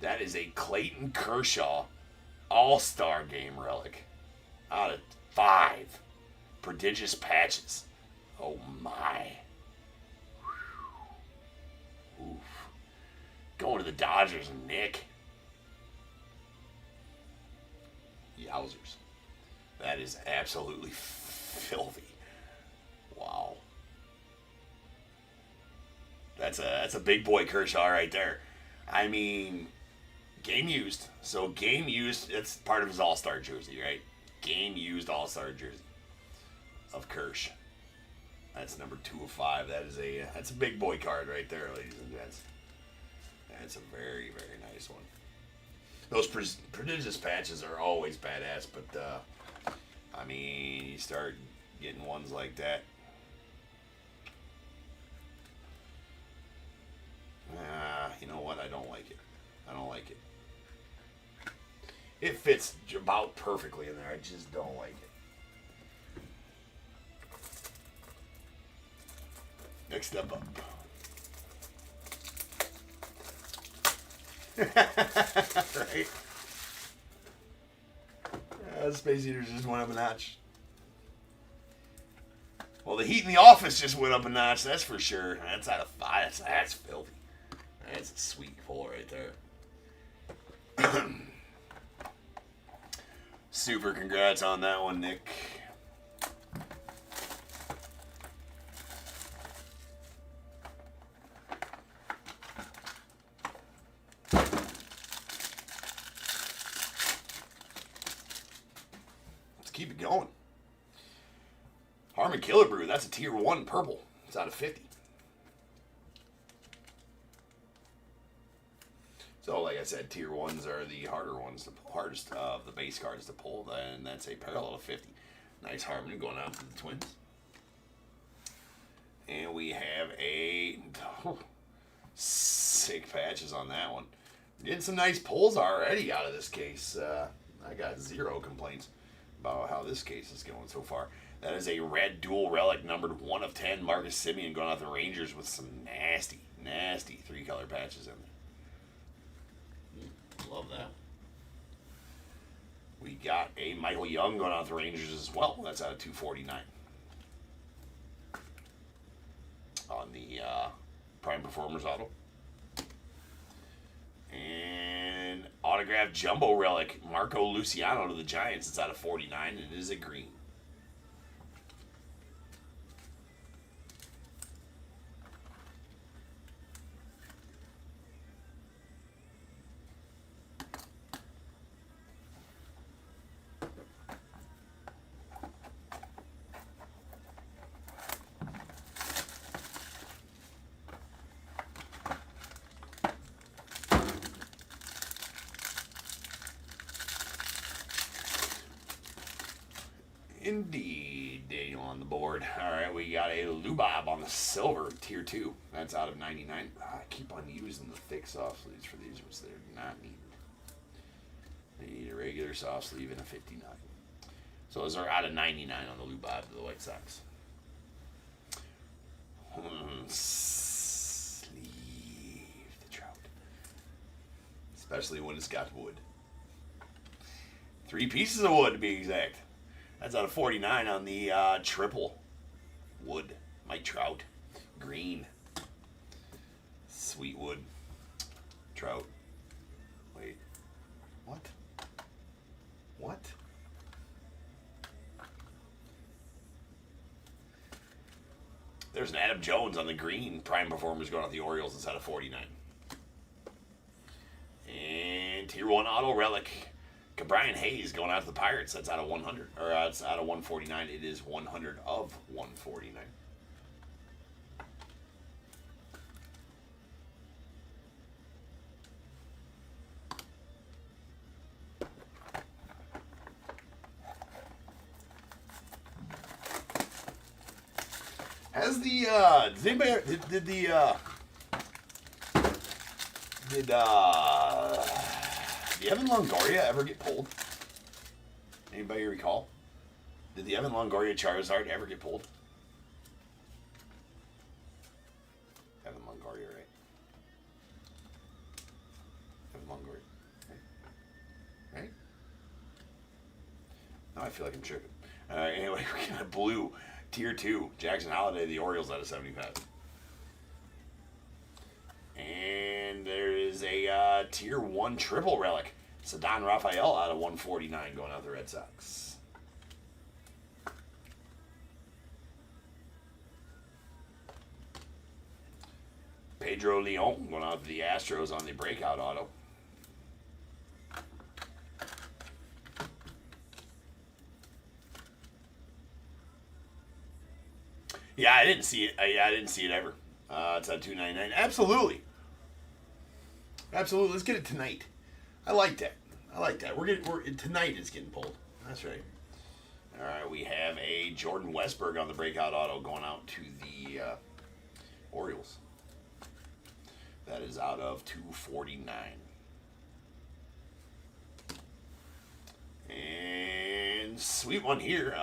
That is a Clayton Kershaw All-Star Game Relic. Out of 5. Prodigious Patches. Oh my. Oof. Going to the Dodgers and Nick. Yowzers. That is absolutely filthy. Wow. That's a big boy Kershaw right there. I mean, game used. So game used, it's part of his All-Star jersey, right? Game used All-Star jersey of Kersh. That's number 2 of 5. That's a big boy card right there, ladies and gents. That's a very, very nice one. Those prodigious patches are always badass, but I mean, you start getting ones like that. You know what? I don't like it. I don't like it. It fits about perfectly in there. I just don't like it. Next step up. Right? Space Heaters just went up a notch. Well, the heat in the office just went up a notch, that's for sure. That's out of 5. That's filthy. That's a sweet pull right there. Super congrats on that one, Nick. Let's keep it going. Harmon Killebrew, that's a tier 1 purple. It's out of 50. So, like I said, tier 1s are the harder ones, the hardest of the base cards to pull, and that's a parallel of 50. Nice Harmon going out to the Twins. And we have a sick patches on that one. Getting some nice pulls already out of this case. I got 0 complaints about how this case is going so far. That is a red dual relic numbered 1 of 10. Marcus Semien going out the Rangers with some nasty, nasty 3-color patches in there. Love that. We got a Michael Young going out the Rangers as well. That's out of 249. On the Prime Performers auto. And autographed jumbo relic, Marco Luciano to the Giants. It's out of 49, and it is a green. Indeed, Daniel on the board. All right, we got a Lubob on the silver, tier 2. That's out of 99. I keep on using the thick soft sleeves for these, which they're not needed. They need a regular soft sleeve and a 59. So those are out of 99 on the Lubob to the White Sox. Sleeve the Trout. Especially when it's got wood. 3 pieces of wood to be exact. That's out of 49 on the triple wood. Mike Trout. Green. Sweetwood. Trout. Wait. What? What? There's an Adam Jones on the green. Prime Performers going out the Orioles. It's out of 49. And tier 1 auto relic. Brian Hayes going out to the Pirates. That's out of 100. Or it's out of 149. It is 100 of 149. Has the does anybody did the Evan Longoria ever get pulled? Anybody recall? Did the Evan Longoria Charizard ever get pulled? Evan Longoria, right? Evan Longoria, right? Right? I feel like I'm tripping. Anyway, we got blue, tier 2, Jackson Holiday, the Orioles out of 75. And there is a tier 1 triple relic, Ceddanne Raphael out of 149 going out the Red Sox. Pedro Leon going out to the Astros on the breakout auto. Yeah, I didn't see it. I didn't see it ever. It's at $2.99. Absolutely. Absolutely. Let's get it tonight. I like that. Tonight it's getting pulled. That's right. All right, we have a Jordan Westberg on the breakout auto going out to the Orioles. That is out of 249. And sweet one here.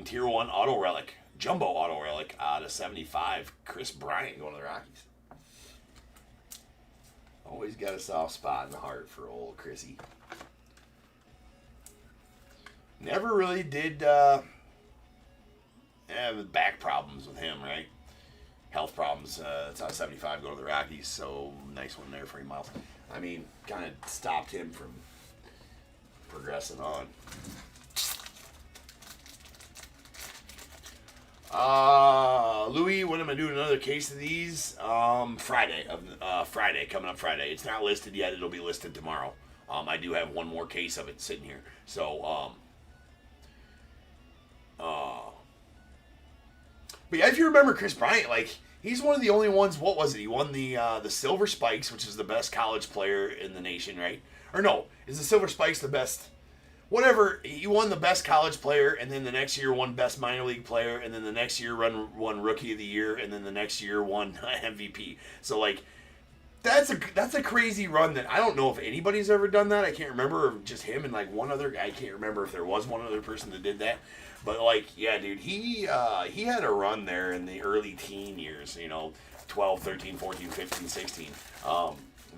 Tier 1 auto relic. Jumbo auto relic out of 75. Chris Bryant going to the Rockies. Always got a soft spot in the heart for old Chrissy. Never really did have back problems with him, right? Health problems. It's out of 75 going to the Rockies, so nice one there for him, Miles. I mean, kind of stopped him from progressing on. Louis, when am I doing another case of these? Friday, coming up Friday. It's not listed yet. It'll be listed tomorrow. I do have one more case of it sitting here. So, but yeah, if you remember Chris Bryant, like, he's one of the only ones, what was it? He won the Silver Spikes, which is the best college player in the nation, right? Or no, is the Silver Spikes the best? Whatever, he won the best college player, and then the next year won best minor league player, and then the next year won rookie of the year, and then the next year won MVP. So, like, that's a crazy run that I don't know if anybody's ever done that. I can't remember, just him and like one other guy. I can't remember if there was one other person that did that. But like, yeah, dude, he had a run there in the early teen years, 12, 13, 14, 15, 16.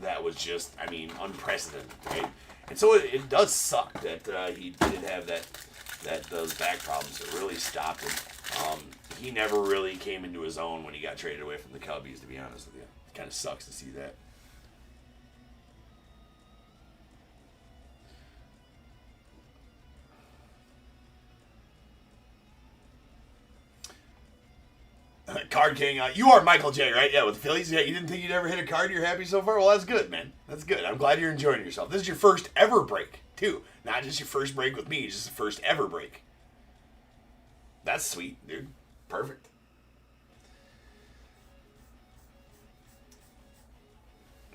That was just, I mean, unprecedented, right? And so it does suck that he did have those back problems that really stopped him. He never really came into his own when he got traded away from the Cubbies, to be honest with you. It kind of sucks to see that. Card King, you are Michael J, right? Yeah, with the Phillies. Yeah, you didn't think you'd ever hit a card. You're happy so far? Well, that's good, man. That's good. I'm glad you're enjoying yourself. This is your first ever break, too. Not just your first break with me. It's just the first ever break. That's sweet, dude. Perfect.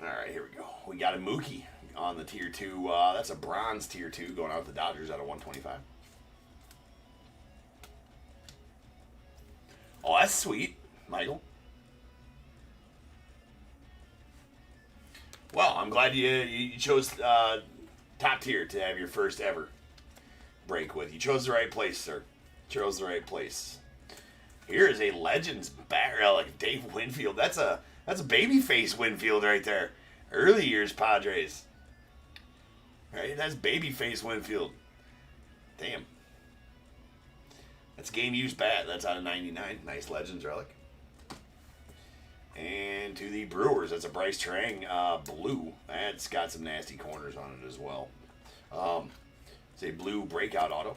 All right, here we go. We got a Mookie on the tier 2. That's a bronze tier 2 going out with the Dodgers out of 125. Oh, that's sweet, Michael. Well, I'm glad you chose top tier to have your first ever break with. You chose the right place, sir. Chose the right place. Here is a Legends back relic, Dave Winfield. That's a babyface Winfield right there. Early years Padres. Right, that's babyface Winfield. Damn. That's game used bat. That's out of 99. Nice Legends relic. And to the Brewers, that's a Bryce Trang blue. That's got some nasty corners on it as well. It's a blue breakout auto.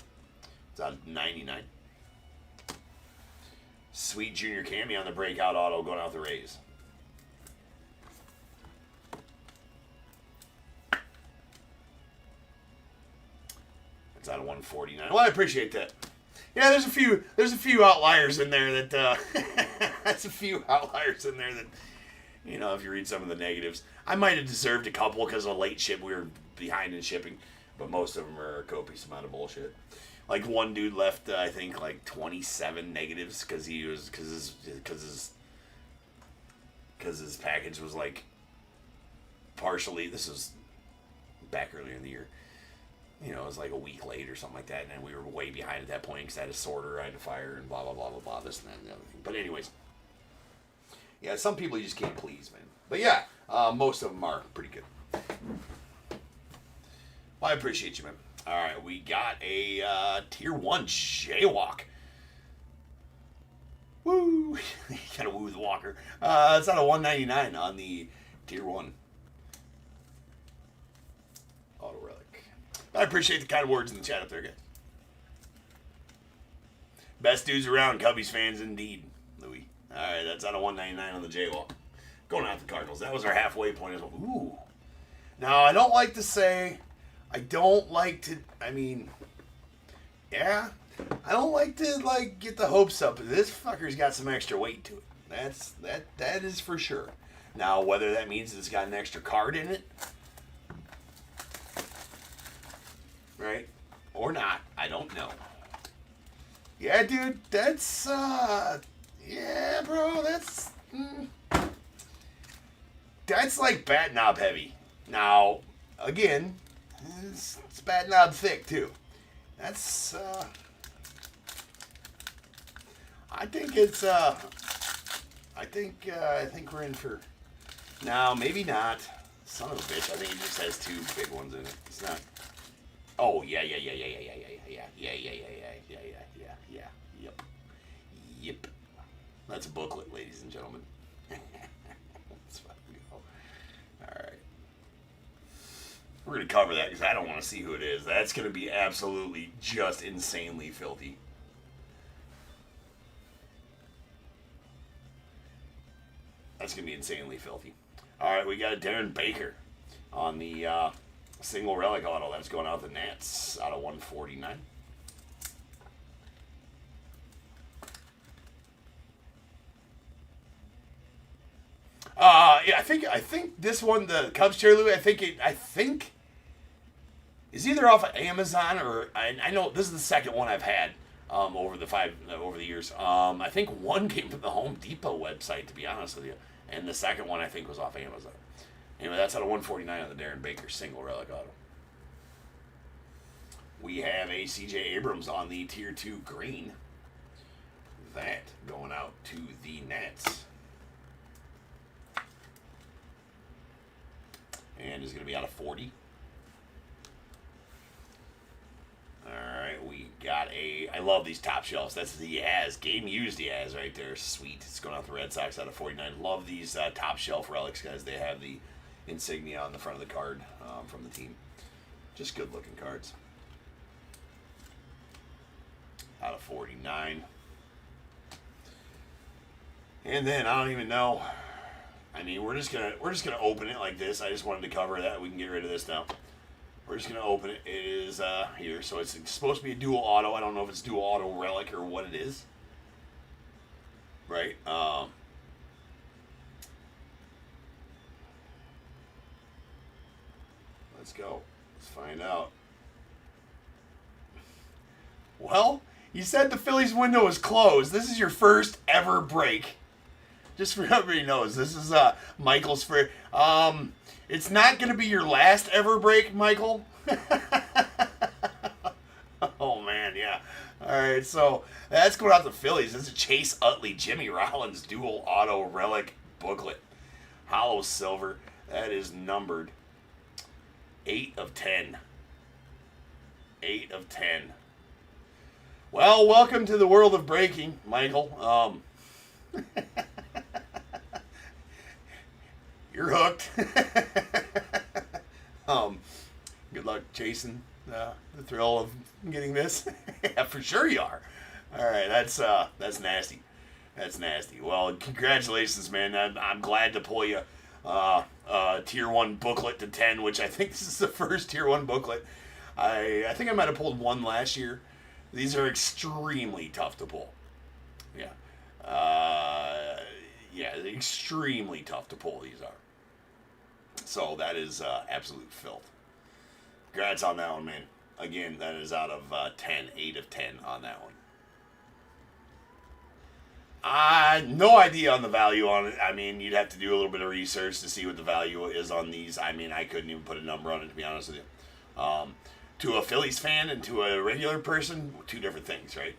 It's out of 99. Sweet Junior Cammy on the breakout auto going out the Rays. It's out of 149. Well, I appreciate that. Yeah, there's a few outliers in there that that's a few outliers in there that, if you read some of the negatives, I might have deserved a couple because of late ship. We were behind in shipping, but most of them are a copious amount of bullshit. Like one dude left, I think, like 27 negatives because his package was like partially. This was back earlier in the year. It was like a week late or something like that, and then we were way behind at that point because I had a sorter, I had to fire, and blah, blah, blah, blah, blah, this and that and the other thing. But anyways, yeah, some people you just can't please, man. But yeah, most of them are pretty good. Well, I appreciate you, man. All right, we got a Tier 1 Jaywalk. Woo! You gotta woo the walker. It's out of 199 on the Tier 1 Auto Relic. I appreciate the kind words in the chat up there, guys. Best dudes around, Cubbies fans indeed, Louis. All right, that's out of 199 on the Jaywalk. Going out the Cardinals. That was our halfway point. Ooh. Now, I don't like to say, I don't like to get the hopes up. This fucker's got some extra weight to it. That is for sure. Now, whether that means it's got an extra card in it, right, or not, I don't know. Yeah, dude, that's yeah, bro, that's like bat knob heavy. Now, again, it's bat knob thick too. That's I think we're in for. Now, maybe not. Son of a bitch. I think it just has 2 big ones in it. It's not. Oh, yeah. Yep. That's a booklet, ladies and gentlemen. Let's fucking go. Alright. We're going to cover that because I don't want to see who it is. That's going to be absolutely just insanely filthy. That's going to be insanely filthy. Alright, we got a Darren Baker on the single relic auto. That's going out the Nats out of 149. Yeah, I think this one, the Cubs Cherry Louie, I think is either off of Amazon or I know this is the second one I've had over the years. I think one came from the Home Depot website, to be honest with you, and the second one I think was off Amazon. Anyway, that's out of 149 on the Darren Baker single relic auto. We have a C.J. Abrams on the Tier 2 green. That going out to the Nats. And is going to be out of 40. Alright, we got I love these top shelves. That's the Yaz. Game used Yaz right there. Sweet. It's going out the Red Sox out of 49. Love these top shelf relics, guys. They have the insignia on the front of the card from the team. Just good looking cards. Out of 49. And then I don't even know. I mean, we're just gonna open it like this. I just wanted to cover that. We can get rid of this now. We're just gonna open it. It is here, so it's supposed to be a dual auto. I don't know if it's dual auto relic or what it is. Right. Let's go. Let's find out. Well, you said the Phillies window was closed. This is your first ever break. Just for everybody knows, this is Michael's for. It's not going to be your last ever break, Michael. Oh man, yeah. All right, so that's going out to the Phillies. This is Chase Utley, Jimmy Rollins dual auto relic booklet, hollow silver. That is numbered 8 of 10. 8 of 10. Well, welcome to the world of breaking, Michael. You're hooked. Good luck chasing the thrill of getting this. Yeah, for sure you are. All right, that's nasty. That's nasty. Well, congratulations, man. I'm glad to pull you Tier 1 booklet to 10, which I think this is the first Tier 1 booklet. I think I might have pulled one last year. These are extremely tough to pull. Yeah. Yeah, extremely tough to pull, these are. So that is absolute filth. Congrats on that one, man. Again, that is out of 10, 8 of 10 on that one. No idea on the value on it. I mean, you'd have to do a little bit of research to see what the value is on these. I mean, I couldn't even put a number on it, to be honest with you. To a Phillies fan and to a regular person, 2 different things, right?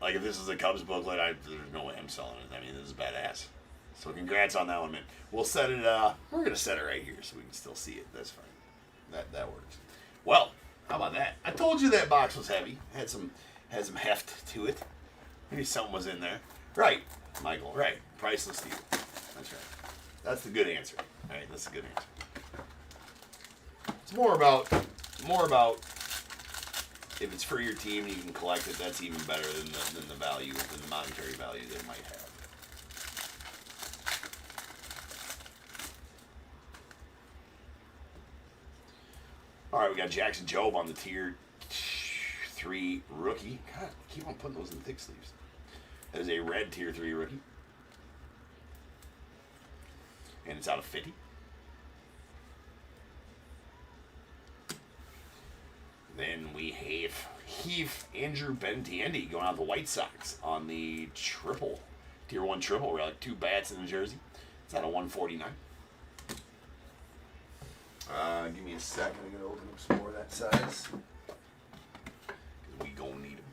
Like if this is a Cubs booklet, there's no way I'm selling it. I mean, this is badass. So congrats on that one, man. We'll set it. We're gonna set it right here so we can still see it. That's fine. That works. Well, how about that? I told you that box was heavy. Had some heft to it. Maybe something was in there. Right, Michael. Right. Priceless steal. That's right. That's the good answer. All right, that's a good answer. It's more about if it's for your team and you can collect it. That's even better than the value, than the monetary value they might have. All right, we got Jackson Jobe on the tier 3 rookie. God, I keep on putting those in thick sleeves. That is a red tier 3 rookie. And it's out of 50. Then we have Andrew Benintendi going out the White Sox on the triple, tier 1 triple relic. 2 bats in the jersey. It's out of 149. Give me a second. I'm going to open up some more of that size. We gonna need them.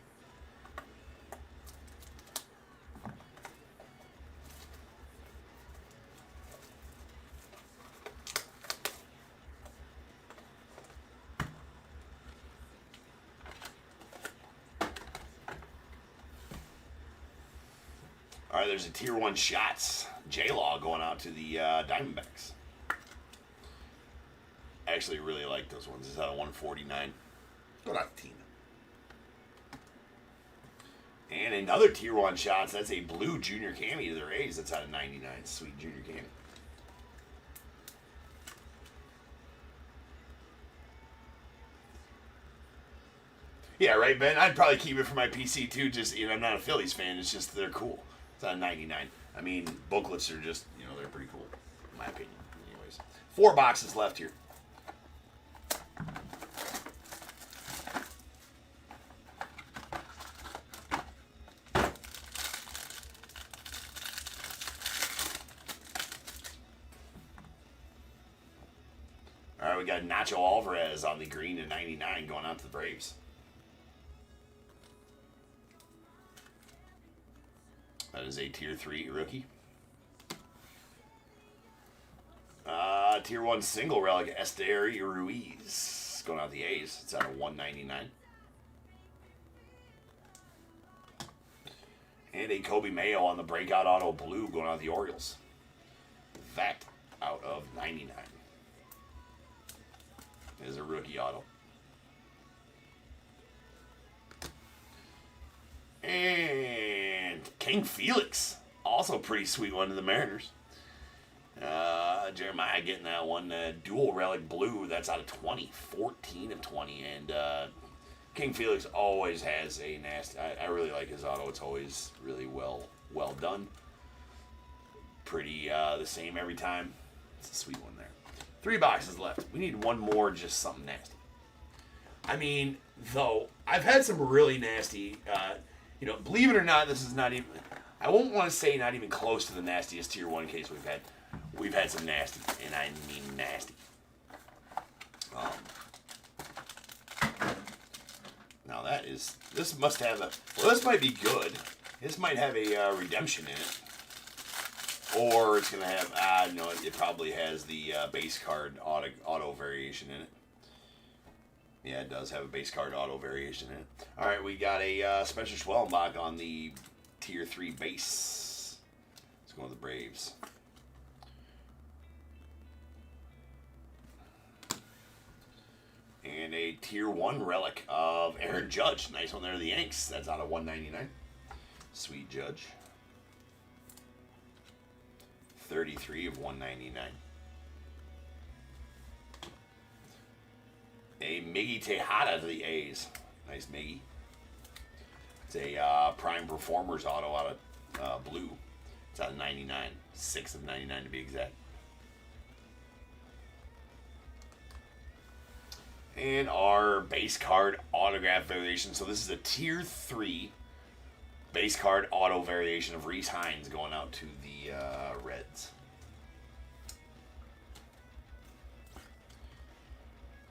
All right, there's a tier 1 shots. J-Law going out to the Diamondbacks. I actually really like those ones. It's out of 149. Go out to Tina. And another tier 1 shots. That's a blue junior cami to the Rays. That's out of 99. Sweet junior cami. Yeah, right, Ben. I'd probably keep it for my PC too. Just, I'm not a Phillies fan. It's just they're cool. It's out of 99. I mean, booklets are just, they're pretty cool, in my opinion. Anyways, 4 boxes left here. All right, we got Nacho Alvarez on the green to 99 going out to the Braves. That is a tier 3 rookie. Tier 1 single relic, Esteury Ruiz going out the A's. It's out of 199. And a Kobe Mayo on the breakout auto blue going out the Orioles. That out of 99. Is a rookie auto. And King Felix, also pretty sweet one to the Mariners. Jeremiah getting that one, dual relic blue. That's out of 20, 14 of 20. And King Felix always has a nasty. I really like his auto. It's always really well done. Pretty the same every time. It's a sweet one there. 3 boxes left. We need one more, just something nasty. I mean, though, I've had some really nasty, believe it or not, this is not even, I won't want to say not even close to the nastiest tier 1 case we've had. We've had some nasty, and I mean nasty. Now this must have this might be good. This might have a redemption in it. Or it's going to have, no, it probably has the base card auto variation in it. Yeah, it does have a base card auto variation in it. All right, we got a Spencer Schwellenbach on the tier 3 base. Let's go with the Braves. And a tier 1 relic of Aaron Judge. Nice one there, the Yanks. That's out of 199. Sweet Judge. 33 of 199. A Miggy Tejada to the A's. Nice Miggy. It's a Prime Performers auto out of blue. It's out of 99. 6 of 99 to be exact. And our base card autograph variation. So this is a tier 3 base card auto variation of Reese Hines going out to the Reds.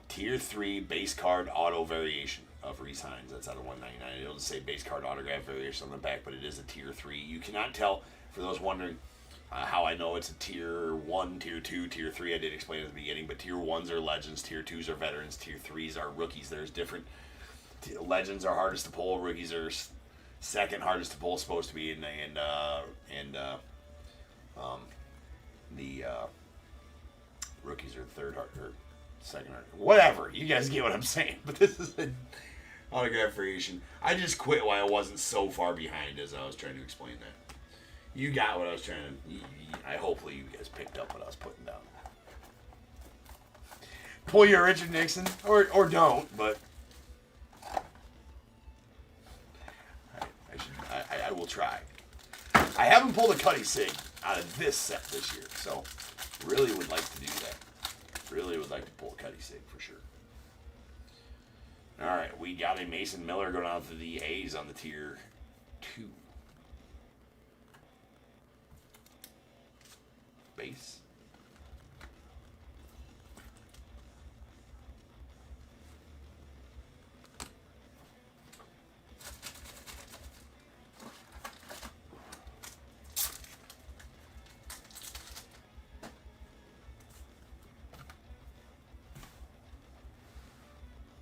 Tier 3 base card auto variation of Reese Hines. That's out of 199. It'll just say base card autograph variation on the back, but it is a tier 3. You cannot tell, for those wondering, How I know it's a tier 1, tier 2, tier 3, I did explain at the beginning, but tier 1s are legends, tier 2s are veterans, tier 3s are rookies. There's different. Legends are hardest to pull, rookies are second hardest to pull, supposed to be, the rookies are third hard, or second hard. Whatever, you guys get what I'm saying, but this is an autograph variation. I just quit while I wasn't so far behind as I was trying to explain that. You got what I was trying to. Hopefully you guys picked up what I was putting down. Pull your Richard Nixon, or don't, but I will try. I haven't pulled a Cuddy Sig out of this set this year, so really would like to do that. Really would like to pull a Cuddy Sig for sure. All right, we got a Mason Miller going out to the A's on the tier 2. Base.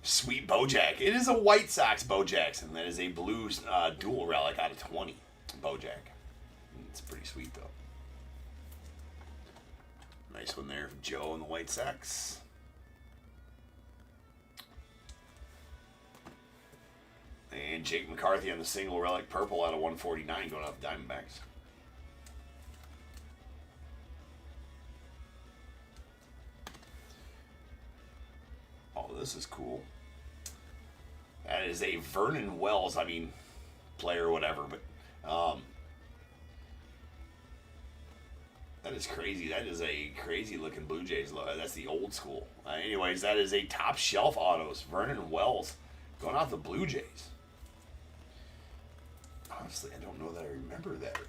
Sweet Bojack. It is a White Sox Bo Jackson. That is a Blues dual relic out of 20. Bojack. It's pretty sweet, though. Nice one there from Joe and the White Sox. And Jake McCarthy on the single relic purple out of 149 going off the Diamondbacks. Oh, this is cool. That is a Vernon Wells, player or whatever, but that is crazy. That is a crazy looking Blue Jays logo. That's the old school. Anyways, that is a top shelf autos. Vernon Wells going off the Blue Jays. Honestly, I don't know that I remember that.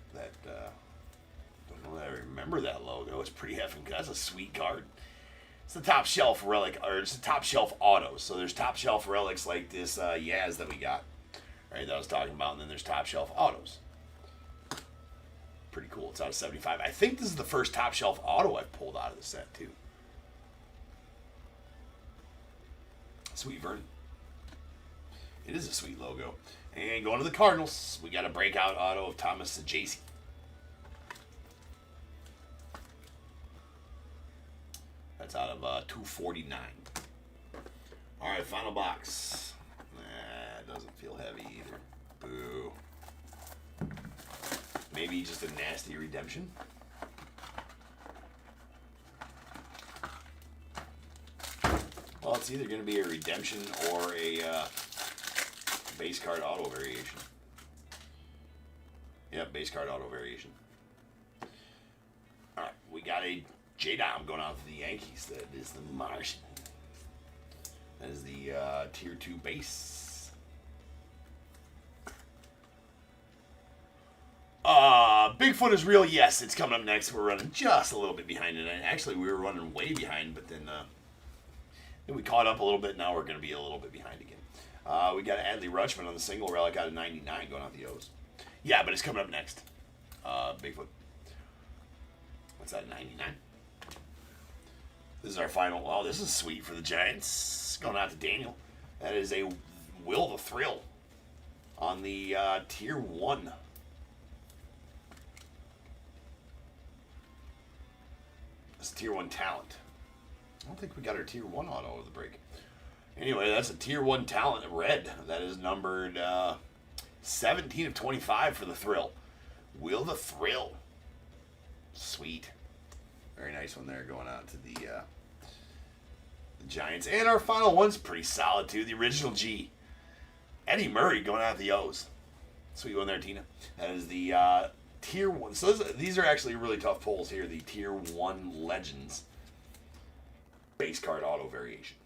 Don't know that I remember that logo. It's pretty effing. That's a sweet card. It's the top shelf relic, or it's the top shelf autos. So there's top shelf relics like this Yaz that we got, right? That I was talking about, and then there's top shelf autos. Pretty cool. It's out of 75. I think this is the first top shelf auto I've pulled out of the set too. Sweet Vernon. It is a sweet logo. And going to the Cardinals, we got a breakout auto of Thomas Sajacy. That's out of 249. All right, final box. It doesn't feel heavy either. Boo. Maybe just a nasty redemption. Well, it's either going to be a redemption or a base card auto variation. Yep, base card auto variation. All right, we got a J-Dom going out to the Yankees. That is the Martian. That is the tier 2 base. Bigfoot is real. Yes, it's coming up next. We're running just a little bit behind it. Actually, we were running way behind, but then we caught up a little bit. Now we're going to be a little bit behind again. We got Adley Rutschman on the single relic out of 99 going out the O's. Yeah, but it's coming up next. Bigfoot. What's that, 99? This is our final. Oh, this is sweet for the Giants. Going out to Daniel. That is a Will the Thrill on the tier 1. That's tier 1 talent. I don't think we got our tier 1 auto over the break. Anyway, that's a tier 1 talent red. That is numbered 17 of 25 for the Thrill. Will the Thrill. Sweet. Very nice one there going out to the Giants. And our final one's pretty solid too. The original G. Eddie Murray going out the O's. Sweet one there, Tina. That is the tier 1. So these are actually really tough pulls here. The tier 1 Legends base card auto variation.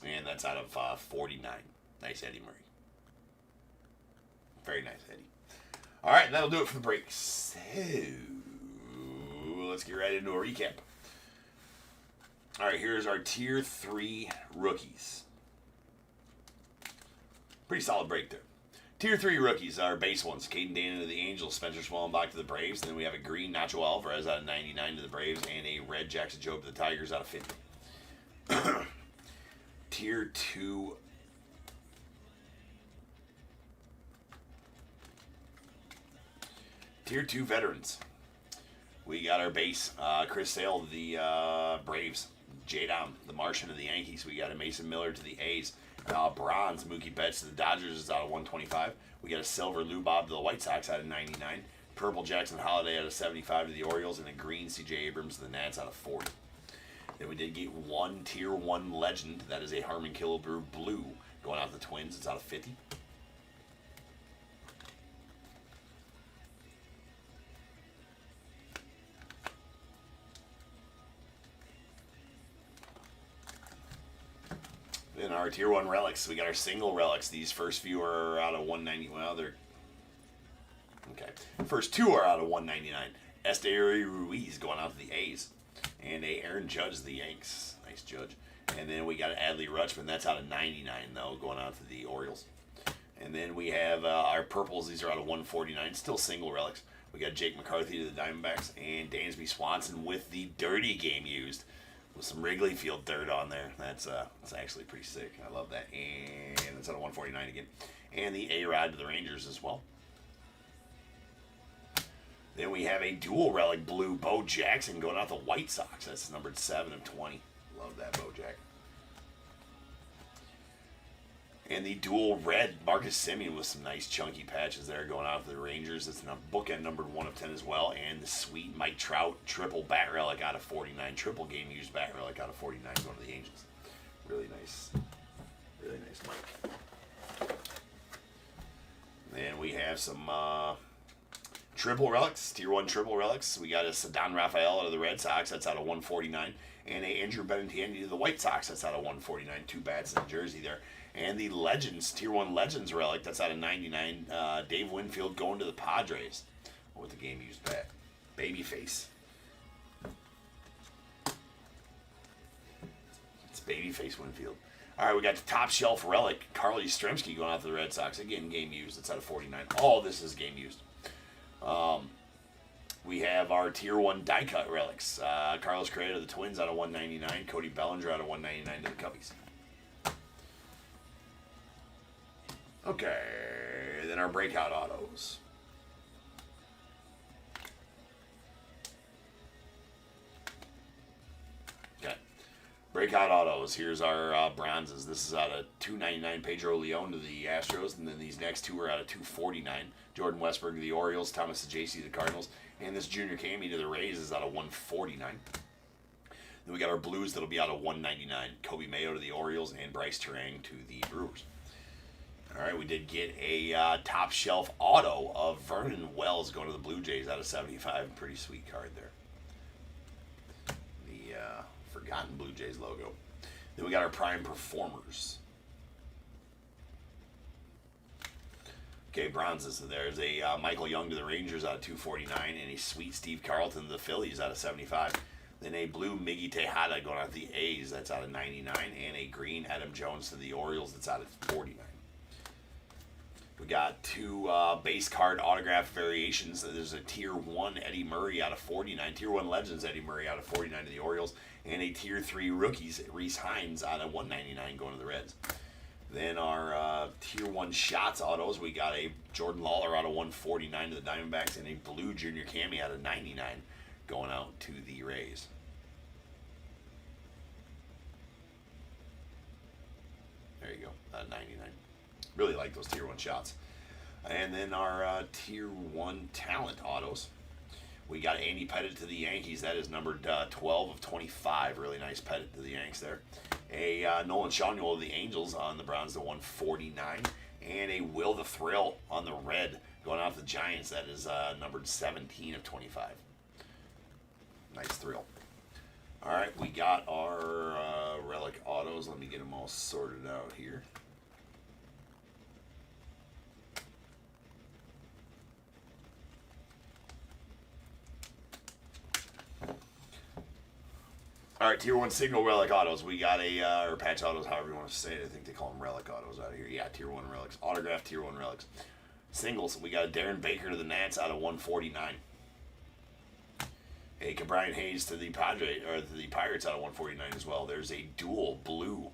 And that's out of 49. Nice Eddie Murray. Very nice, Eddie. All right, that'll do it for the break. So, let's get right into a recap. All right, here's our tier 3 rookies. Pretty solid break there. Tier 3 rookies are base ones. Caden Dana to the Angels, Spencer Schwellenbach to the Braves. And then we have a green Nacho Alvarez out of 99 to the Braves, and a red Jackson Jobe to the Tigers out of 50. Tier 2. Tier 2 veterans. We got our base. Chris Sale to the Braves. J-Dom, the Martian to the Yankees. We got a Mason Miller to the A's. Bronze, Mookie Betts to the Dodgers is out of 125. We got a silver Lou Bob to the White Sox out of 99. Purple Jackson Holiday out of 75 to the Orioles. And a green C.J. Abrams to the Nats out of 40. Then we did get one Tier 1 legend. That is a Harmon Killebrew Blue going out to the Twins. It's out of 50. In our Tier 1 relics, we got our single relics. These first few are out of 190. Well, they're... Okay. First two are out of 199. Esteury Ruiz going out to the A's. And a Aaron Judge to the Yanks. Nice Judge. And then we got an Adley Rutschman. That's out of 99, though, going out to the Orioles. And then we have our purples. These are out of 149. Still single relics. We got Jake McCarthy to the Diamondbacks. And Dansby Swanson with the dirty game used. With some Wrigley Field dirt on there. That's actually pretty sick. I love that. And it's out of 149 again. And the A-Rod to the Rangers as well. Then we have a dual relic blue Bo Jackson going out the White Sox. That's numbered 7 of 20. Love that Bo Jack. And the dual red Marcus Semien with some nice chunky patches there going out to the Rangers. It's a bookend numbered 1 of 10 as well. And the sweet Mike Trout triple bat relic out of 49. Triple game used bat relic out of 49 going to the Angels. Really nice. Really nice Mike. And we have some triple relics, Tier 1 triple relics. We got a Ceddanne Rafael out of the Red Sox. That's out of 149. And a Andrew Benintendi to the White Sox. That's out of 149. 2 bats in the jersey there. And the Legends, Tier 1 Legends relic, that's out of 99. Dave Winfield going to the Padres with the game used bat. Babyface. It's Babyface Winfield. All right, we got the top shelf relic, Carly Yastrzemski going out to the Red Sox. Again, game used. It's out of 49. All this is game used. We have our Tier 1 die cut relics. Carlos Correa to the Twins out of 199. Cody Bellinger out of 199 to the Cubbies. Okay, then our breakout autos. Okay, breakout autos. Here's our bronzes. This is out of 299 Pedro Leon to the Astros, and then these next two are out of 249. Jordan Westburg to the Orioles, Thomas Sajacy to the Cardinals, and this Junior Camey to the Rays is out of 149. Then we got our blues that'll be out of 199. Kobe Mayo to the Orioles, and Bryce Terang to the Brewers. All right, we did get a top shelf auto of Vernon Wells going to the Blue Jays out of 75. Pretty sweet card there. The forgotten Blue Jays logo. Then we got our prime performers. Okay, bronzes. So there's a Michael Young to the Rangers out of 249, and a sweet Steve Carlton to the Phillies out of 75. Then a blue Miggy Tejada going out to the A's. That's out of 99, and a green Adam Jones to the Orioles. That's out of 49. We got two base card autograph variations. There's a Tier 1 Eddie Murray out of 49. Tier 1 Legends Eddie Murray out of 49 to the Orioles. And a Tier 3 Rookies Reese Hines out of 199 going to the Reds. Then our Tier 1 Shots autos. We got a Jordan Lawler out of 149 to the Diamondbacks. And a blue Junior Camey out of 99 going out to the Rays. There you go, 99. Really like those Tier 1 shots. And then our Tier 1 talent autos. We got Andy Pettitte to the Yankees. That is numbered 12 of 25. Really nice Pettitte to the Yanks there. A Nolan Schanuel to the Angels on the Browns to 149. And a Will the Thrill on the red going off the Giants. That is numbered 17 of 25. Nice thrill. All right, we got our relic autos. Let me get them all sorted out here. All right, Tier 1 Signal Relic Autos. We got or Patch Autos, however you want to say it. I think they call them Relic Autos out here. Yeah, Tier 1 Relics. Autographed Tier 1 Relics. Singles. We got a Darren Baker to the Nats out of 149. A Brian Hayes to the Pirates out of 149 as well. There's a dual blue,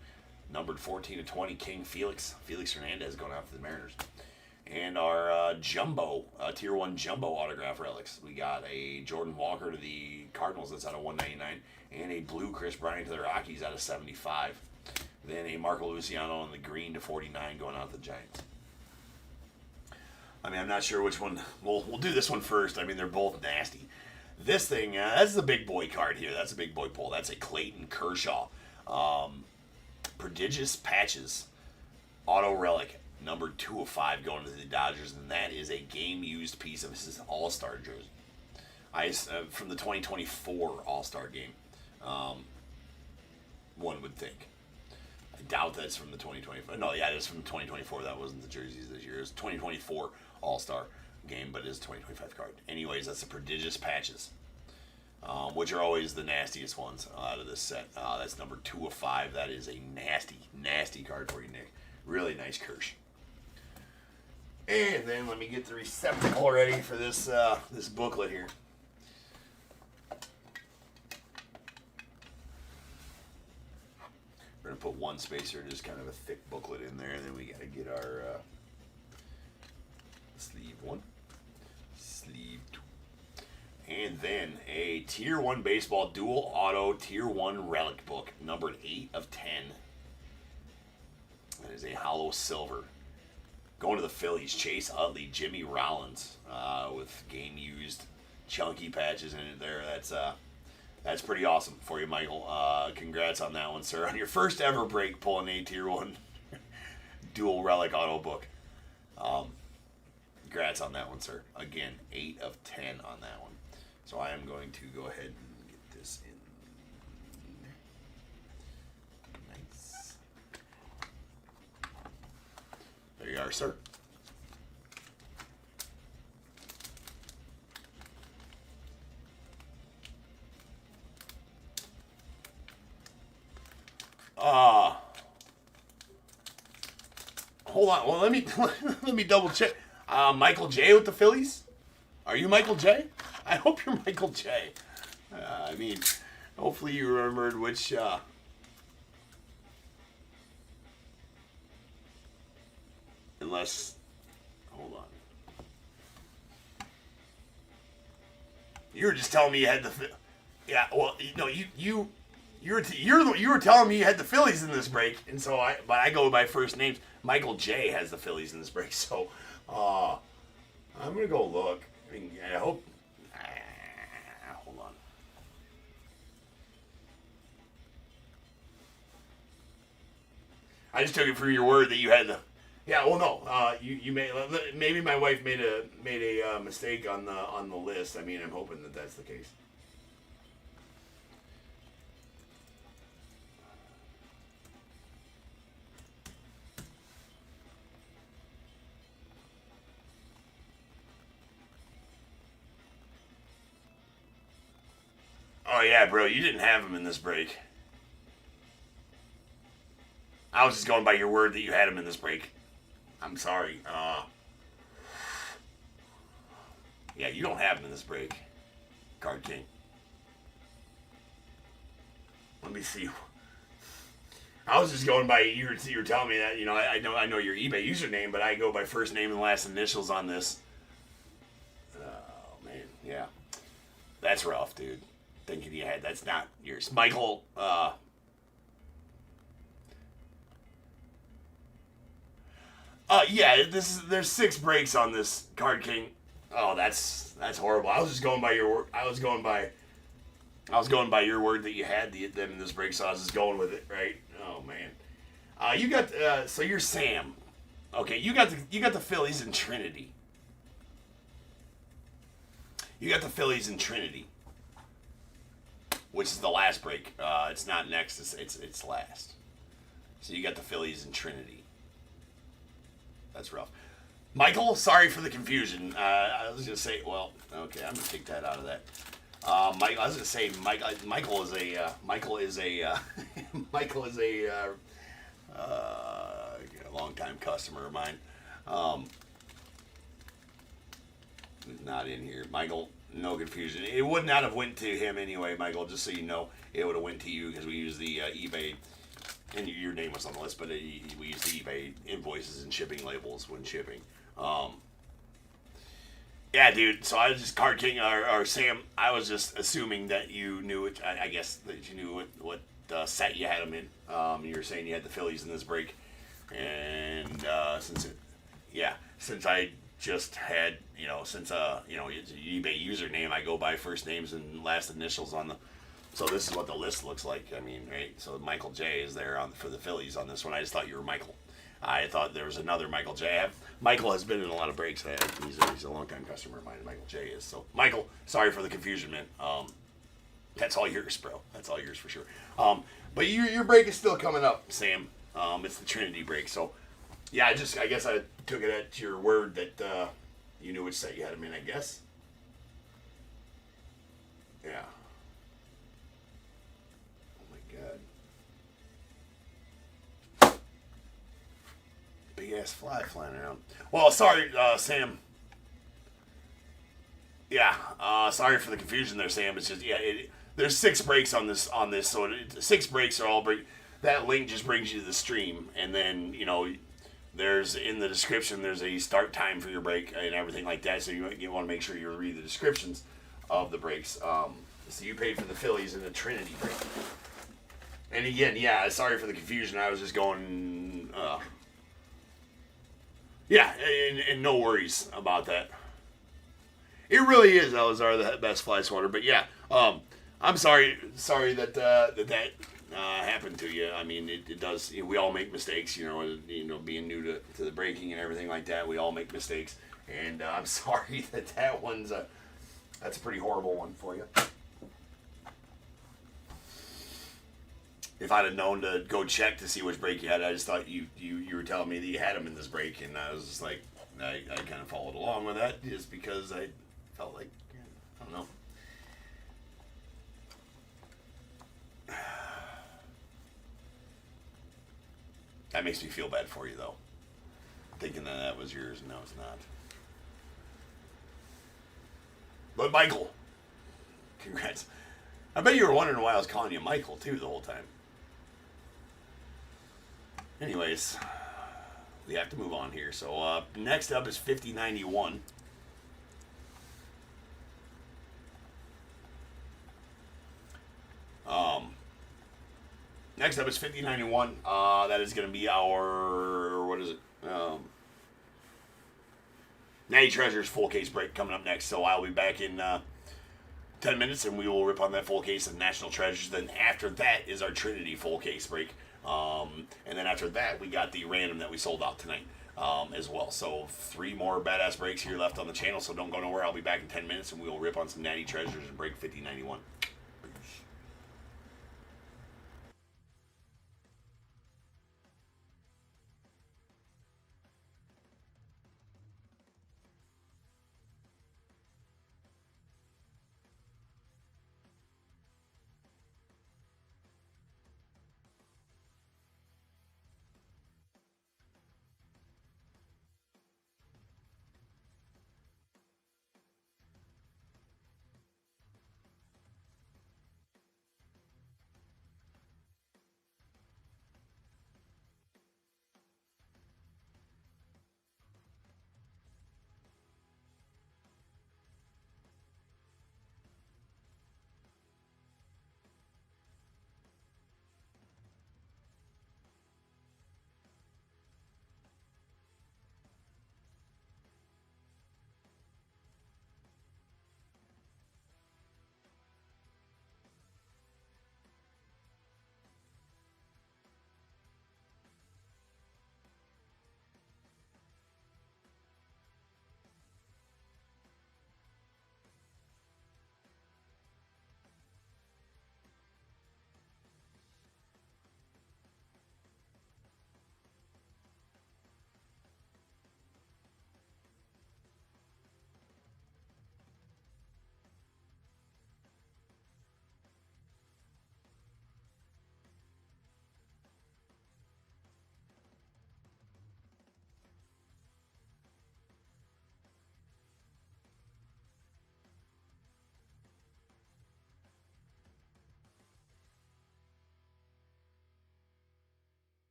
numbered 14 to 20, King Felix Hernandez going out to the Mariners. And our jumbo, Tier 1 jumbo autograph relics. We got a Jordan Walker to the Cardinals that's out of 199. And a blue Chris Bryant to the Rockies out of 75. Then a Marco Luciano on the green to 49 going out to the Giants. I mean, I'm not sure which one. We'll do this one first. I mean, they're both nasty. This thing, that's the big boy card here. That's a big boy pull. That's a Clayton Kershaw. Prodigious Patches auto relic. Number 2 of 5 going to the Dodgers, and that is a game-used piece of his All-Star jersey. From the 2024 All-Star game, one would think. I doubt that's from the 2024. No, yeah, it is from 2024. That wasn't the jerseys this year. It was 2024 All-Star game, but it is a 2025 card. Anyways, that's the Prodigious Patches, which are always the nastiest ones out of this set. That's number 2 of 5. That is a nasty, nasty card for you, Nick. Really nice Kirsch. And then let me get the receptacle ready for this this booklet here. We're gonna put one spacer, just kind of a thick booklet in there, and then we gotta get our sleeve 1, sleeve 2, and then a Tier 1 Baseball Dual Auto Tier 1 Relic book, numbered 8 of 10. That is a hollow silver. Going to the Phillies, Chase Utley, Jimmy Rollins, with game-used chunky patches in it there. That's pretty awesome for you, Michael. Congrats on that one, sir. On your first ever break, pulling a Tier 1 dual relic auto book. Congrats on that one, sir. Again, 8 of 10 on that one. So I am going to go ahead and get this in. Nice. There you are, sir. Hold on. Well, let me double check. Michael J with the Phillies? Are you Michael J? I hope you're Michael J. I mean, hopefully you remembered which. Unless, hold on. You were just telling me you had the. Yeah. Well, no, you were telling me you had the Phillies in this break, and so I go by first names. Michael J has the Phillies in this break, so I'm gonna go look. I mean, I hope. Hold on. I just took it for your word that you had the. Yeah, well, no. You may maybe my wife made a mistake on the list. I mean, I'm hoping that that's the case. Oh, yeah, bro, you didn't have him in this break. I was just going by your word that you had him in this break. I'm sorry. Yeah, you don't have him in this break. Card King. Let me see. I was just going by, you were telling me that, I know your eBay username, but I go by first name and last initials on this. Oh, man, yeah. That's rough, dude. Thinking you had, that's not yours. Michael, yeah, there's 6 breaks on this Card King. Oh, that's horrible. I was just going by your word. I was going by your word that you had them in this break, so I was just going with it, right? Oh man. You got so you're Sam. Okay, you got the Phillies in Trinity. You got the Phillies in Trinity, which is the last break. It's not next. It's last. So you got the Phillies in Trinity. That's rough. Michael, sorry for the confusion. I was gonna say, well, okay, I'm gonna take that out of that. Mike, I was gonna say Michael is a Michael is a longtime customer of mine. Not in here, Michael. No confusion. It would not have went to him anyway, Michael. Just so you know, it would have went to you because we use the eBay, and your name was on the list, but we use the eBay invoices and shipping labels when shipping. Yeah, dude. So I was just Card King or Sam. I was just assuming that you knew it. I guess that you knew what set you had them in. You were saying you had the Phillies in this break, and since I just had it's an eBay username, I go by first names and last initials on the. So this is what the list looks like. I mean, right? So Michael J is there for the Phillies on this one. I just thought you were Michael. I thought there was another Michael J. Michael has been in a lot of breaks. He's a long-time customer of mine. Michael J is. So, Michael, sorry for the confusion, man. That's all yours, bro. That's all yours for sure. But your break is still coming up, Sam. It's the Trinity break. So, yeah, I guess I took it at your word that you knew which set you had him in, I guess. Yeah. Oh, my God. Big ass fly flying around. Well, sorry, Sam. Yeah, sorry for the confusion there, Sam. It's just there's 6 breaks on this, so 6 breaks are all break. That link just brings you to the stream, and then there's in the description there's a start time for your break and everything like that. So you want to make sure you read the descriptions of the breaks. So you paid for the Phillies in the Trinity break. And again, yeah, sorry for the confusion. I was just going. Yeah, and no worries about that. It really is Elazar the best fly swatter, but yeah, I'm sorry that that happened to you. I mean, it does. We all make mistakes, being new to the breaking and everything like that. We all make mistakes, and I'm sorry that one's that's a pretty horrible one for you. If I'd have known to go check to see which break you had, I just thought you were telling me that you had him in this break, and I was just like, I kind of followed along with that just because I felt like, I don't know. That makes me feel bad for you, though. Thinking that was yours, and no, it's not. But Michael, congrats. I bet you were wondering why I was calling you Michael, too, the whole time. Anyways, we have to move on here. So next up is 5091. Next up is 5091. That is going to be our, what is it? Natty Treasures full case break coming up next. So I'll be back in 10 minutes and we will rip on that full case of National Treasures. Then after that is our Trinity full case break. And then after that, we got the random that we sold out tonight as well. So 3 more badass breaks here left on the channel. So don't go nowhere. I'll be back in 10 minutes and we will rip on some Natty Treasures and break 5091.